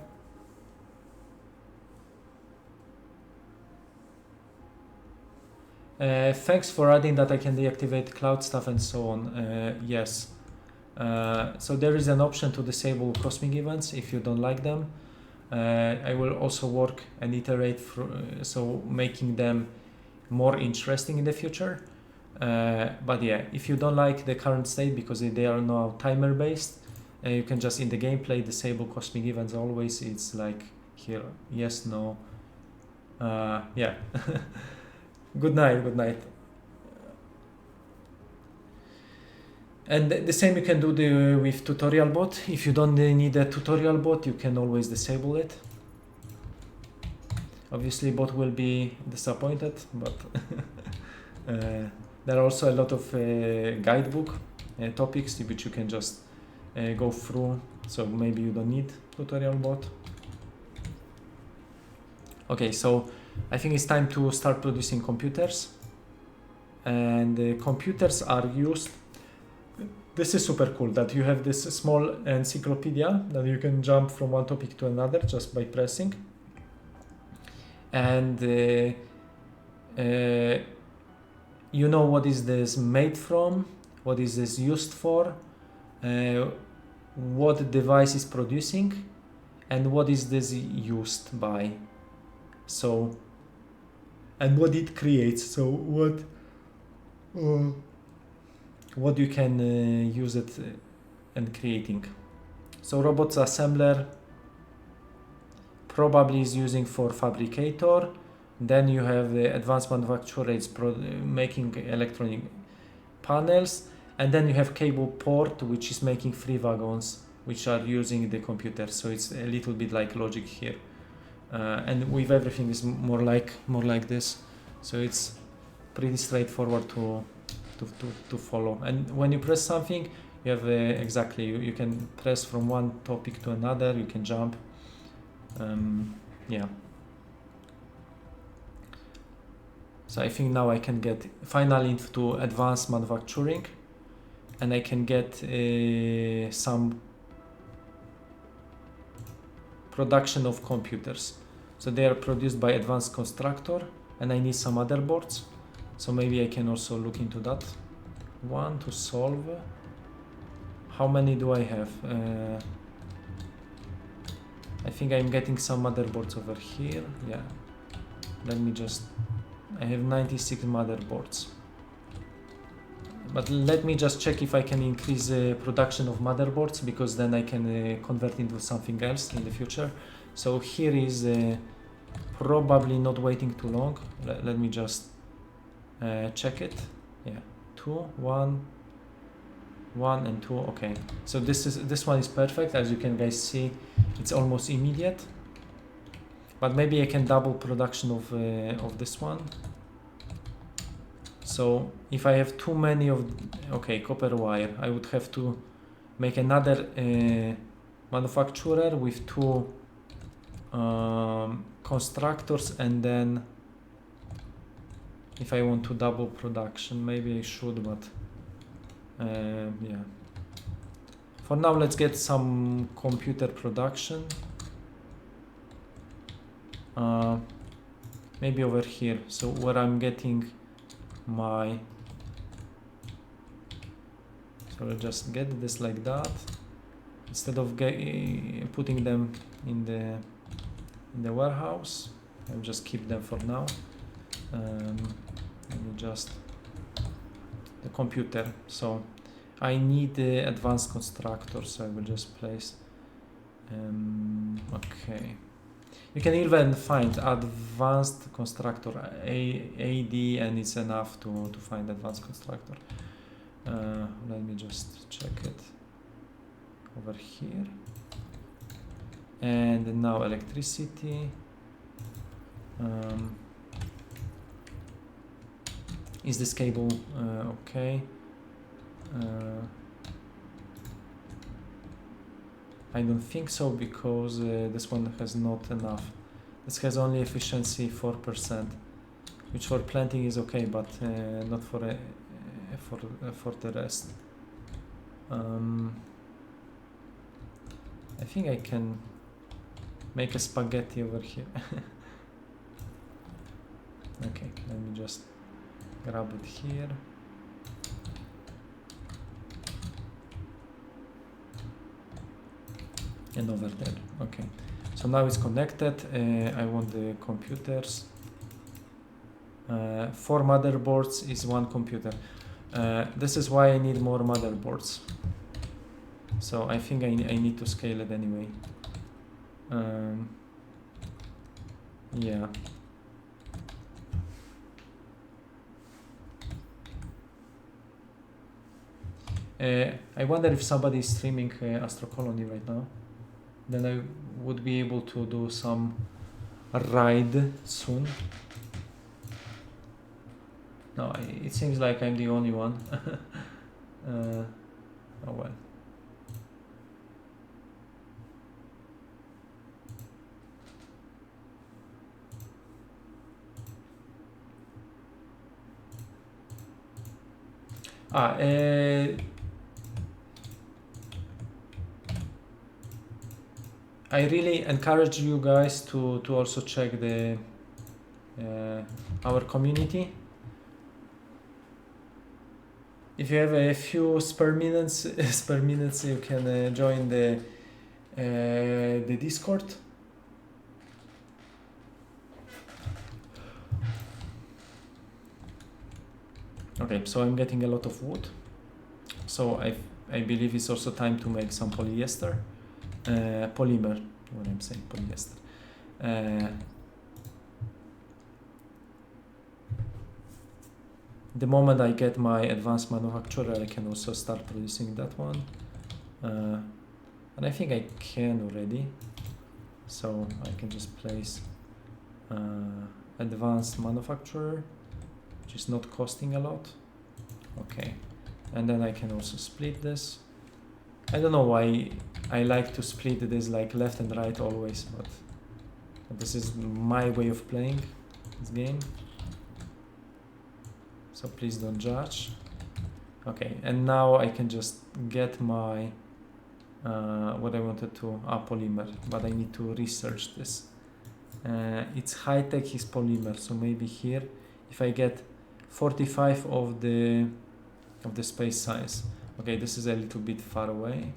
Thanks for adding that I can deactivate cloud stuff and so on. Yes. So there is an option to disable cosmic events if you don't like them. I will also work and iterate through, so making them more interesting in the future. But yeah, if you don't like the current state because they are now timer based, you can just in the gameplay disable cosmic events always. It's like here, yes, no. Yeah. Good night, good night. And the same you can do with tutorial bot. If you don't need a tutorial bot, you can always disable it. Obviously bot will be disappointed, but there are also a lot of guidebook topics which you can just go through, so maybe you don't need tutorial bot. Okay, so I think it's time to start producing computers, and computers are used. This is super cool that you have this small encyclopedia that you can jump from one topic to another just by pressing. And you know what is this made from, what is this used for, what device is producing, and what is this used by. So, and what it creates. So what you can use it and creating. So robots assembler probably is using for fabricator. Then you have the advanced manufacturer, it's making electronic panels, and then you have cable port, which is making free wagons, which are using the computer. So it's a little bit like logic here, and with everything is more like this. So it's pretty straightforward to follow. And when you press something, you have exactly you can press from one topic to another. You can jump. Yeah. So I think now I can get finally into advanced manufacturing, and I can get some production of computers. So they are produced by advanced constructor, and I need some motherboards. So maybe I can also look into that one to solve. How many do I have? I think I'm getting some motherboards over here. Yeah. Let me just... I have 96 motherboards. But let me just check if I can increase production of motherboards, because then I can convert into something else in the future. So here is probably not waiting too long. Let me just check it. Yeah, 2, 1, 1 and 2. Okay, so this one is perfect. As you can guys see, it's almost immediate. But maybe I can double production of this one. So if I have too many of, okay, copper wire, I would have to make another manufacturer with 2 constructors, and then if I want to double production, maybe I should, but yeah. For now, let's get some computer production. Maybe over here, so where I'm getting my... So I'll just get this like that, instead of putting them in the warehouse. I'll just keep them for now. Let me just... the computer. So I need the advanced constructor, so I will just place... okay. You can even find advanced constructor AD, and it's enough to find advanced constructor. Let me just check it over here. And now electricity. Is this cable okay? I don't think so, because this one has not enough. This has only efficiency 4%, which for planting is okay, but not for the rest. I think I can make a spaghetti over here. Okay, let me just grab it here. And over there. Okay, so now it's connected. I want the computers. 4 motherboards is 1 computer. This is why I need more motherboards. So I think I need to scale it anyway. Yeah. I wonder if somebody is streaming Astro Colony right now. Then I would be able to do some ride soon. No, it seems like I'm the only one. Oh well. I really encourage you guys to also check the our community. If you have a few spare minutes, you can join the Discord. Okay, so I'm getting a lot of wood. So I believe it's also time to make some polyester. Polymer, when I'm saying polyester. The moment I get my advanced manufacturer, I can also start producing that one. And I think I can already. So I can just place advanced manufacturer, which is not costing a lot. Okay. And then I can also split this. I don't know why I like to split this like left and right always, but this is my way of playing this game. So please don't judge. Okay, and now I can just get my what I wanted to polymer, but I need to research this. It's high tech is polymer, so maybe here if I get 45 of the space science. Okay, this is a little bit far away.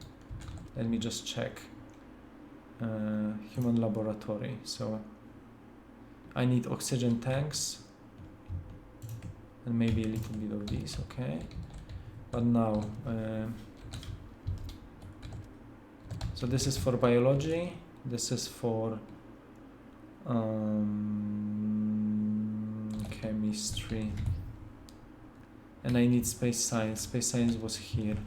Let me just check. Human laboratory. So I need oxygen tanks and maybe a little bit of these. Okay, but now so this is for biology. This is for chemistry. And I need space science. Space science was here.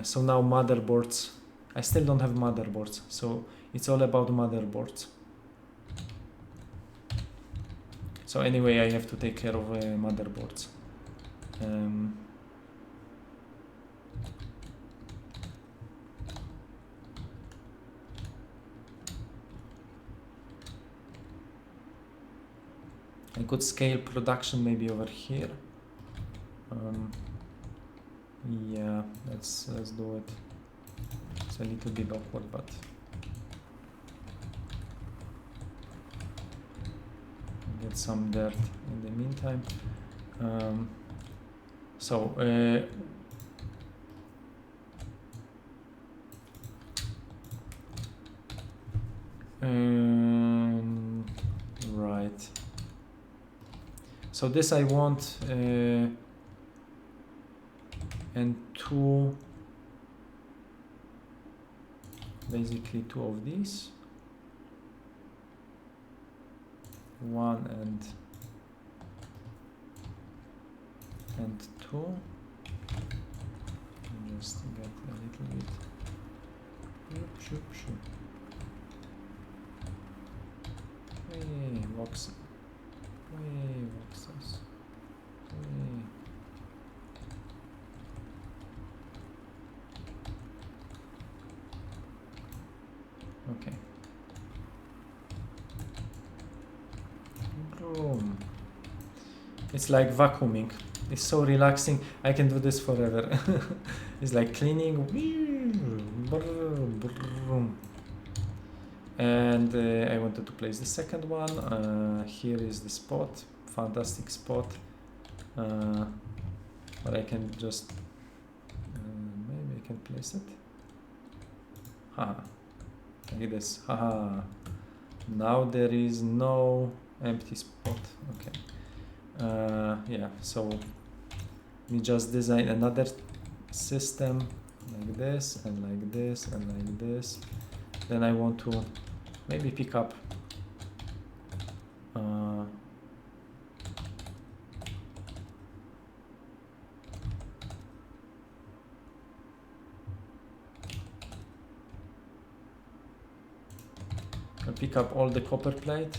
So now motherboards. I still don't have motherboards, so it's all about motherboards. So anyway, I have to take care of motherboards. I could scale production maybe over here. Yeah, let's do it. It's a little bit awkward, but get some dirt in the meantime. Right. So this I want, and basically two of these. One and two. Just get a little bit. Hey, voxels. Okay. Boom. It's like vacuuming. It's so relaxing. I can do this forever. It's like cleaning. And I wanted to place the second one. Here is the spot. Fantastic spot. But I can just maybe I can place it. Haha. Like this. Haha. Now there is no empty spot. Okay. Yeah, so we just design another system like this and like this and like this. Then I want to maybe pick up I'll pick up all the copper plate.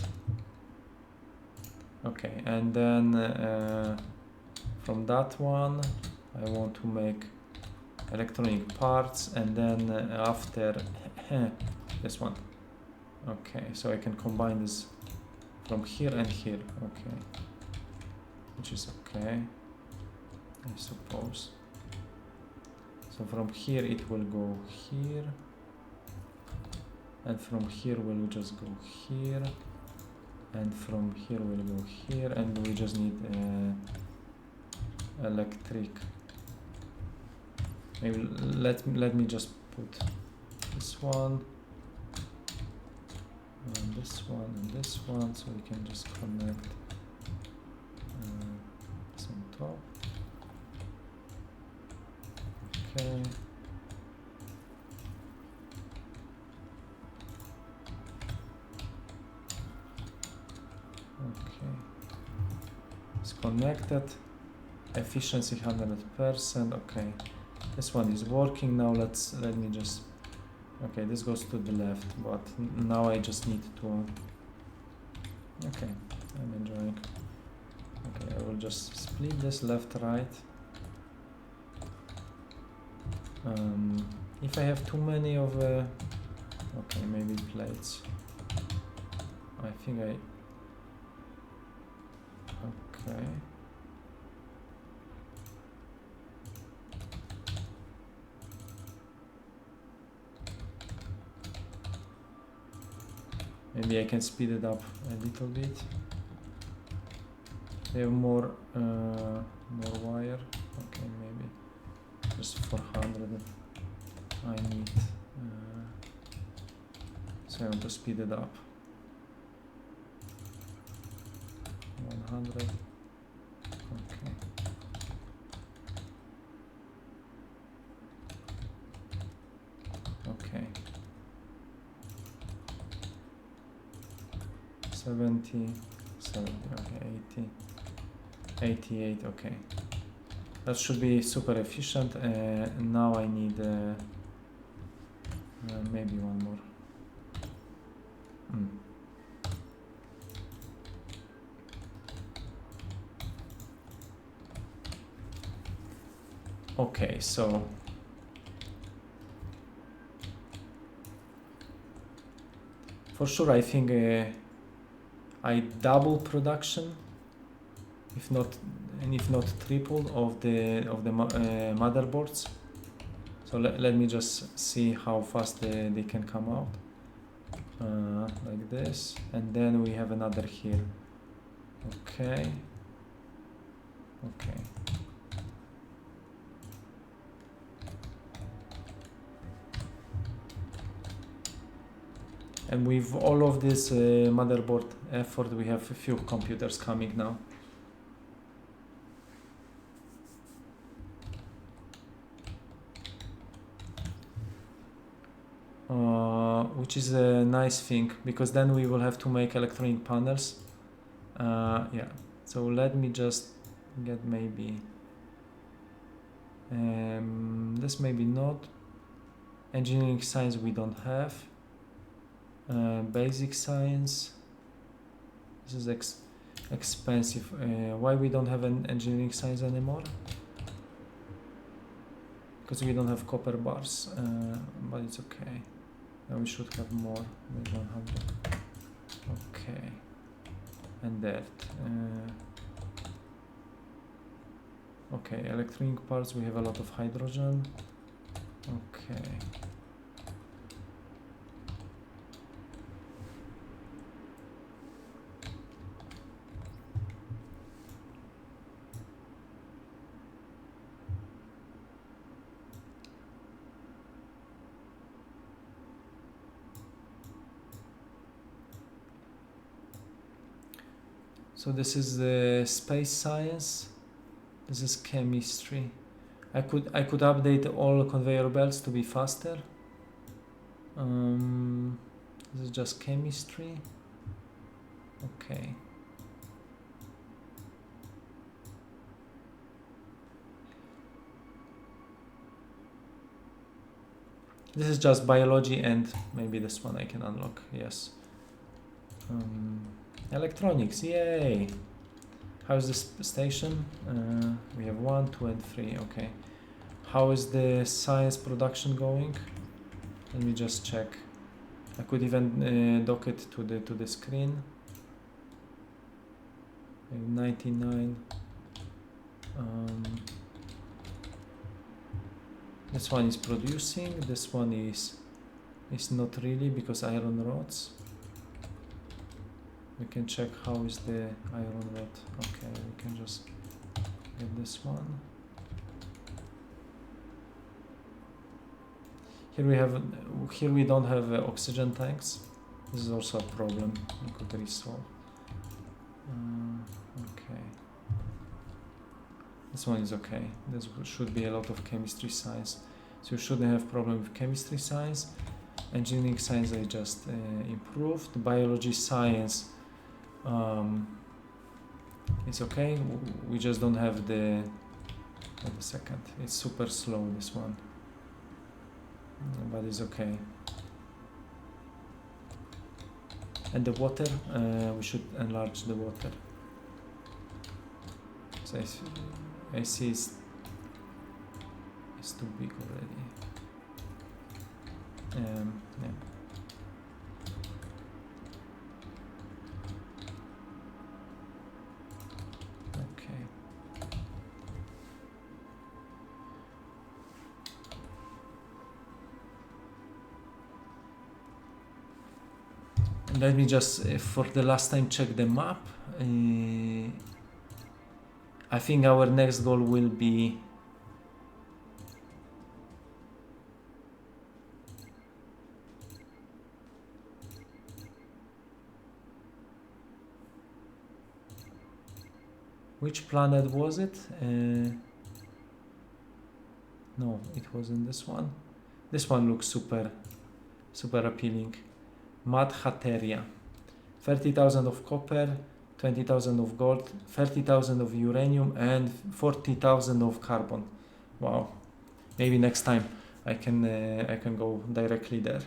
Okay, and then from that one I want to make electronic parts, and then after this one. Okay, so I can combine this from here and here. Okay, which is okay, I suppose. So from here it will go here, and from here we'll just go here, and from here we'll go here, and we just need electric. Maybe let me just put this one and this one and this one, so we can just connect this on top. Okay. Okay. It's connected. Efficiency 100%. Okay. This one is working now. Let me just. Okay, this goes to the left, but now I just need to. Okay, I'm enjoying. Okay, I will just split this left, right. If I have too many of okay, maybe plates. I think I. Okay. Maybe I can speed it up a little bit. They have more wire. Okay, maybe just 400. I need. So I want to speed it up. 100. Okay. Okay. 70, okay, 80, 88, okay. That should be super efficient. Now I need maybe one more. Okay, so for sure I think I double production, if not triple of the motherboards. So let me just see how fast they can come out. Like this, and then we have another here. Okay. Okay. And with all of this motherboard effort, we have a few computers coming now. Which is a nice thing, because then we will have to make electronic panels. Yeah, so let me just get maybe this, maybe not. Engineering science we don't have. Basic science, this is expensive. Why we don't have an engineering science anymore? Because we don't have copper bars, but it's okay. Now we should have more, maybe 100. Okay, and that. Okay, electronic parts, we have a lot of hydrogen. Okay. So this is the space science. This is chemistry. I could update all conveyor belts to be faster. This is just chemistry. Okay. This is just biology, and maybe this one I can unlock. Yes. Electronics, yay! How's this station? We have 1, 2, and 3. Okay. How is the science production going? Let me just check. I could even dock it to the screen. 99. This one is producing. This one is not really, because iron rods. We can check how is the iron rod. Okay, we can just get this one. Here we don't have oxygen tanks. This is also a problem we could resolve. Okay. This one is okay. This should be a lot of chemistry science. So you shouldn't have problem with chemistry science. Engineering science I just improved. Biology science it's okay. We just don't have the... Wait a second. It's super slow, this one. But it's okay. And the water, we should enlarge the water. So I see it's too big already. Yeah. Okay. And let me just, for the last time, check the map. I think our next goal will be which planet was it? No, it wasn't this one. This one looks super appealing. Madhateria. 30,000 of copper, 20,000 of gold, 30,000 of uranium, and 40,000 of carbon. Wow. Maybe next time I can go directly there.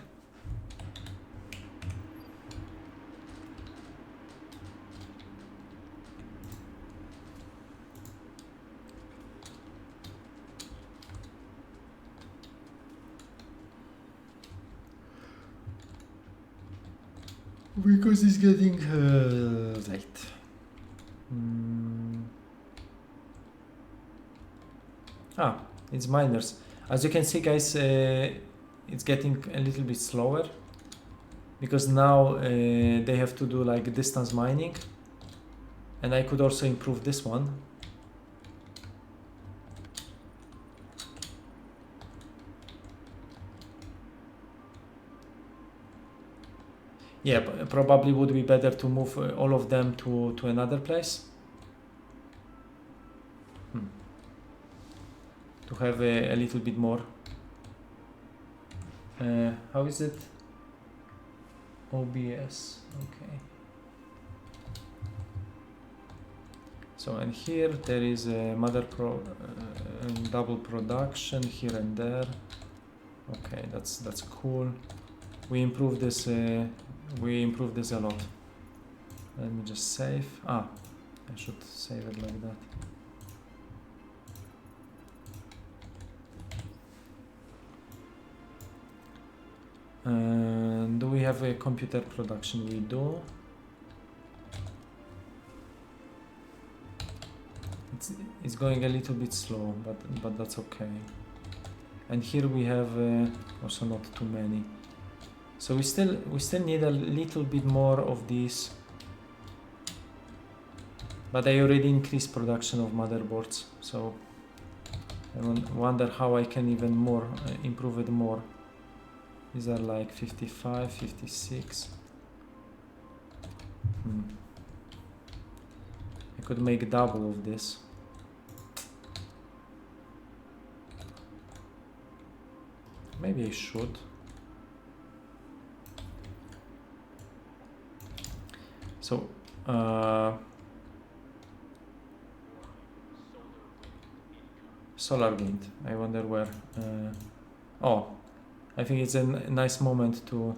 Because it's getting late. It's miners. As you can see, guys, it's getting a little bit slower because now they have to do like distance mining, and I could also improve this one. Yeah, probably would be better to move all of them to another place. To have a little bit more. How is it? OBS, okay. So, and here there is a double production here and there. Okay, that's cool. We improved this. We improved this a lot. Let me just save. I should save it like that. Do we have a computer production? We do. It's going a little bit slow, but that's okay. And here we have also not too many. So we still need a little bit more of these. But I already increased production of motherboards, so I wonder how I can even more improve it more. These are like 55, 56. could make double of this. Maybe I should. So solar wind. I wonder where. Oh, I think it's a nice moment to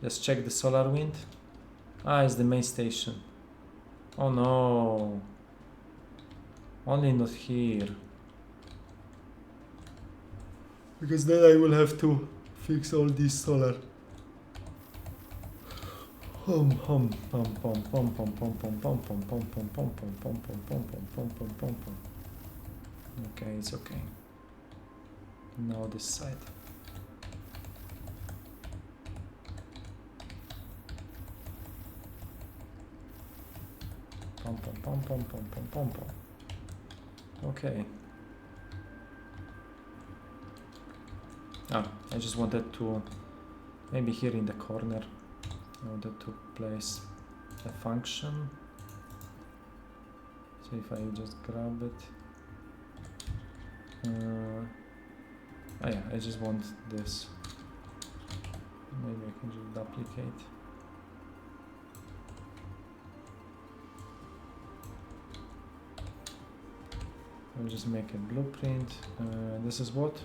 just check the solar wind. Ah, it's the main station. Oh no. Only not here. Because then I will have to fix all this solar. Okay, it's okay. Now this side. Okay. I just wanted to, maybe here in the corner, I wanted to place a function. So if I just grab it, yeah, I just want this. Maybe I can just duplicate. I'll just make a blueprint. This is what?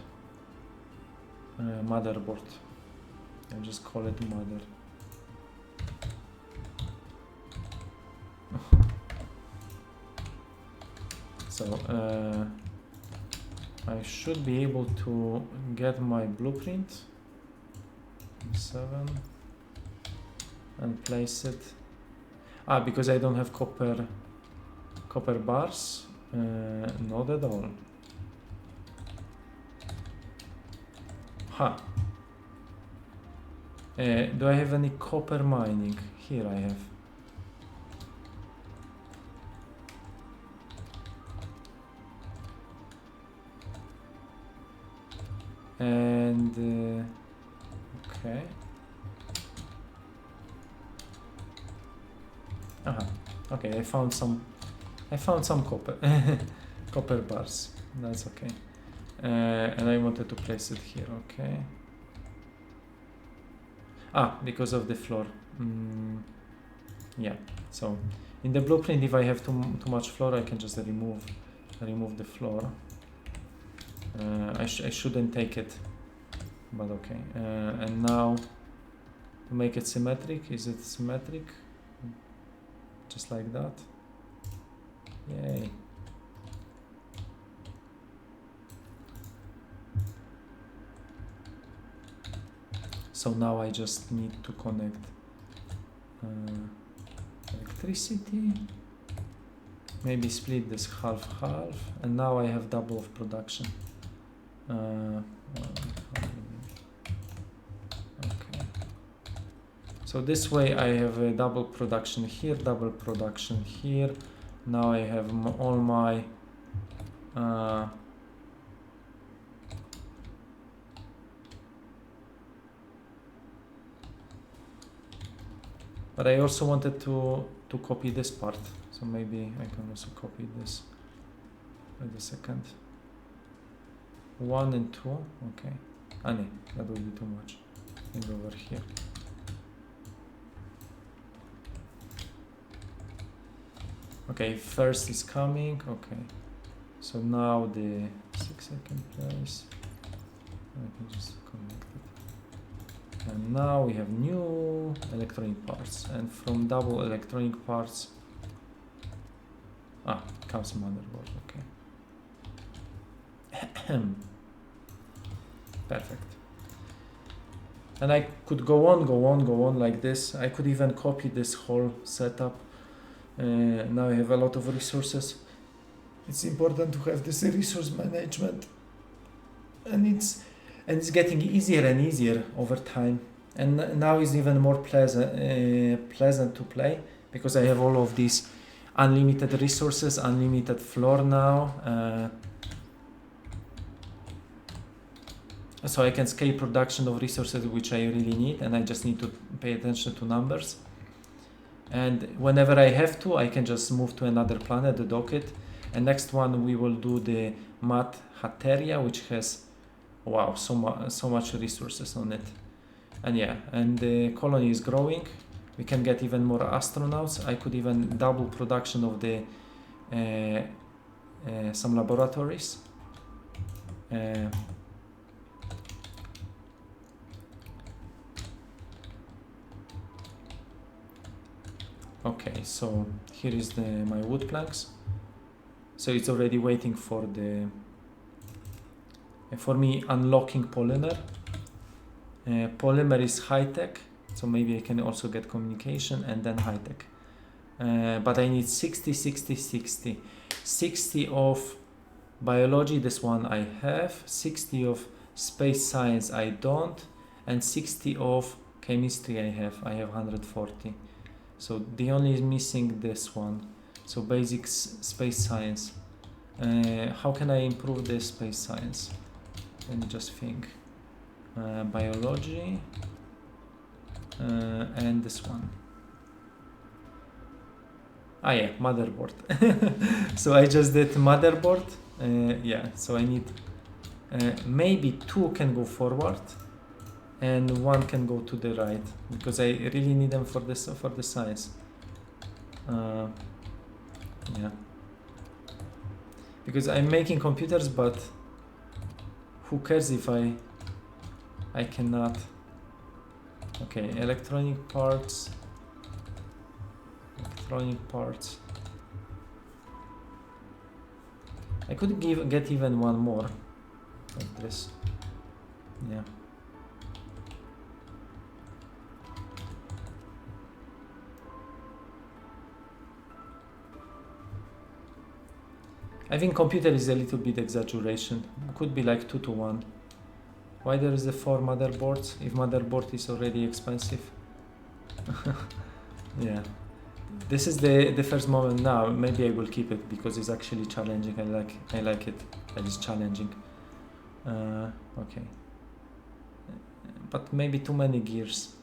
Motherboard. I'll just call it mother. So I should be able to get my blueprint 7 and place it. Because I don't have copper bars. Not at all. Do I have any copper mining? Here I have. And okay. Okay, I found some copper copper bars. That's okay. And I wanted to place it here. Okay. Because of the floor. Yeah. So in the blueprint, if I have too much floor, I can just remove the floor. I shouldn't take it, but okay. And now to make it symmetric, is it symmetric? Just like that. Yay. So now I just need to connect electricity. Maybe split this half-half, and now I have double of production. Okay. So this way I have a double production here, double production here. Now I have all my but I also wanted to copy this part, so maybe I can also copy this. Wait a second. 1 and 2, okay. No, that would be too much. Maybe over here. Okay, first is coming. Okay, so now the 6 I can place. I can just connect it. And now we have new electronic parts, and from double electronic parts comes motherboard. Okay. Perfect. And I could go on like this. I could even copy this whole setup. Now I have a lot of resources. It's important to have this resource management, and it's getting easier and easier over time. And now it's even more pleasant to play, because I have all of these unlimited resources, unlimited floor now. So I can scale production of resources which I really need, and I just need to pay attention to numbers. and whenever I have to, I can just move to another planet, dock it. And next one we will do the Mat Hateria, which has, wow, so much resources on it. And yeah, and the colony is growing. We can get even more astronauts. I could even double production of the some laboratories. Okay, so here is my wood planks. So it's already waiting for me unlocking polymer. Polymer is high tech, so maybe I can also get communication and then high tech. But I need 60, 60, 60. 60 of biology, this one I have. 60 of space science I don't. And 60 of chemistry I have. I have 140. So the only is missing this one. So basic space science. How can I improve this space science? Let me just think. Biology. And this one. Ah yeah, motherboard. So I just did motherboard. Yeah, so I need maybe 2 can go forward and 1 can go to the right, because I really need them for this, for the science. Yeah, because I'm making computers, but who cares if I cannot. Okay, electronic parts. I could get even one more like this. Yeah. I think computer is a little bit exaggeration. Could be like 2 to 1. Why there is the 4 motherboards if motherboard is already expensive? Yeah. This is the first moment now. Maybe I will keep it because it's actually challenging. I like it. It's challenging. Okay. But maybe too many gears.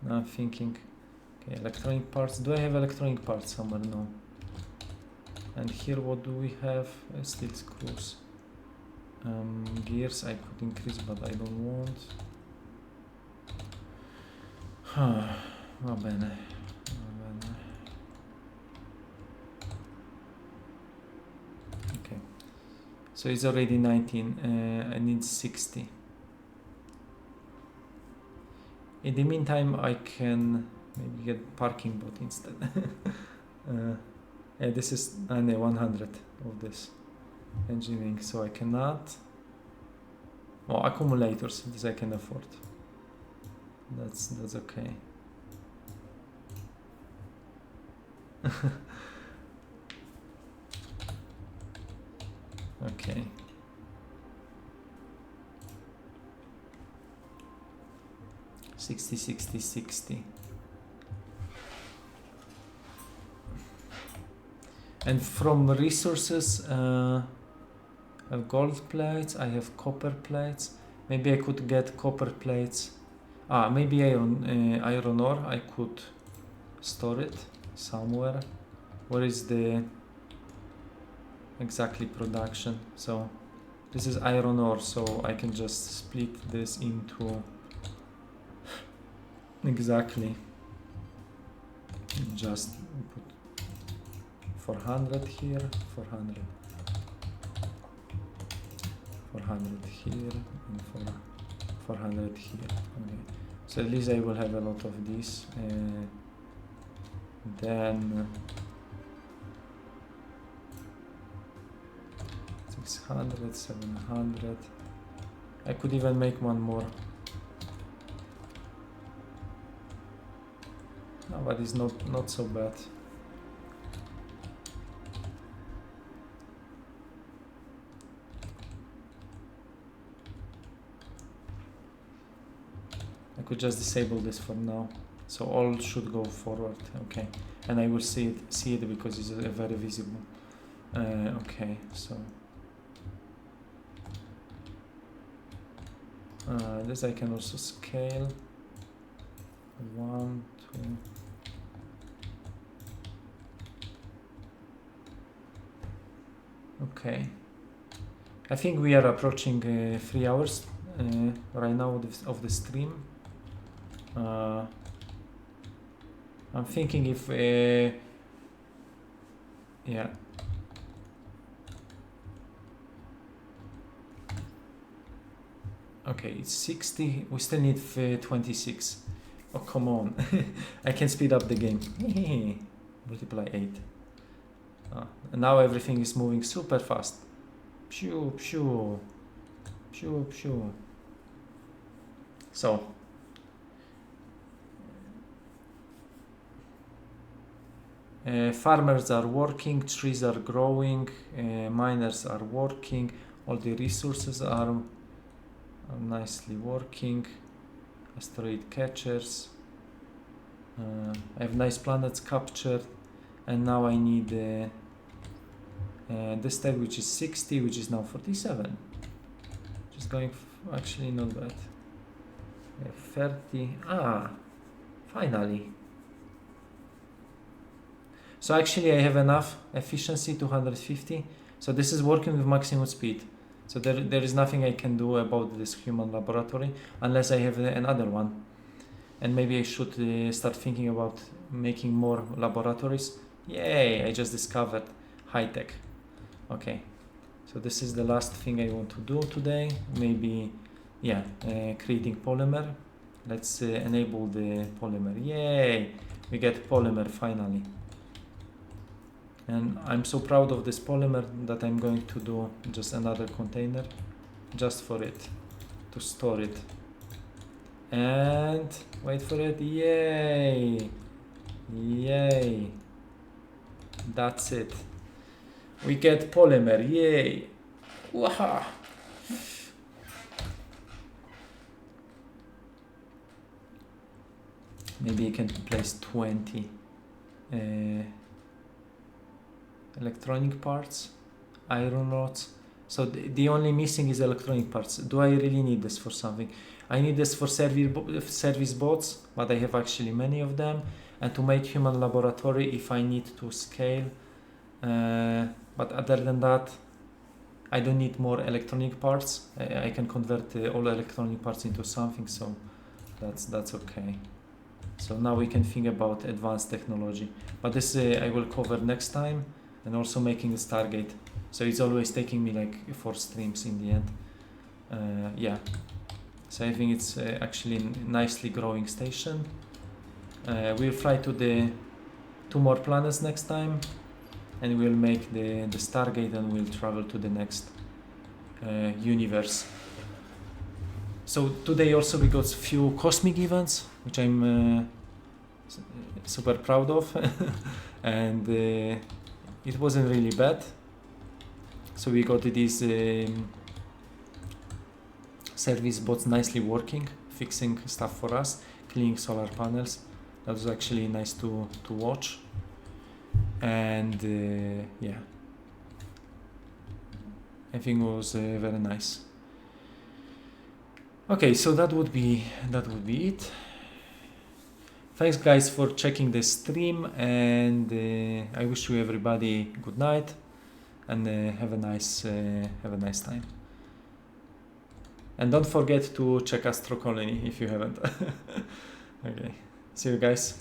Now I'm thinking. Okay, electronic parts. Do I have electronic parts somewhere? No. And here, what do we have? Steel screws. Gears I could increase, but I don't want. Va bene. Okay. So it's already 19. I need 60. In the meantime, I can maybe get parking bot instead. Yeah, this is 100 of this engineering, so I cannot. Oh, accumulators. This I can afford. That's okay. Okay. $60. And from resources, I have gold plates, I have copper plates. Maybe I could get copper plates. Maybe iron ore. I could store it somewhere. Where is the exactly production? So this is iron ore, so I can just split this into exactly. Just put 400 here, 400 here, and 400 here. Okay, so at least I will have a lot of these. Then 600, 700. I could even make one more. No, but it's not so bad. I could just disable this for now, so all should go forward. Okay, and I will see it because it's very visible. Okay, so this I can also scale. 1, Okay. I think we are approaching 3 hours right now of the stream. I'm thinking if yeah. Okay, it's 60. We still need 26. Oh, come on. I can speed up the game. Multiply 8. And now everything is moving super fast. Pew, pew. Pew, pew. So. Farmers are working, trees are growing, miners are working, all the resources are nicely working. Asteroid catchers. I have nice planets captured, and now I need this tag, which is 60, which is now 47. Just going actually not bad. 30. Finally. So actually I have enough efficiency, 250. So this is working with maximum speed. So there is nothing I can do about this human laboratory unless I have another one. And maybe I should start thinking about making more laboratories. Yay, I just discovered high tech. Okay, so this is the last thing I want to do today. Maybe, yeah, creating polymer. Let's enable the polymer. Yay, we get polymer finally. And I'm so proud of this polymer that I'm going to do just another container just for it, to store it. And wait for it. Yay, yay, that's it. We get polymer. Yay. Waha. Maybe I can place 20 electronic parts, iron rods. So the only missing is electronic parts. Do I really need this for something? I need this for service bots, but I have actually many of them. And to make human laboratory if I need to scale. But other than that, I don't need more electronic parts. I can convert all electronic parts into something, so that's okay. So now we can think about advanced technology. But this I will cover next time. And also making a Stargate. So it's always taking me like 4 streams in the end. Yeah. So I think it's actually a nicely growing station. We'll fly to the 2 more planets next time. And we'll make the Stargate and we'll travel to the next universe. So today also we got a few cosmic events, which I'm super proud of. And it wasn't really bad. So we got these service bots nicely working, fixing stuff for us, cleaning solar panels. That was actually nice to watch. And yeah, I think it was very nice. Okay, so that would be it. Thanks guys for checking the stream, and I wish you everybody good night, and have a nice time. And don't forget to check Astro Colony if you haven't. Okay, see you guys.